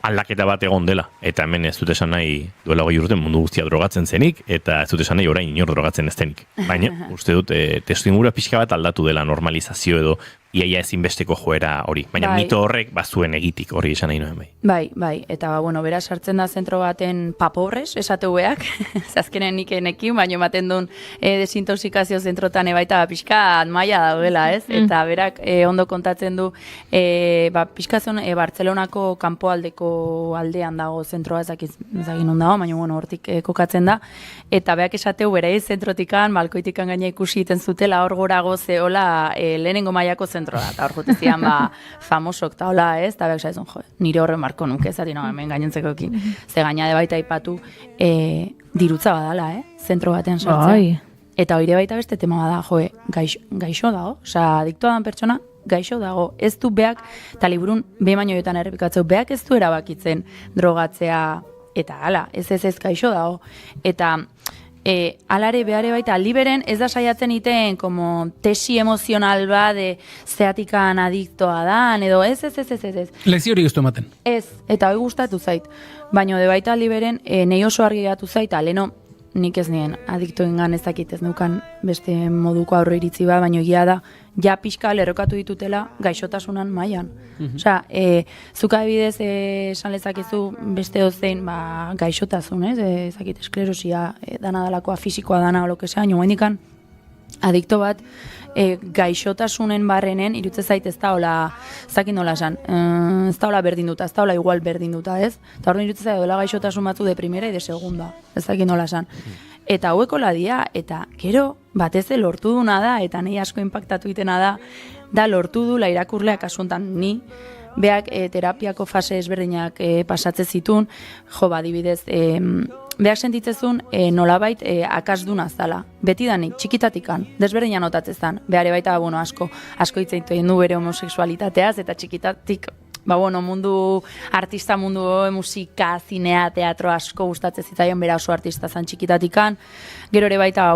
aldaketa bat egon dela. Eta hemen ez dut esan nahi duela 20 urte mundu guztia drogatzen zenik, eta ez dut esan nahi orain inor drogatzen ez denik. Baina, uste dut, testu ingura pixka bat aldatu dela normalizazio edo iaia ezinbesteko joera hori. Baina mito horrek bazuen egitik hori esan nahi noen bai. Bai, eta bera sartzen da zentro baten paporres, esateueak, zazkenen nikenekin, baina ematen duen desintoxikazio zentrotan baita pixka maila daudela, ez? Eta berak ondo kontatzen du, pixka zen Bartzelonako kanpoaldeko aldean dago zentroa, ezagin non dago, baina hortik kokatzen da, eta berak esateu bera zentrotikan, balkoitikan gaina ikusi iten zutela hor gorago zehola lehenengo mailako zentroa, eta hor jutezian famosok eta hola, ez? Eta berak zaizun, nire horren marko nuke, zati hemen gainentzekoekin. Ze gaina de baita ipatu dirutza badala, zentro batean sartzen. Eta hori baita beste tema bada, gaixo dago, adiktoa dan pertsona, gaixo dago. Ez du beak, eta liburun behin baino jotan errepikatzeu, beak ez du erabakitzen drogatzea, eta hala, ez gaixo dago. Eta alare behare baita aldiberen ez da saiatzen iten como tesi emozional bat de zeatikan adiktoa dan, edo ez. Lezio hori guztu ematen. Ez, eta hoi gustatu zait. Baina de baita aldiberen, nahi oso argi gatu zait, leno nik ez nien adiktoengan ez dakit ez neukan beste moduko aurre iritzi bat, baina egia da, ja pixka lerrokatu ditutela gaixotasunan mailan. Osea, zuk adibidez esan lezakezu beste dozein gaixotasun, ez dakit esklerosia, dana dalakoa, fisikoa dana, olokesea, baina guendikan adikto bat gaixotasunen barrenen, irutze zait ez da hola, zakin nola esan, ez da hola berdinduta, ez da hola igual berdinduta, ez? Eta horren irutze zait dola gaixotasun batzu de primera y de segunda, ez zakin nola esan. Eta haueko ladia, eta gero, batez lortu duna da, eta nahi asko impactatu itena da lortu du irakurleak kasuntan ni, beak terapiako fase ezberdinak pasatze zitun, jo, adibidez, beak sentitzezun nolabait akasduna zala. Betidanik, txikitatikan, desberdina notatzezan. Behare baita, asko hitzeitu egin du bere homoseksualitateaz, eta txikitatik, mundu artista, mundu musika, zinea, teatro asko gustatzen zitzaion, bera oso artista zan txikitatikan. Gero ere baita,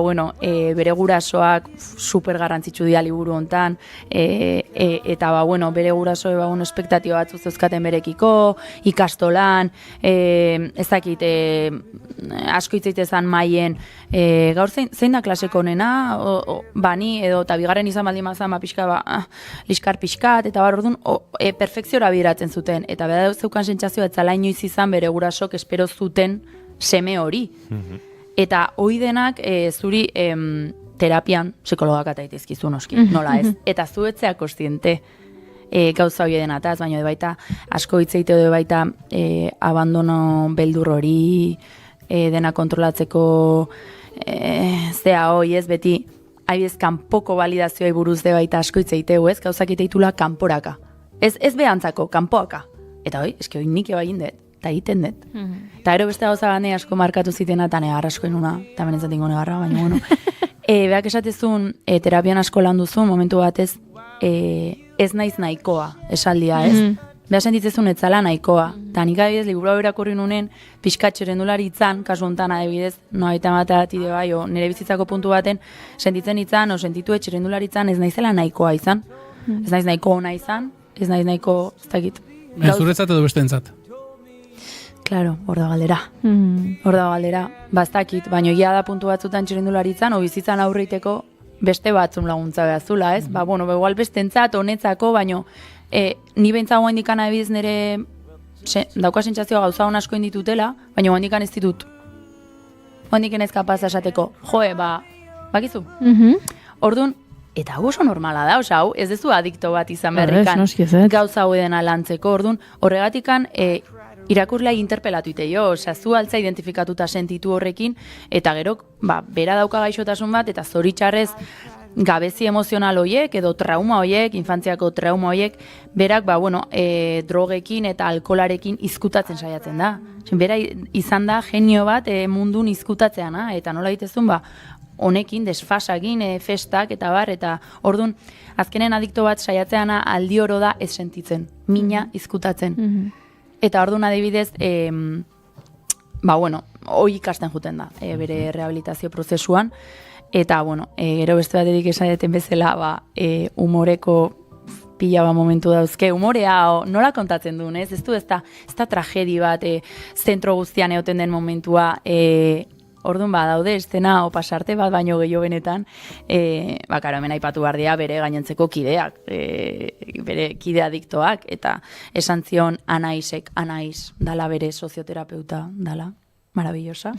bere gurasoak super garrantzitsu dira liburu hontan, eta bere guraso espektatiba batzu zeuzkaten berekiko, ikastolan, ez dakit, asko hitzaitezan maien, gaur zein da klaseko honena, bani, edo eta bigarren izan baldin mazan, liskar pixkat, eta orduan, perfekziora bideratzen zuten, eta bera zeukan sentsazioa etzala inoiz izan bere gurasok espero zuten seme hori. Eta hoi denak zuri terapian psikologak ataitezkizu noski, nola ez. Eta zu etzea kostiente gauza hori denataz, baina baita asko hitzeite edo baita abandono beldur hori dena kontrolatzeko zea hoi ez beti haibiz kanpoko validazioa buruz de baita asko hitzeiteu ez, gauzak iteitula kanporaka. Ez behantzako, kanpoaka. Eta hoi, eski hoi nik egin dut, eta egiten dut. Eta gero beste gauza gane asko markatu zitena, eta negar asko enuna, eta benetzen dingo negarra, baina bueno. Beak esatezun, terapian asko lan duzun, momentu batez, ez naiz nahikoa, esaldia, ez? Beha sentitzezun etzala nahikoa. Eta nik adibidez, liburu hau irakurri nunen, pixkat txerendularitzan, kasu honetan adibidez, eta matatide bai, nire bizitzako puntu baten, sentitzen itzan, sentitu txerendularitzan, ez naizela nahikoa izan. Ez naiz nahiko ona izan, ez naiz nahiko, ez dakit. Zuretzat edo beste entzat? Claro, hor da galdera. Hor da galdera. Bastakit, baina egia da puntu batzutan txirendularitzan, o bizitzan aurriteko beste batzun laguntza behazula, ez? Igual beste entzat, honetzako, baina ni behintza guain dikana ebiz nire dauka sentsazioa gauza hon asko inditutela, baina guain dikan ez ditut. Guain diken ez kapaz esateko, bakizu? Orduan, eta hau oso normala da, hau ez dezu adikto bat izan berrikan gauza hau dena lantzeko, orduan, horregatikan irakurlea interpelatu ite jo, zu altza identifikatuta sentitu horrekin, eta gero, bera dauka gaixotasun bat, eta zoritxarrez gabezi emozional hoiek, edo trauma hoiek, infantziako trauma hoiek, berak, drogekin eta alkolarekin izkutatzen saiatzen da. Bera izan da genio bat mundun izkutatzeana, eta nola ditezun, honekin, desfasagin, festak, eta eta orduan, azkenen adikto bat saiatzeana aldi oro da ez sentitzen, mina izkutatzen. Eta orduan adibidez, hoi ikasten juten da, bere rehabilitazio prozesuan, eta, gero beste batetik esaten bezala, humoreko pila momentu dauzke, humorea nola kontatzen duen, ez du, ez da tragedi bat, zentro guztian egoten den momentua, orduan daude estena o pasarte bat baino gehiago benetan, karo, hemen aipatu behar dira bere gainontzeko kideak, bere kide adiktoak, eta esan zion Anaiz dala bere sozioterapeuta dala, maravillosa.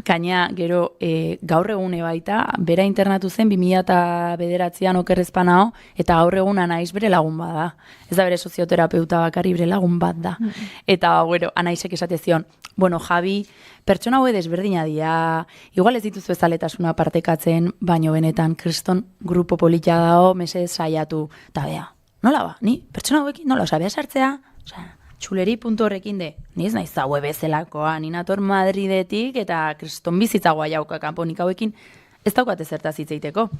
Gaina, gero, gaur egune baita, bera internatu zen 2009an okerrezpanao, eta gaur egun Anaiz bere lagun bat da. Ez da bere sozioterapeuta bakarri bere lagun bat da. Eta, Anaizek esate zion, Javi, pertsona hau desberdina dira, igual ez dituzu ezaletasuna partekatzen, baino benetan, kriston grupo polita dago, mesedez saiatu, eta bea, nola ni pertsona hauekin, nola, bea sartzea, txuleri puntu horrekin ni ez naiz zaue bezelakoa, ni nator Madridetik, eta kriston bizitzagoa jauka kanponik hauekin, ez daukat ezertaz hitzeiteko.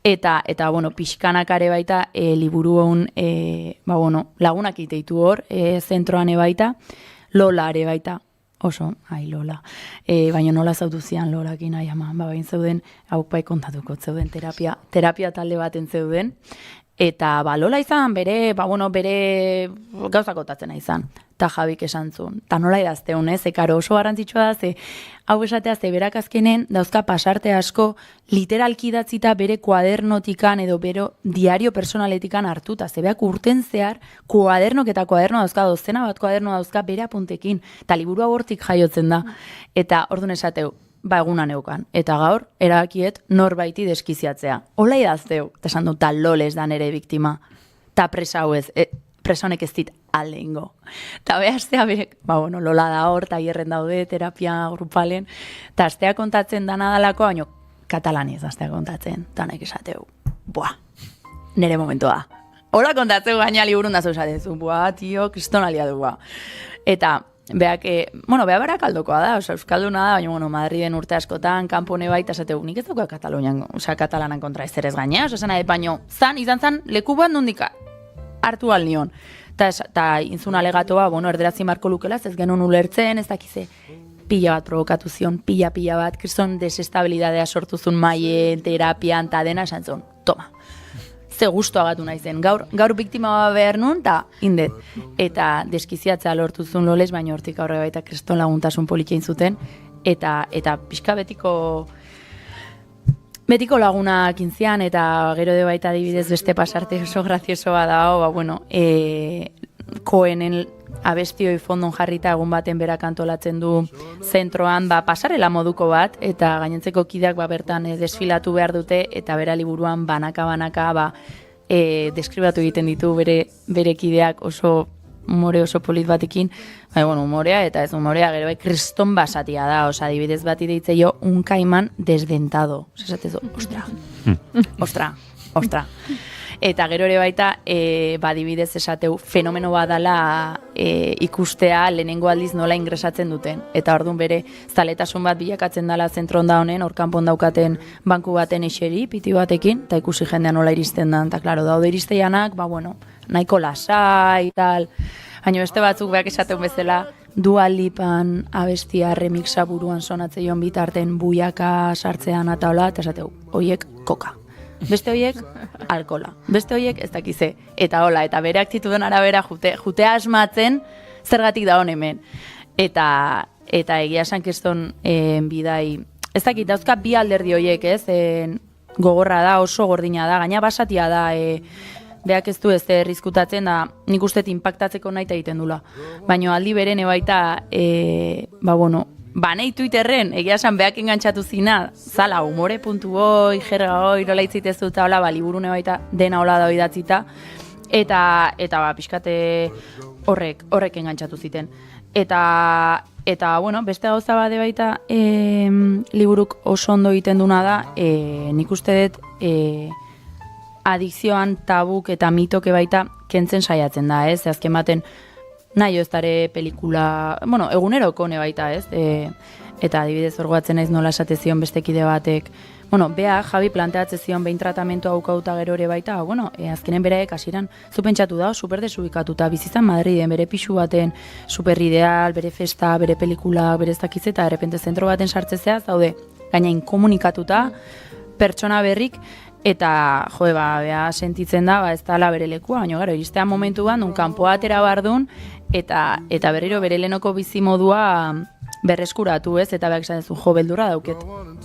Eta bueno, pixkanakare baita liburu hon lagunak iteitu hor, zentroan baita, Lola ere baita, oso, Lola. Baina nola zautu zian Lolakin, ama, bain zeuden, hau bai kontatuko zeuden, terapia talde baten zeuden, eta Lola izan, bere gauzak otatzen izan, eta Jabik esan zuen. Ta nola idazteun, ekaro oso garrantzitsua da, ze hau esatea, ze berak azkenen dauzka pasarte asko literalki idatzita bere kuadernotikan edo bero diario personaletikan hartuta, ze beak urten zehar kuadernok eta kuaderno dauzka, dozena bat kuaderno dauzka bere apuntekin, eta liburua hortik jaiotzen da, eta orduan esateu, egunan eukan. Eta gaur, erabakiet norbaiti deskiziatzea. Hola idazteu, eta esan dut, loles da nere biktima, eta presa hau ez, presa honek ez dit alde ingo. Eta behaztea berek, Lola da hor, taierren daude, terapia grupalen, eta astea kontatzen dana dalako, baina katalanez astea kontatzen, eta naik esateu, nere momentua. Hola kontatzeu gaina liburun da zauzatezu, tio, kristonalia du, Eta, beak, beha barak aldokoa da, euskalduna da, baina, Madriden urte askotan, kanpone baita, esateu, nik ez dauka katalanan kontra ez ere gaina, baina, izan zan, leku bat nondik hartu alnion. Eta intzun alegatoa, erderatzi marko lukela, ez genuen ulertzen, ez dakize, pila bat provokatu zion, pila bat, kriston desestabilidadea sortuzun maien, terapian, eta dena esan zon, toma. Ze gustu agatu nahi zen. Gaur biktima behar nun, eta indet. Eta deskiziatzea lortuzun loles, baina hortik aurre baita kriston laguntasun politxein zuten, eta pixka betiko lagunak intzian, eta gero de baita adibidez beste pasarte oso graziosoa da, Koenen abestioi fondon jarrita egun baten berak antolatzen du zentroan, pasarela moduko bat, eta gainentzeko kideak bertan desfilatu behar dute, eta bera liburuan banaka deskribatu egiten ditu bere kideak oso umore oso polit batekin, umorea eta ez umorea, gero kriston basatia da, adibidez bat ideitze jo, un caimán desdentado. Osatez, ostra. Eta gero ere baita, adibidez esateu, fenomeno badala ikustea lehenengo aldiz nola ingresatzen duten. Eta orduan bere zaletasun bat bilakatzen dela zentron da honen, orkanpon daukaten banku baten eseri, piti batekin, eta ikusi jendean nola iristen da. Eta klaro, daude iristeianak, nahiko lasai, tal. Baina beste batzuk beak esaten bezala, Dua Lipan abestia remixa buruan sonatzeion bitarten buiaka sartzean eta hola, eta esateu, hoiek koka. Beste hoiek alkola. Beste hoiek ez dakize. Eta hola, eta bere aktituden arabera jutea asmatzen zergatik da hon hemen. Eta egia esan keston bidai, ez dakit, dauzka bi alderdi hoiek, ez? Gogorra da, oso gordina da, gaina basatia da, beak ez du ez errizkutatzen da, nik uste inpaktatzeko nahi egiten dula. Baina aldi beren baita, banei Twitterren, egia esan beak engantzatu zina, zala, umore.oi, jerga hoi, nola itzitezu eta hola, liburune baita dena hola da idatzita, eta pixkate horrek engantzatu ziten. Eta beste gauza bade baita, liburuk oso ondo egiten duna da, nik uste dut, adikzioan tabuk eta mitoke baita kentzen saiatzen da, ez? Azken baten, nahi ez dare pelikula, eguneroko ne baita, ez? Eta adibidez orgoatzen naiz nola esatezion bestekide batek, bea Javi planteatzen zion behin tratamentu haukauta gero ere baita, azkenen beraek hasieran zupentsatu da, superdesubikatuta, bizizan Madriden, bere pixu baten, superideal, bere festa, bere pelikula, bere ez dakiz eta errepente zentro baten sartzezea, zaude, gaina inkomunikatuta, pertsona berrik, eta bea sentitzen da, ez da bere lekua, baina gero, iristean momentuan, kanpoa atera bardun, eta berriro bere lehenoko bizimodua berreskuratu, ez? Eta beak esan duzu, beldurra dauket.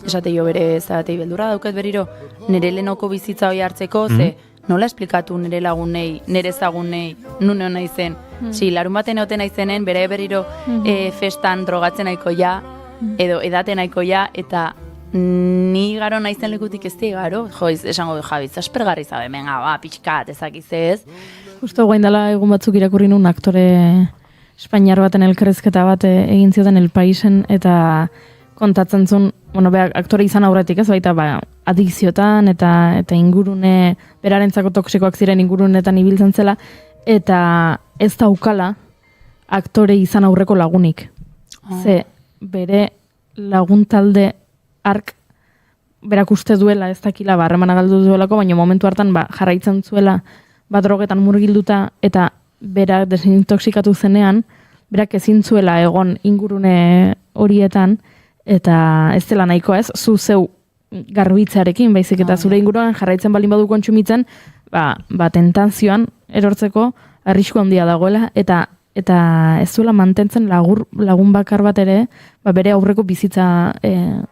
Esate jo bere, zatei beldurra dauket berriro, nire lehenoko bizitza hori hartzeko, ze nola esplikatu nire lagunei, nire zagunei, nune hona izen. Larun baten egoten aizenen, bere berriro festan drogatzen nahiko ja, edo edaten nahiko ja, eta ni garo naizen lekutik ez garo, esango du Javi, zaspergarri zabe, pixkat, ezakizez. Justo guain dela egun batzuk irakurri nun aktore espainiar baten elkarrezketa bat egin zioten El Paisen, eta kontatzen zuen, beak aktore izan aurretik ez, baita adikziotan eta ingurune, berarentzako toksikoak ziren ingurunetan ibiltzen zela, eta ez daukala aktore izan aurreko lagunik. Ze bere laguntalde ark berak uste duela, ez dakila, harremana galdu duelako, baina momentu hartan jarraitzen zuela, drogetan murgilduta, eta berak desintoxikatu zenean, berak ezin zuela egon ingurune horietan, eta ez dela nahiko ez, zu zeu garbitzearekin, baizik eta zure inguruan jarraitzen baldin badu kontsumitzen, tentazioan erortzeko arrisku handia dagoela, eta ez zuela mantentzen lagun bakar bat ere, bere aurreko bizitza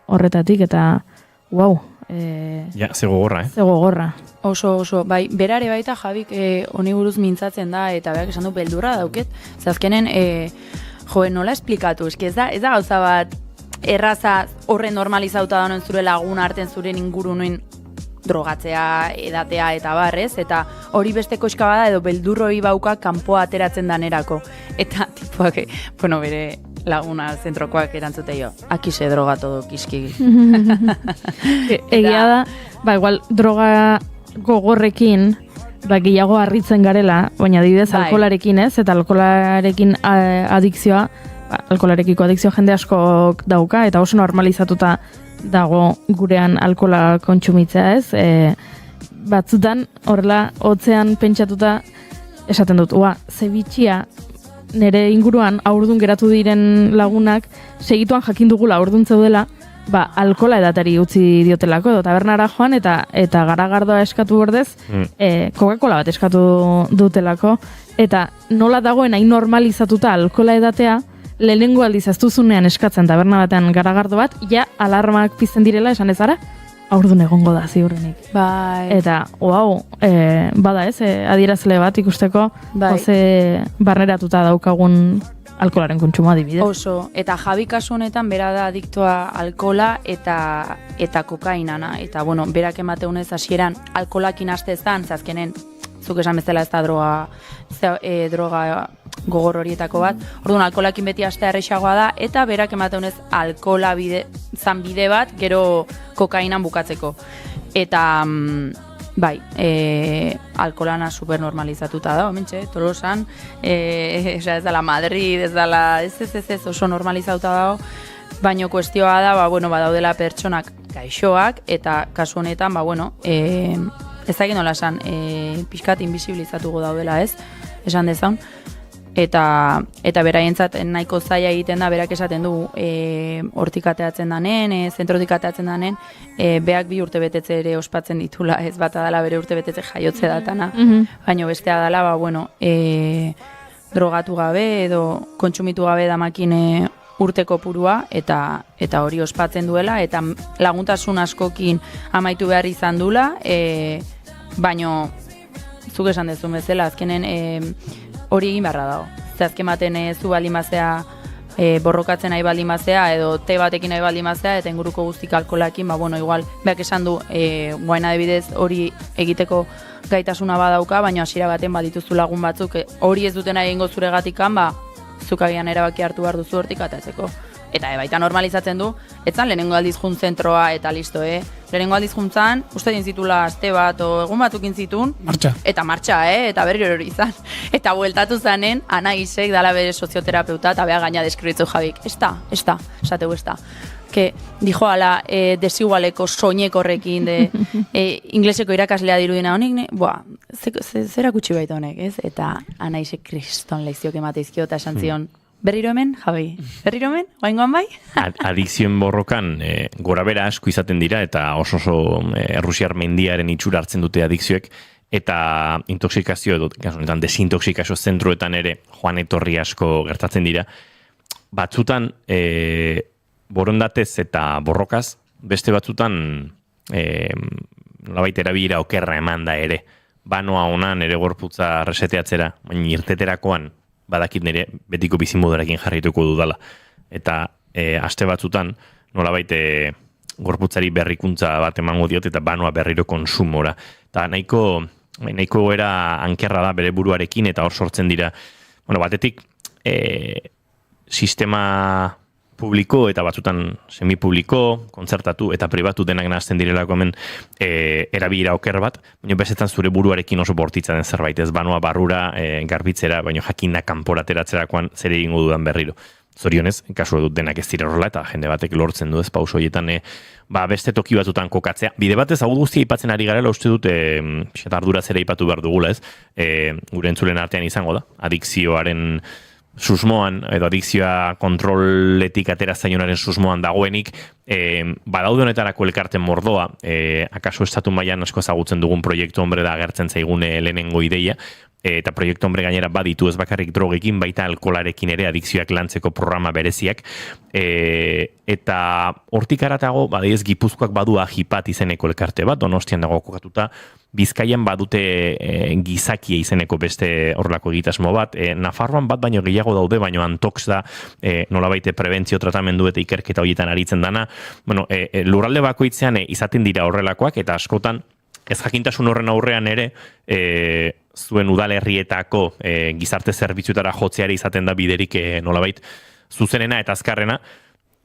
horretatik, eta wow. Ze gogorra, Ze gogorra. Oso, bai, berare baita Javik honi buruz mintzatzen da, eta berak esan du beldurra dauket, zazkenen, nola esplikatu, ez da gauza bat, erraza horren normalizauta da zure lagun arten zuren ingurunuen drogatzea, edatea eta barrez, eta hori beste koska bada edo beldurroi bauka kanpoa ateratzen danerako. Eta tipuak, bere laguna zentrokoak erantzute jo, aki se droga todo kiski. Egia da, igual droga gogorrekin, gehiago harritzen garela, baina adibidez alkolarekin ez, eta alkolarekin adikzioa, alkolarekiko adikzio jende asko dauka, eta oso normalizatuta dago gurean alkola kontsumitzea ez. Batzutan, horrela, hotzean pentsatuta esaten dut, ze bitxia nire inguruan aurdun geratu diren lagunak segituan jakin dugula aurdun zeudela, alkola edatari utzi diotelako, edo tabernara joan, eta garagardoa eskatu bordez, Coca-Cola bat eskatu dutelako, eta nola dagoen hain normalizatuta alkola edatea, lehenengo aldiz ez duzunean eskatzen taberna batean garagardo bat, alarmak pizten direla esan ezara, aurdun egongo da ziurrenik. Bai. Eta, bada ez, adierazle bat ikusteko, barneratuta daukagun alkolaren kontsumoa adibidez. Oso, eta Javi kasu honetan bera da adiktoa alkola eta kokainana, eta berak emateunez hasieran alkolakin hastezan, zazkenen, zuk esan bezala ez da droga gogor horietako bat. Orduan, alkolakin beti hastea errexagoa da, eta berak emateunez alkola zan bide bat, gero kokainan bukatzeko. Eta, alkolana supernormalizatuta da, omentxe, Tolosan, ez dela Madrid, ez dela, ez, oso normalizatuta dago, baino kuestioa da, badaudela pertsonak gaixoak, eta kasu honetan, ez dakit nola esan, pixkat invisibilizatuko daudela ez, esan dezaun, eta beraientzat nahiko zaila egiten da, berak esaten du, hortik ateatzen danen, zentrotik ateatzen danen, beak 2 urte betetze ere ospatzen ditula, ez bat adala bere urte betetze jaiotze datana, baino bestea dala, drogatu gabe edo kontsumitu gabe damakin urteko purua, eta hori ospatzen duela, eta laguntasun askokin amaitu behar izan dula, baino zuk esan dezun bezala, azkenen hori egin beharra dago. Azken baten zu balimazea borrokatzen nahi balimazea, edo te batekin nahi balimazea, eta inguruko guztik alkolakin, igual, beak esan du, guain adibidez hori egiteko gaitasuna badauka, baina hasiera baten badituzu lagun batzuk, hori ez duten egingo zuregatikan, zuk agian erabaki hartu behar duzu hortik atatzeko. Eta baita normalizatzen du, etzan lehenengo aldiz junt zentroa eta listo, Lehenengo aldiz juntzan, uste dintzitula aste bat o egun batukin zitun. Martxa. Eta martxa, eta berriro hori izan. Eta bueltatu zanen, Ana Isek dala bere sozioterapeuta, eta beha gaina deskribitu Javik. Esateu ez da. Que dijo ala desigualeko soinek horrekin, ingleseko irakaslea dirudina honik, zera kutsi baita honek, ez? Eta Ana Isek kriston lehizioak emateizkio eta esan zion, berriro hemen, Javi? Berriro hemen? Oaingoan bai? Adikzioen borrokan gorabera asko izaten dira, eta oso Errusiar mendiaren itxura hartzen dute adikzioek, eta intoxikazio edo, desintoxikazio zentroetan ere joan etorri asko gertatzen dira. Batzutan, borondatez eta borrokaz, beste batzutan nolabait erabilera okerra eman da ere. Banoa honan ere gorputza reseteatzera, baina irteterakoan badakit nire betiko bizimodorekin jarrituko dudala. Eta aste batzutan nolabait gorputzari berrikuntza bat emango diot eta banoa berriro konsumora. Eta nahiko era ankerra da bere buruarekin eta hor sortzen dira. Batetik sistema publiko eta batzutan semipubliko, kontzertatu eta pribatu denak nahazten direlako hemen erabilera oker bat, baina bezetan zure buruarekin oso bortitza den zerbait, ez banoa barrura garbitzera, baina jakinda kanpora ateratzerakoan zer egingo dudan berriro. zorionez, kasu dut denak ez dira horrela, eta jende batek lortzen du ez pauso horietan beste toki batutan kokatzea. Bide batez, hau guztia ipatzen ari garela, uste dut, arduraz ere ipatu behar dugula ez, gure entzulen artean izango da, adikzioaren susmoan, edo adikzioa kontroletik atera zaionaren susmoan dagoenik, badaude honetarako elkarten mordoa, akaso estatu mailan asko ezagutzen dugun Proiektu Hombre da agertzen zaigune lehenengo ideia, eta Proiektu Hombre gainera baditu ez bakarrik drogekin, baita alkolarekin ere adikzioak lantzeko programa bereziak, eta hortik aratago, badaiz Gipuzkoak badu Ajipat izeneko elkarte bat, Donostian dago kokatuta, Bizkaian badute gizakia izeneko beste horrelako egitasmo bat, Nafarroan bat baino gehiago daude, baino Antox da nolabaite prebentzio tratamendu eta ikerketa horietan aritzen dana. Bueno, lurralde bakoitzean izaten dira horrelakoak, eta askotan ez jakintasun horren aurrean ere zuen udalerrietako gizarte zerbitzuetara jotzeari izaten da biderik nolabait zuzenena eta azkarrena.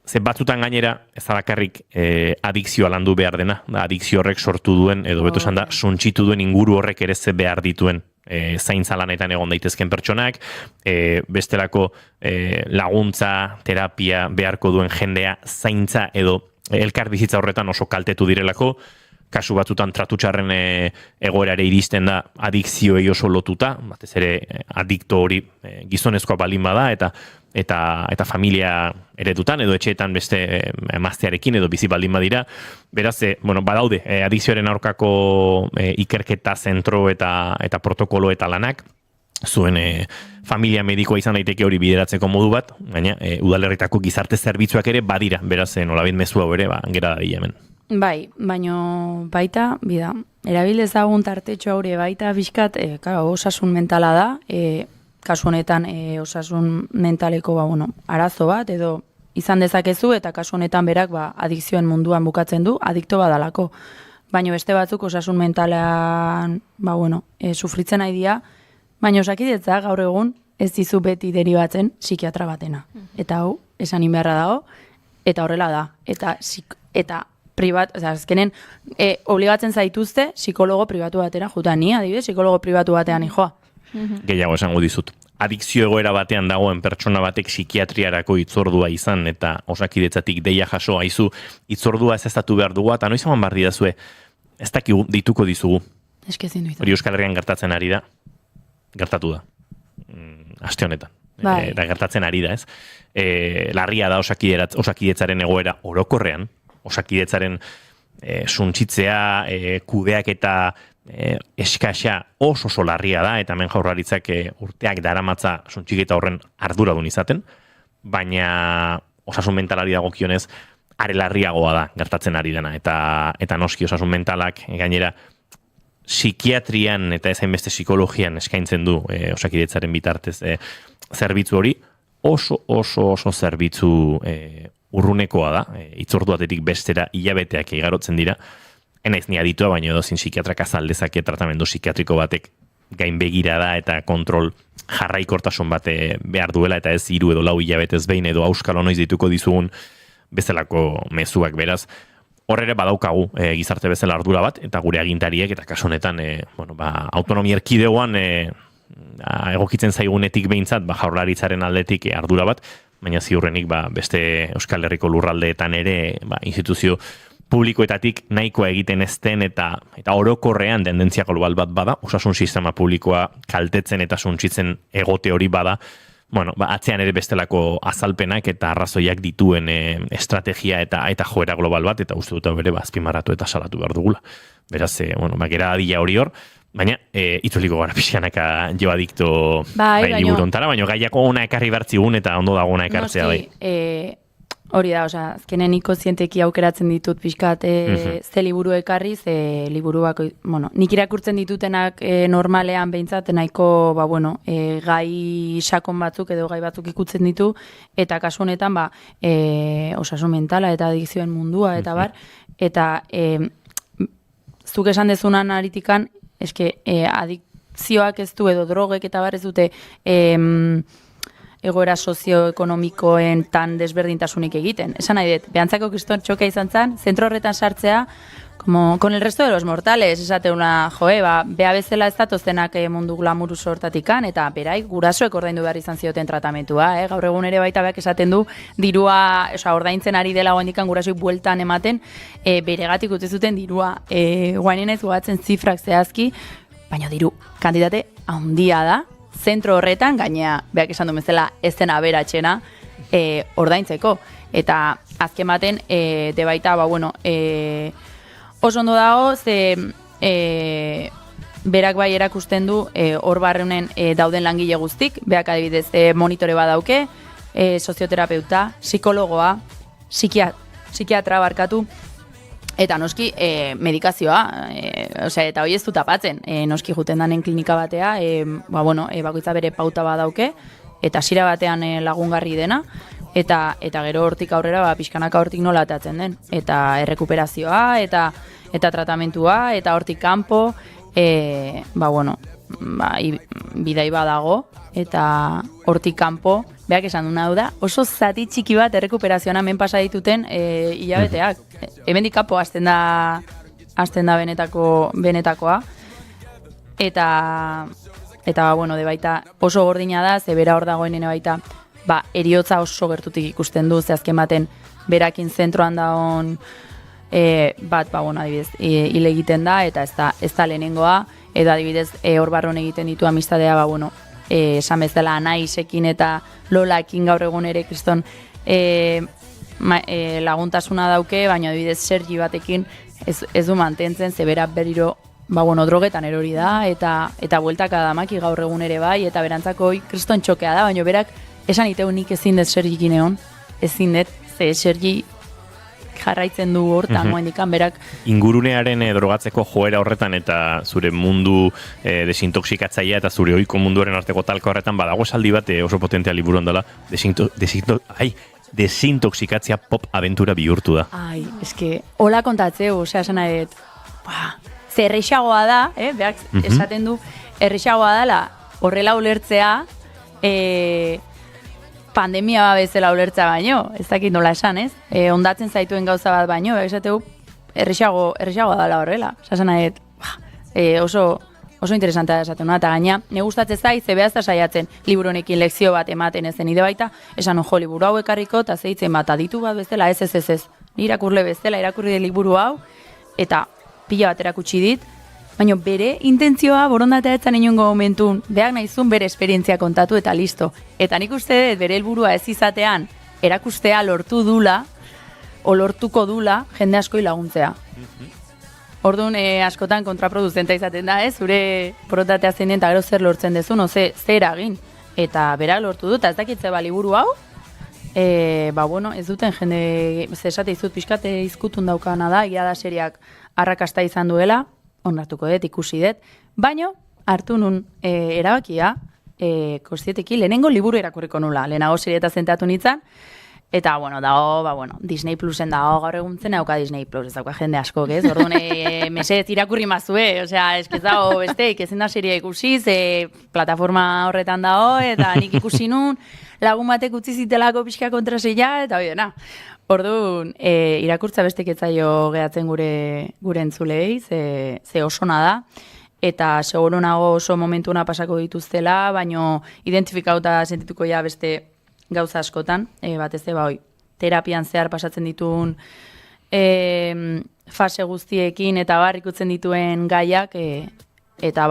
Ze batzutan gainera, ez da bakarrik adikzioa landu behar dena, adikzio horrek sortu duen, edo beto esan da, suntsitu duen inguru horrek ere ze behar dituen zaintza lanetan egon daitezken pertsonak, bestelako laguntza, terapia beharko duen jendea zaintza edo elkar bizitza horretan oso kaltetu direlako, kasu batzutan tratutxarren egoerare iristen da adikzioei oso lotuta, batez ere adikto hori gizonezkoa balin bada, eta familia eredutan, edo etxeetan beste emaztearekin, edo bizi baldin badira. Beraz, badaude, adikzioaren aurkako ikerketa zentro eta protokolo eta lanak, zuen familia medikoa izan daiteke hori bideratzeko modu bat, baina udalerritako gizarte zerbitzuak ere badira, beraz, nolabait mezu hau ere, gera da hemen. Bai, baino baita, bida, erabil ezagun tartetxo haure baita, bizkat, osasun mentala da, kasu honetan osasun mentaleko arazo bat, edo izan dezakezu, eta kasu honetan berak adikzioen munduan bukatzen du, adikto badalako. Baino beste batzuk osasun mentalan, sufritzen nahi dira, baina Osakidetza gaur egun ez dizu beti deribatzen psikiatra batena. Eta hau, esan inbeharra dago, eta horrela da. Eta privat, azkenen, obligatzen zaituzte psikologo pribatu batera, juta ni, adibidez, psikologo pribatu batean joa. Gehiago esango dizut. Adikzio egoera batean dagoen pertsona batek psikiatriarako hitzordua izan, eta Osakidetzatik deia jaso haizu hitzordua ez eztatu behar dugu, eta noiz eman barri dazue, ez dakigu dituko dizugu. Eskezin duizu. Hori Euskal Herrian gertatzen ari da, gertatu da, aste honetan. Eta gertatzen ari da, ez? Larria da Osakidetzaren egoera orokorrean, Osakidetzaren suntsitzea, kudeak eta eskaxa oso larria da, eta hemen Jaurlaritzak urteak daramatza suntsiketa horren arduradun izaten, baina osasun mentalari dagokionez are larriagoa da gertatzen ari dena, eta noski osasun mentalak gainera psikiatrian eta ezain beste psikologian eskaintzen du Osakidetzaren bitartez zerbitzu hori, oso zerbitzu urrunekoa da, itzorduatetik bestera hilabeteak igarotzen dira. Enaiz ni aditua, baina edozin psikiatrak azaldezake tratamendu psikiatriko batek gainbegira da eta kontrol jarraikortasun bate behar duela, eta ez 3 edo 4 hilabetez behin edo auskalo noiz dituko dizugun bezalako mezuak, beraz. Hor ere badaukagu gizarte bezala ardura bat, eta gure agintariek, eta kasu honetan autonomia erkidegoan egokitzen zaigunetik behintzat, Jaurlaritzaren aldetik ardura bat, baina ziurrenik beste Euskal Herriko lurraldeetan ere instituzio publikoetatik nahikoa egiten ezten eta orokorrean tendentzia global bat bada, osasun sistema publikoa kaltetzen eta suntsitzen egote hori bada, atzean ere bestelako azalpenak eta arrazoiak dituen estrategia eta joera global bat, eta uste dut bere azpimarratu eta salatu behar dugula. Beraz, gera adila hori hor, baina itzuliko gara pixkanaka jo adikto liburontara, baina gaiako ona ekarri bertzigun eta ondo dago ona ekartzea bai. Hori da, azkenen niko zienteki aukeratzen ditut pixkat ze liburu ekarri, ze liburuak, nik irakurtzen ditutenak normalean behintzat, nahiko, gai sakon batzuk edo gai batzuk ikutzen ditu, eta kasu honetan, osasun mentala eta adikzioen mundua, eta bar, eta zuk esan dezunan aritikan, adikzioak ez du edo drogek eta bar ez dute egoera sozioekonomikoen tan desberdintasunik egiten. Esan nahi dut, behantzako kriston txoka izan zen, zentro horretan sartzea, con el resto de los mortales, esateuna, bea bezala ez datoztenak mundu glamurus hortatikan, eta berai, gurasoek ordaindu behar izan zioten tratamentua, gaur egun ere baita beak esaten du, dirua, ordaintzen ari dela goendikan gurasoik bueltan ematen, beregatik utzi zuten dirua, guainen ez gogatzen zifrak zehazki, baina diru, kanditate handia da, zentro horretan, gainea, beak esan du bezala, ez zen aberatxena, ordaintzeko, eta azken baten, debaita, oso ondo dago, ze berak bai erakusten du hor barreunen dauden langile guztik, beak adibidez monitore badauke, sozioterapeuta, psikologoa, psikiatra barkatu, eta noski medikazioa, eta hori ez du tapatzen, noski juten danen klinika batea, bakoitza bere pauta badauke, eta sira batean lagungarri dena, eta gero hortik aurrera pixkanaka hortik nola atatzen den, eta errekuperazioa, eta tratamentua, eta hortik kanpo, bidai badago, eta hortik kanpo, beak esan duna da, oso zati txiki bat errekuperazioan hemen pasa dituten hilabeteak. Hemendik kanpo hasten da benetakoa, eta de baita oso gordina da, ze bera hor dagoen baita, eriotza oso gertutik ikusten du, ze azken baten berakin zentroan dagoen adibidez, hile egiten da, eta ez da lehenengoa, eta adibidez, hor barron egiten ditu amistadea, esan bezala Anaisekin eta Lolakin gaur egun ere kriston laguntasuna dauke, baina adibidez Sergi batekin ez du mantentzen, zebera berriro drogetan erori da, eta bueltaka damaki gaur egun ere bai, eta berantzako kriston txokea da, baina berak esan iteu nik ezin dut Sergikin egon, ezin dut, ze Sergi jarraitzen du hortan, moendikan berak. Ingurunearen drogatzeko joera horretan eta zure mundu desintoxikatzailea eta zure ohiko munduaren arteko talka horretan badago esaldi bat oso potentea liburuan dela, desintoxikatzia pop aventura bihurtu da. Eske, hola kontatzeu, esan nahi, ze erreixagoa da, berak esaten du, erreixagoa dela horrela ulertzea, pandemia bezala ulertza baino, ez dakit nola esan, ez? Ondatzen zaituen gauza bat baino, esateu, errexagoa dela horrela. Esan nahi, oso interesantea esaten, eta gaina, ne gustatzen zait, ze behazta saiatzen liburu honekin lekzio bat ematen ezen ide baita, esan ojo, liburu hau ekarriko, eta zeitzen bat aditu bat bezala, ez. Irakurle bezala, irakurri de liburu hau, eta pila bat erakutsi dit, baina bere intentzioa borondatea etzan inongo momentun, beak nahizun bere esperientzia kontatu eta listo. Eta nik uste dut bere helburua ez izatean erakustea lortu dula, o lortuko dula jende askoi laguntzea. Orduan askotan kontraproduzenta izaten da, zure borondatea zeinen eta gero zer lortzen dezun, zer eragin. Eta berak lortu dut, ez dakitze liburu hau, ez duten jende, esate izut pixkate izkutun daukana da, ia da seriak arrakasta izan duela, onartuko dut, ikusi dut, baino hartu nun erabakia, kostieteki, lehenengo liburu irakurriko nula, lehenago serieta zentratu nintzen, eta, Disney Plusen dago, gaur eguntzen dauka Disney Plus, ez dauka jende asko, ez? Orduan, mesedez irakurri mazue, ez dago besteik, ezin da seria ikusi, ze plataforma horretan dago, eta nik ikusi nun, lagun batek utzi zitelako pixka kontraseia, eta orduan, irakurtza bestek etzaio gehatzen gure entzulei, ze osona da, eta seguro nago oso momentuna pasako dituztela, baino identifikauta sentituko ja beste gauza askotan, batez terapian zehar pasatzen dituen fase guztiekin eta ikutzen dituen gaiak, eta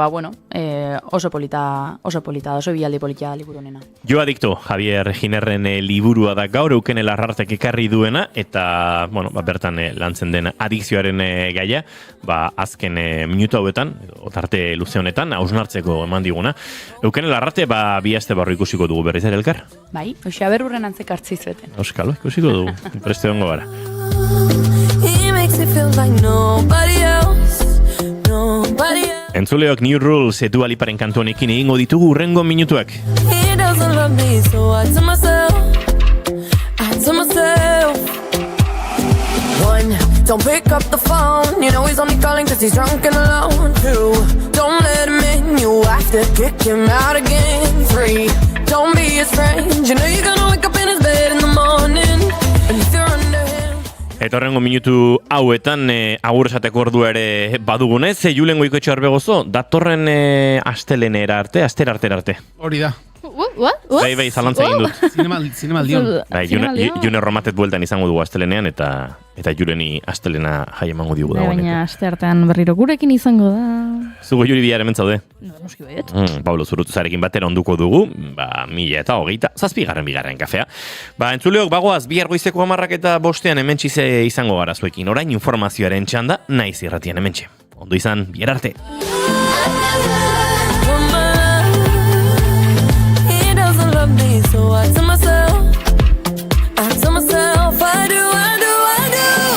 oso polita, oso bialdi polita liburu honena. Jo adikto, Javier Ginerren liburua da gaur euken Larrartek ekarri duena, eta bertan lantzen den adikzioaren gaia, azken minutu hauetan, otarte luze honetan, hausnartzeko eman diguna. Euken Larrarte, bi aste barru ikusiko dugu berriz ere elkar? Bai, oixea berrurren antzek hartzi zueten. Euskalo, ikusiko dugu, preste dongo gara. He makes it feel like nobody else. Entzuleok New Rules Dua Liparen kantu honekin egingo ditugu urrengo minutuak. He doesn't love me, so I tell myself, One, don't pick up the phone, you know he's only calling cause he's drunk and alone. Two, don't let him in, you have to kick him out again. Three, don't be his friend, you know you're gonna wake up in his bed in the morning. And if you're under him, Eta horrengo minutu hauetan agur esateko ordua ere badugunez, Julen Goikoetxe Orbegozo, datorren astelenera arte, astera arte. Hori da. Bai, zalantza egin dut. Zinemaldion. Bai, June Romatet bueltan izango dugu astelenean, eta Juleni astelena jai emango digu da. Baina aste artean berriro gurekin izango da. Zugo Juri bihar hemen zaude? Noski baiet. Paulo Zurutuzarekin batera onduko dugu, 2027 bigarren kafea. Entzuleok, bagoaz, bihar goizeko 10 eta 5 hementxe izango gara zuekin. Orain informazioaren txanda, naiz irratian hementxe. Ondo izan, bihar arte. So I tell myself, I do.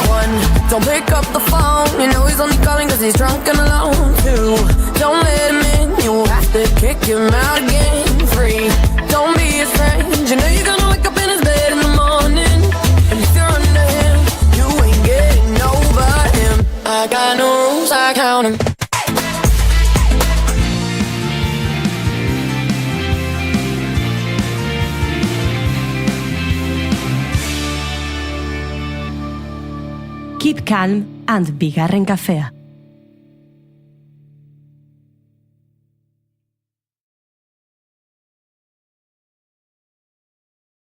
One, don't pick up the phone, you know he's only calling cause he's drunk and alone. Two, don't let him in, you have to kick him out again. Three, don't be a stranger, you know you're gonna wake up in his bed in the morning. And if you're under him, you ain't getting over him. I got no rules, I count him. Keep calm and bigarren kafea.